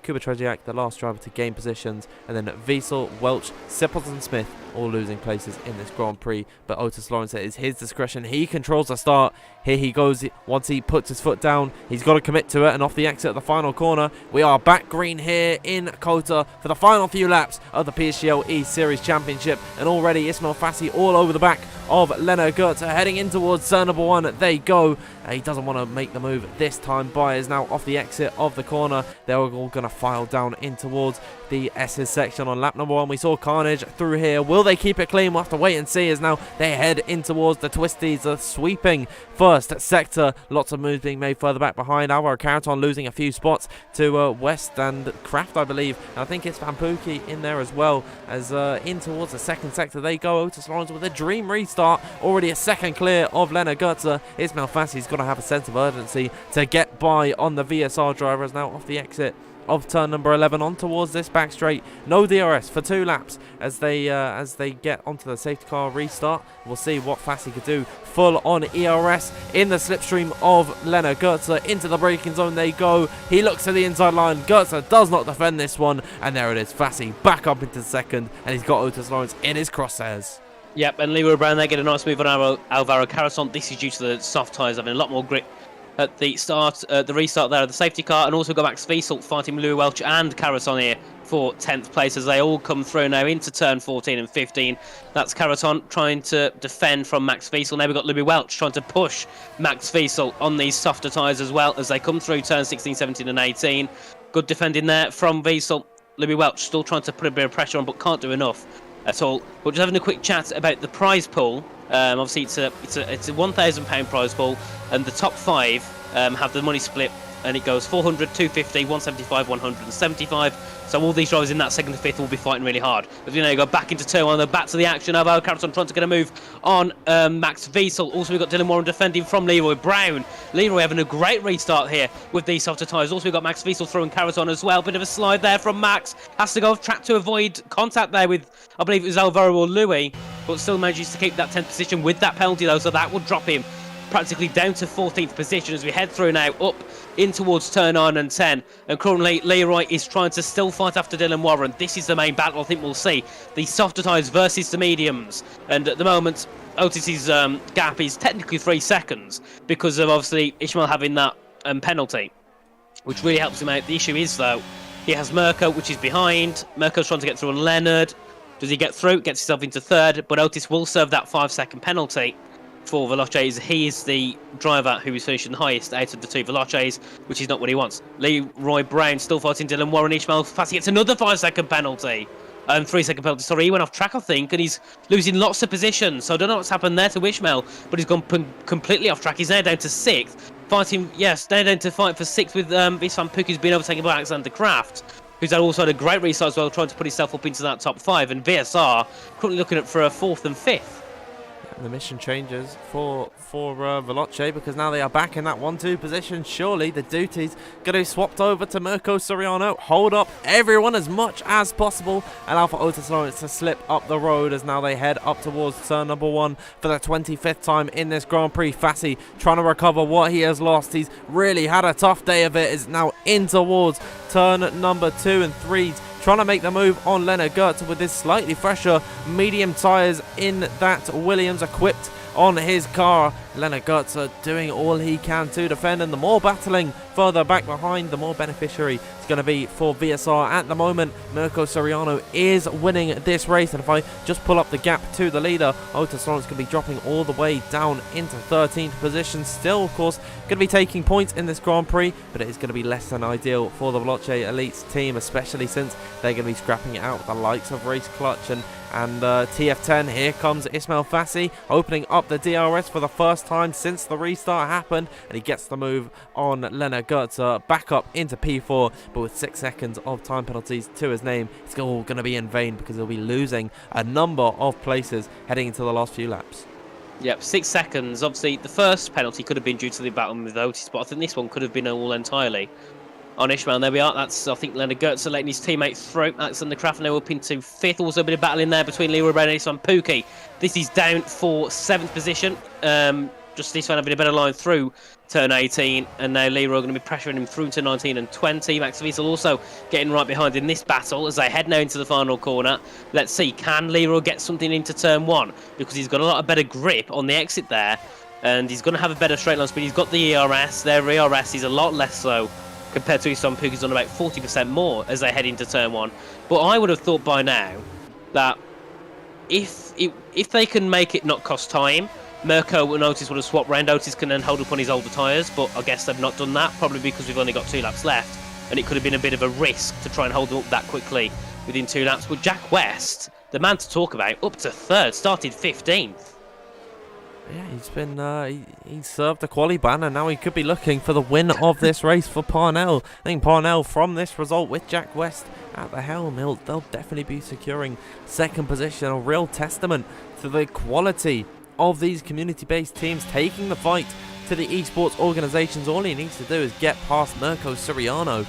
Kuba Trzeziak, the last driver to gain positions, and then Wiesel, Welch, Sipples and Smith all losing places in this Grand Prix. But Otis Lawrence, it is his discretion. He controls the start. Here he goes. Once he puts his foot down, he's got to commit to it, and off the exit of the final corner, we are back green here in Kota for the final few laps of the PSGL E-Series Championship, and already Ismail Fassi all over the back of Leonard Gertzer, heading in towards turn number 1. They go. He doesn't want to make the move this time. Bayer is now off the exit of the corner. They're all going to file down in towards the S's section on lap number 1. We saw carnage through here. Will they keep it clean? We'll have to wait and see, as now they head in towards the twisties, the sweeping first sector. Lots of moves being made further back behind. Alvaro Carreton losing a few spots to West and Kraft, I believe. And I think it's Van Pukki in there as well, as in towards the 2nd sector they go. Otis Lawrence with a dream restart, already a 2nd clear of Leonard Gertzer. Ismail Fassi's got to have a sense of urgency to get by on the VSR driver, as now off the exit of turn number 11 on towards this back straight. No DRS for 2 laps as they get onto the safety car restart. We'll see what Fassi could do. Full on ERS in the slipstream of Leonard Gertzer. Into the braking zone they go. He looks to the inside line. Gertzer does not defend this one, and there it is. Fassi back up into 2nd, and he's got Otis Lawrence in his crosshairs. Yep, and Leroy Brown there get a nice move on Alvaro Carreton. This is due to the soft tyres having a lot more grip at the start, the restart there of the safety car, and also go back to Wiesel fighting Louis Welch and Carreton here for 10th place as they all come through now into turn 14 and 15. That's Caraton trying to defend from Max Wiesel. Now we've got Louis Welch trying to push Max Wiesel on these softer tyres as well as they come through turn 16, 17 and 18. Good defending there from Wiesel. Louis Welch still trying to put a bit of pressure on but can't do enough at all. But just having a quick chat about the prize pool. Obviously it's a £1,000 prize pool and the top 5 have the money split. And it goes 400, 250, 175, 175. So all these drivers in that second to fifth will be fighting really hard. As you know, you go back into turn 1, they're back to the action. Alvaro Caraton trying to get a move on Max Wiesel. Also, we've got Dylan Warren defending from Leroy Brown. Leroy having a great restart here with these softer tyres. Also, we've got Max Wiesel throwing Caraton as well. Bit of a slide there from Max. Has to go off track to avoid contact there with, I believe it was Alvaro or Louis. But still manages to keep that 10th position with that penalty though. So that would drop him practically down to 14th position as we head through now up in towards turn 9 and 10, and currently Leroy is trying to still fight after Dylan Warren. This is the main battle I think we'll see, the softer tyres versus the mediums, and at the moment Otis's gap is technically 3 seconds because of obviously Ishmael having that penalty, which really helps him out. The issue is though, he has Mirko which is behind. Mirko's trying to get through on Leonard. Does he get through? Gets himself into 3rd, but Otis will serve that 5-second penalty for Veloces. He is the driver who is finishing highest out of the 2 Veloces, which is not what he wants. Leroy Brown still fighting Dylan Warren. Ishmael Fassi gets another 5-second penalty. 3-second penalty, sorry, he went off track I think, and he's losing lots of position, so I don't know what's happened there to Ishmael, but he's gone completely off track. He's now down to 6th, fighting, yes, now down to fight for 6th with Visvan Puk, who's been overtaken by Alexander Kraft, who's also had a great restart as well, trying to put himself up into that top 5, and VSR currently looking at for a 4th and 5th. The mission changes for Veloce because now they are back in that 1-2 position. Surely the duty's going to be swapped over to Mirko Soriano. Hold up everyone as much as possible. Allow for Otis Lawrence to slip up the road as now they head up towards turn number 1 for the 25th time in this Grand Prix. Fassi trying to recover what he has lost. He's really had a tough day of it. Is now in towards turn number 2 and 3. Trying to make the move on Leonard Gertz with his slightly fresher medium tyres in that Williams equipped on his car. Leonard Gertz doing all he can to defend, and the more battling further back behind, the more beneficiary it's going to be for VSR. At the moment, Mirko Soriano is winning this race, and if I just pull up the gap to the leader, Otis Lawrence can be dropping all the way down into 13th position. Still, of course, going to be taking points in this Grand Prix, but it is going to be less than ideal for the Veloce Elites team, especially since they're going to be scrapping it out with the likes of Race Clutch and TF10. Here comes Ismail Fassi opening up the DRS for the first time since the restart happened, and he gets the move on Leonard Gertz back up into P4, but with 6 seconds of time penalties to his name, it's all going to be in vain because he'll be losing a number of places heading into the last few laps. Yep, 6 seconds. Obviously the first penalty could have been due to the battle with Otis, but I think this one could have been all entirely on Ishmael. There we are. That's, I think, Leonard Gertz letting his teammate through. Alexander Kraft now up into 5th. Also a bit of battle in there between Leroy Brown and Isvan Pukki. This is down for 7th position. Just this one having a better line through turn 18, and now Leroy going to be pressuring him through to 19 and 20. Max Wiesel also getting right behind in this battle as they head now into the final corner. Let's see, can Leroy get something into turn 1? Because he's got a lot of better grip on the exit there, and he's going to have a better straight line speed. He's got the ERS. Their ERS is a lot less so compared to Isvan Pukki's on about 40% more as they head into turn 1. But I would have thought by now that if they can make it not cost time, Mirko and Otis would have swapped round. Otis can then hold up on his older tyres, but I guess they've not done that, probably because we've only got 2 laps left, and it could have been a bit of a risk to try and hold them up that quickly within 2 laps. But Jack West, the man to talk about, up to 3rd, started 15th. Yeah, he's been he served the quali ban, and now he could be looking for the win of this race for Parnell. I think Parnell, from this result with Jack West at the helm, they'll definitely be securing 2nd position. A real testament to the quality of these community-based teams taking the fight to the esports organizations. All he needs to do is get past Mirko Soriano,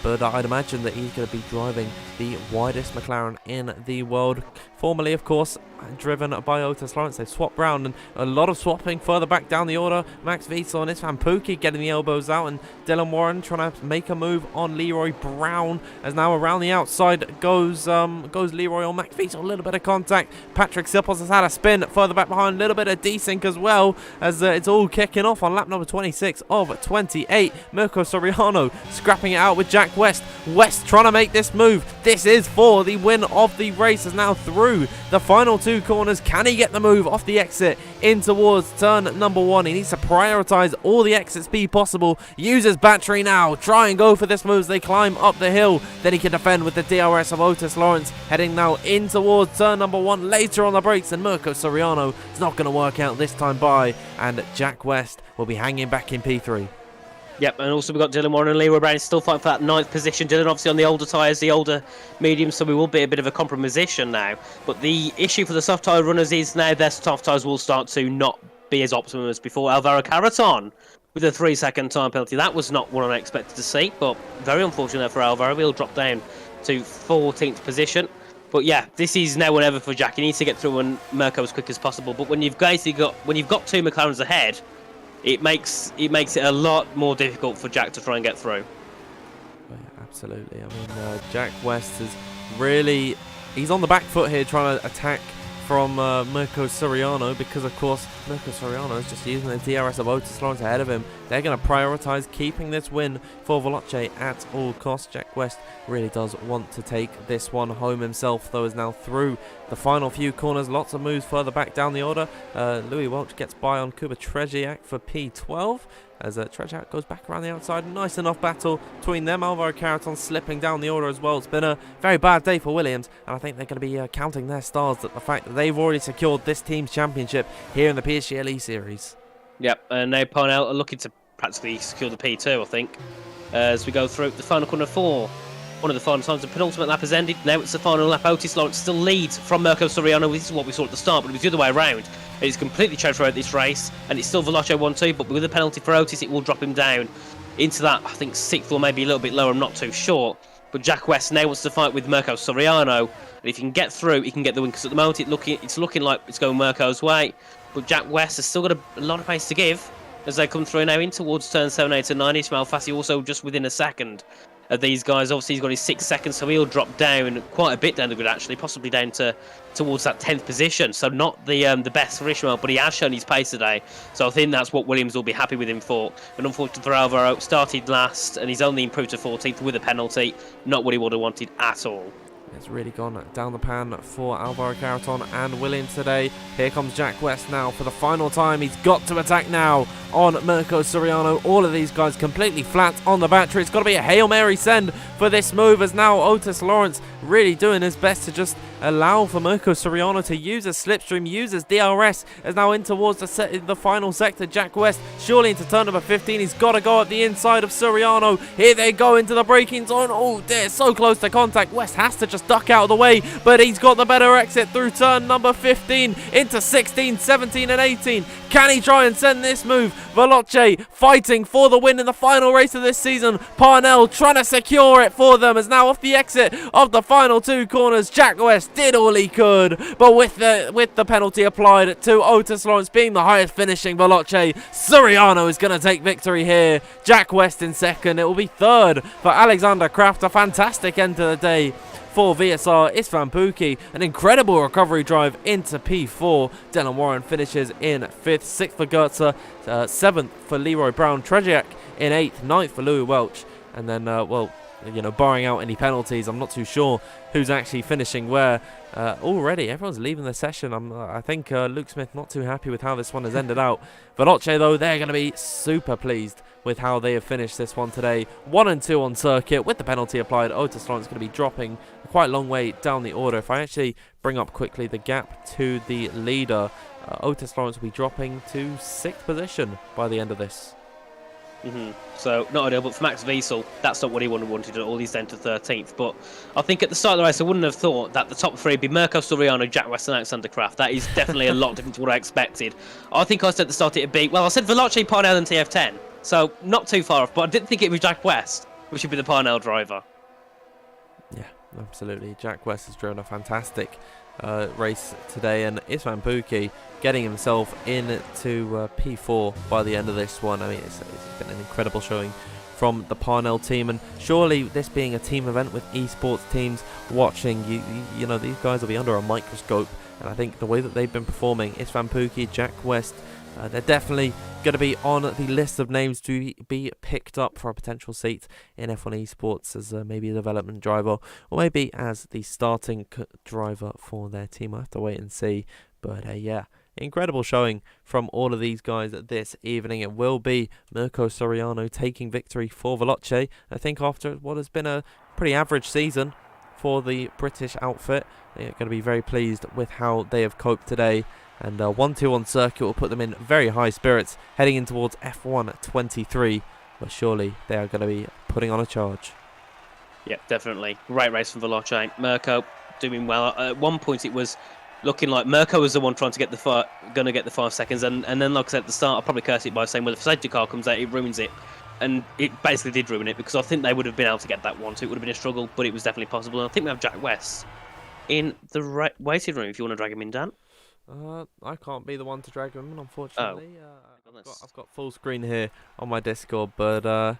but I'd imagine that he's going to be driving the widest McLaren in the world. Formerly, of course, driven by Otis Lawrence. They've swapped round, and a lot of swapping further back down the order. Max Wiesel and Isfan Pookie getting the elbows out, and Dylan Warren trying to make a move on Leroy Brown, as now around the outside goes Leroy on Max Wiesel. A little bit of contact. Patrick Sipples has had a spin further back behind, a little bit of desync as well, as it's all kicking off on lap number 26 of 28. Mirko Soriano scrapping it out with Jack West. West trying to make this move. This is for the win of the race, is now through the final two corners. Can he get the move off the exit in towards turn number 1? He needs to prioritize all the exit speed possible. Uses battery now. Try and go for this move as they climb up the hill. Then he can defend with the DRS of Otis Lawrence. Heading now in towards turn number 1. Later on the brakes, and Mirko Soriano is not going to work out this time by. And Jack West will be hanging back in P3. Yep, and also we've got Dylan Warren and Leroy Brown still fighting for that 9th position. Dylan obviously on the older tyres, the older mediums, so we will be a bit of a compromisation now. But the issue for the soft tyre runners is now their soft tyres will start to not be as optimum as before. Alvaro Carreton with a 3-second time penalty. That was not what I expected to see, but very unfortunate for Alvaro. He'll drop down to 14th position. But yeah, this is now or never for Jack. He needs to get through and Mirko as quick as possible. But when you've got two McLarens ahead, it makes it a lot more difficult for Jack to try and get through. Oh, yeah, absolutely. I mean, Jack West is really... He's on the back foot here trying to attack from Mirko Soriano, because, of course, Mirko Soriano is just using the DRS of Otis Lawrence ahead of him. They're going to prioritise keeping this win for Veloce at all costs. Jack West really does want to take this one home himself, though, is now through the final few corners. Lots of moves further back down the order. Louis Welch gets by on Kuba Treziak for P12. As Treziak goes back around the outside. Nice enough battle between them. Alvaro Carreton slipping down the order as well. It's been a very bad day for Williams, and I think they're going to be counting their stars at the fact that they've already secured this team's championship here in the PSGL series. Yep, and now Parnell are looking to practically secure the P2, I think, as we go through the final corner 4. One of the final times the penultimate lap has ended. Now it's the final lap. Otis Lawrence still leads from Mirko Soriano. This is what we saw at the start, but it was the other way around. It's completely changed throughout this race, and it's still Veloce 1-2, but with a penalty for Otis, it will drop him down into that, I think, 6th or maybe a little bit lower. I'm not too sure. But Jack West now wants to fight with Mirko Soriano, and if he can get through, he can get the win, because at the moment it's looking like it's going Mirko's way. But Jack West has still got a lot of pace to give as they come through now in towards turn 7, 8 and 9. Ismail Fassi also just within a second of these guys. Obviously, he's got his 6 seconds, so he'll drop down quite a bit down the grid, actually, possibly down towards that 10th position. So not the best for Ishmael, but he has shown his pace today. So I think that's what Williams will be happy with him for. But unfortunately for Alvaro, started last, and he's only improved to 14th with a penalty. Not what he would have wanted at all. It's really gone down the pan for Alvaro Carreton and Williams today. Here comes Jack West now for the final time. He's got to attack now on Mirko Soriano. All of these guys completely flat on the battery. It's got to be a Hail Mary send for this move, as now Otis Lawrence really doing his best to just allow for Mirko Soriano to use his slipstream, use his DRS, as now in towards the final sector. Jack West surely into turn number 15. He's got to go at the inside of Soriano. Here they go into the braking zone. Oh, they're so close to contact. West has to just duck out of the way, but he's got the better exit through turn number 15 into 16, 17 and 18. Can he try and send this move? Veloce fighting for the win in the final race of this season. Parnell trying to secure it for them, as now off the exit of the final two corners. Jack West did all he could, but with the penalty applied to Otis Lawrence being the highest finishing Veloce, Soriano is going to take victory here. Jack West in second. It will be third for Alexander Kraft. A fantastic end to the day for VSR. Isfan Pookie, an incredible recovery drive into P4. Dylan Warren finishes in 5th, 6th for Goetze, 7th for Leroy Brown. Treziak in 8th, 9th for Louis Welch. And then, barring out any penalties, I'm not too sure who's actually finishing where. Already, everyone's leaving the session. I think Luke Smith not too happy with how this one has ended out. Veloce, though, they're going to be super pleased with how they have finished this one today. 1 and 2 on circuit with the penalty applied. Otis Lawrence going to be dropping quite a long way down the order. If I actually bring up quickly the gap to the leader, Otis Lawrence will be dropping to 6th position by the end of this. So, not ideal, but for Max Wiesel, that's not what he wanted at all. He's down to 13th. But I think at the start of the race, I wouldn't have thought that the top three would be Mirko Soriano, Jack West and Alexander Kraft. That is definitely a lot different to what I expected. I think I said at the start it would be, well, I said Veloce, Parnell and TF10. So, not too far off, but I didn't think it was Jack West, which would be the Parnell driver. Yeah, absolutely. Jack West has driven a fantastic race today, and Isvan Buki getting himself into P4 by the end of this one. I mean, it's been an incredible showing from the Parnell team, and surely this being a team event with esports teams watching, you know, these guys will be under a microscope, and I think the way that they've been performing, Isvan Buki, Jack West, they're definitely going to be on the list of names to be picked up for a potential seat in F1 Esports as maybe a development driver or maybe as the starting driver for their team. I have to wait and see. But yeah, incredible showing from all of these guys this evening. It will be Mirko Soriano taking victory for Veloce. I think after what has been a pretty average season for the British outfit, they're going to be very pleased with how they have coped today. And 1-2 on circuit will put them in very high spirits heading in towards F1 23, where surely they are going to be putting on a charge. Yeah, definitely. Great race from Veloce. Mirko doing well. At one point, it was looking like Mirko was the one trying to get going to get the 5 seconds, and then, like I said at the start, I'll probably curse it by saying, well, if the safety car comes out, it ruins it. And it basically did ruin it, because I think they would have been able to get that one, so it would have been a struggle, but it was definitely possible. And I think we have Jack West in the waiting room if you want to drag him in, Dan. I can't be the one to drag him in, unfortunately. Oh. I've got full screen here on my Discord, but yeah,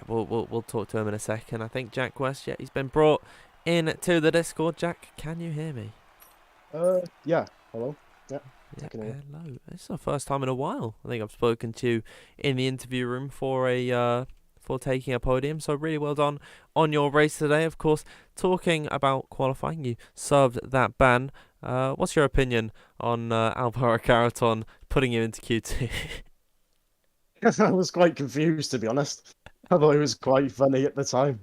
we'll talk to him in a second. I think Jack West, yeah, he's been brought in to the Discord. Jack, can you hear me? Yeah. Hello. Yeah. Yeah, hello. It's the first time in a while. I think I've spoken to you in the interview room for taking a podium. So really well done on your race today. Of course, talking about qualifying, you served that ban. What's your opinion on Alvaro Carreton putting you into Q2? I was quite confused, to be honest. I thought it was quite funny at the time.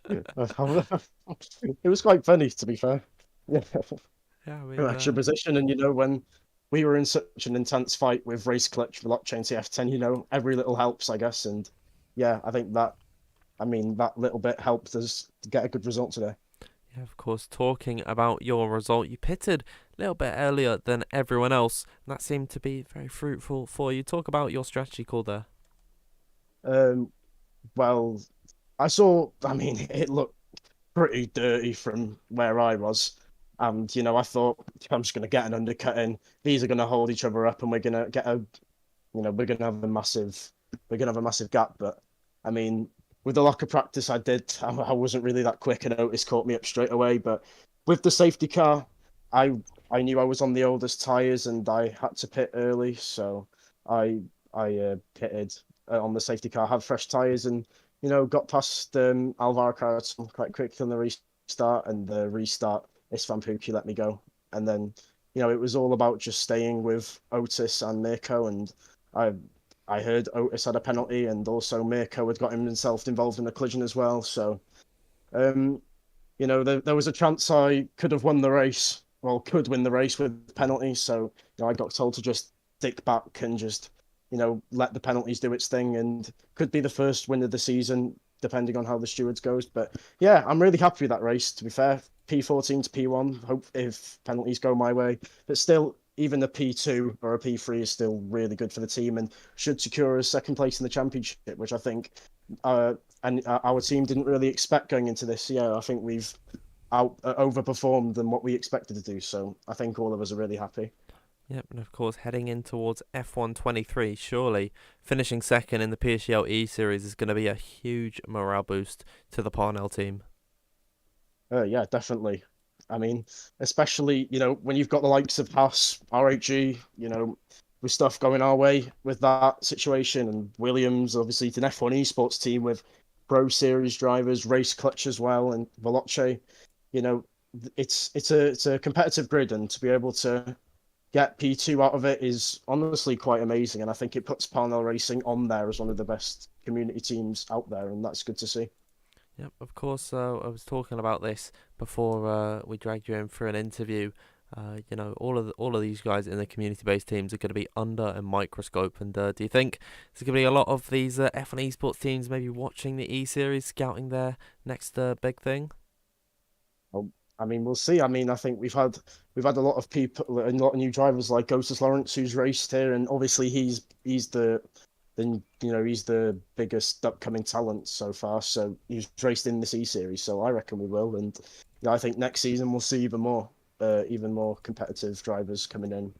It was quite funny, to be fair. Yeah. Yeah, I mean, Extra position, and when we were in such an intense fight with Race Clutch, Veloce, and TF10, every little helps, I guess. And yeah, I think that little bit helped us to get a good result today. Yeah, of course, talking about your result, you pitted a little bit earlier than everyone else, and that seemed to be very fruitful for you. Talk about your strategy call there. Well, it looked pretty dirty from where I was. And, I thought I'm just going to get an undercut in. These are going to hold each other up, and we're going to get we're going to have a massive gap. But I mean, with the lack of practice I did, I wasn't really that quick, and Otis caught me up straight away. But with the safety car, I knew I was on the oldest tyres, and I had to pit early, so I pitted on the safety car, had fresh tyres, and got past Alvaro Carreton quite quickly on the restart, and the restart, Isvan Buki let me go. And then, it was all about just staying with Otis and Mirko, and I heard Otis had a penalty, and also Mirko had got himself involved in a collision as well. So, there was a chance I could have won the race, could win the race with penalties. So, I got told to just stick back and just, let the penalties do its thing, and could be the first win of the season, depending on how the stewards goes. But yeah, I'm really happy with that race, to be fair. P14 to P1, hope if penalties go my way. But still, even a P2 or a P3 is still really good for the team and should secure us second place in the championship, which I think our team didn't really expect going into this year. I think we've overperformed than what we expected to do. So I think all of us are really happy. Yep, and of course, heading in towards F1 23, surely finishing second in the PSGL E Series is going to be a huge morale boost to the Parnell team. Yeah, definitely. I mean, especially, when you've got the likes of Haas, RHG, with stuff going our way with that situation, and Williams, obviously, it's an F1 esports team with Pro Series drivers, Race Clutch as well, and Veloce. It's a competitive grid, and to be able to get P2 out of it is honestly quite amazing, and I think it puts Parnell Racing on there as one of the best community teams out there, and that's good to see. Yep, of course. I was talking about this before we dragged you in for an interview. All of these guys in the community-based teams are going to be under a microscope. And do you think there's going to be a lot of these F1 esports teams maybe watching the E Series, scouting their next big thing? Well, I mean, we'll see. I mean, I think we've had a lot of people, a lot of new drivers like Otis Lawrence, who's raced here, and obviously he's the biggest upcoming talent so far. So he's raced in this E Series, so I reckon we will. And I think next season we'll see even more. even more competitive drivers coming in.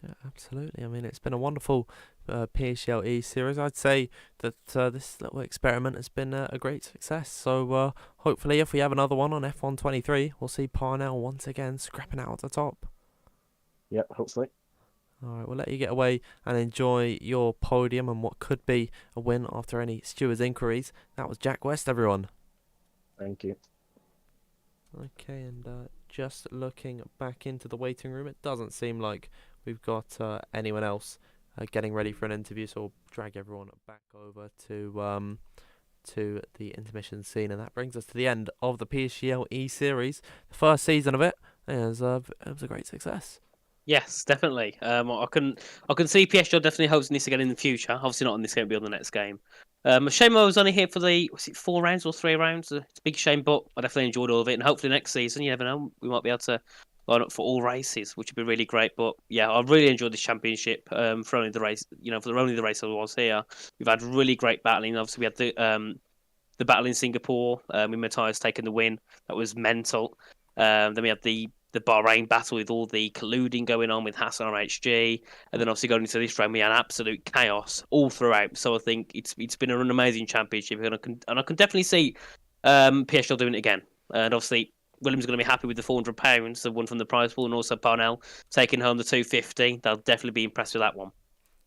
Yeah, absolutely. I mean, it's been a wonderful PSGL E series. I'd say that this little experiment has been a great success. So hopefully, if we have another one on F123, we'll see Parnell once again scrapping out at the top. Yep, hopefully. All right, we'll let you get away and enjoy your podium and what could be a win after any stewards' inquiries. That was Jack West, everyone. Thank you. Okay, and just looking back into the waiting room, it doesn't seem like we've got anyone else getting ready for an interview, so we'll drag everyone back over to the intermission scene, and that brings us to the end of the PSGL E Series. The first season of it was a great success. Yes, definitely. I can see PSG definitely hosting this again in the future. Obviously not on this game, but on the next game. A shame I was only here for was it 4 rounds or 3 rounds? It's a big shame, but I definitely enjoyed all of it. And hopefully next season, you never know, we might be able to line up for all races, which would be really great. But yeah, I really enjoyed this championship. For only the race, for only the race I was here, we've had really great battling. Obviously, we had the battle in Singapore with Matthias taking the win. That was mental. Then we had the Bahrain battle with all the colluding going on with Hassan RHG, and then obviously going into this round we had absolute chaos all throughout. So I think it's been an amazing championship, and I can definitely see PSL doing it again. And obviously Williams is going to be happy with the £400, the one from the prize pool, and also Parnell taking home the 250. They'll definitely be impressed with that one.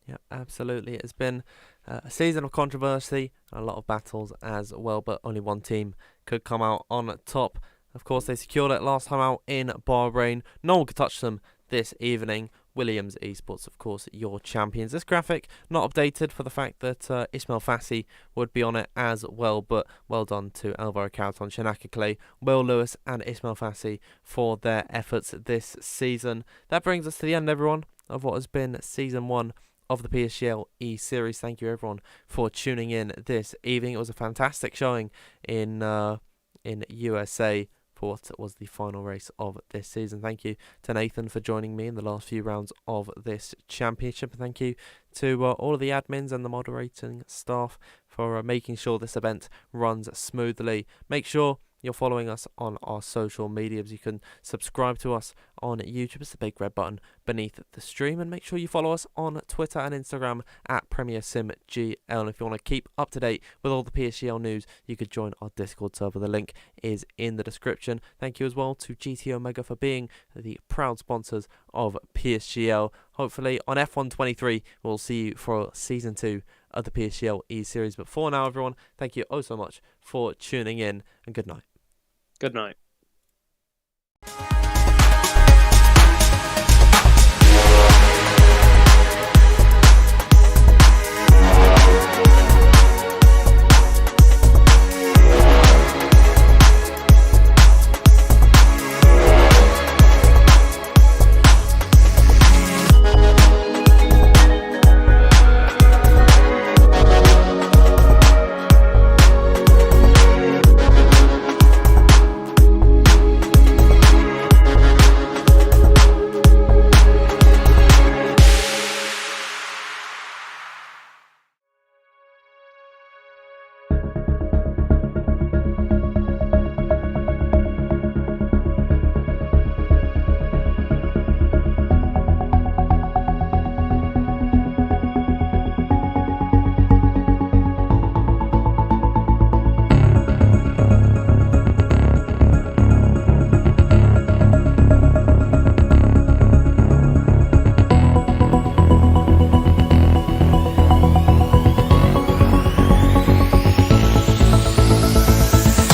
Yeah, absolutely. It's been a season of controversy, a lot of battles as well, but only one team could come out on top. Of course, they secured it last time out in Bahrain. No one could touch them this evening. Williams Esports, of course, your champions. This graphic not updated for the fact that Ismail Fassi would be on it as well, but well done to Alvaro Carlton, Shanaka Clay, Will Lewis and Ismail Fassi for their efforts this season. That brings us to the end, everyone, of what has been Season 1 of the PSGL E Series. Thank you, everyone, for tuning in this evening. It was a fantastic showing in USA for what was the final race of this season. Thank you to Nathan for joining me in the last few rounds of this championship. And thank you to all of the admins and the moderating staff for making sure this event runs smoothly. Make sure you're following us on our social medias. You can subscribe to us on YouTube. It's the big red button beneath the stream. And make sure you follow us on Twitter and Instagram at PremierSimGL. And if you want to keep up to date with all the PSGL news, you could join our Discord server. The link is in the description. Thank you as well to GT Omega for being the proud sponsors of PSGL. Hopefully on F123, we'll see you for Season 2 of the PSGL E-Series. But for now, everyone, thank you oh so much for tuning in, and good night. Good night.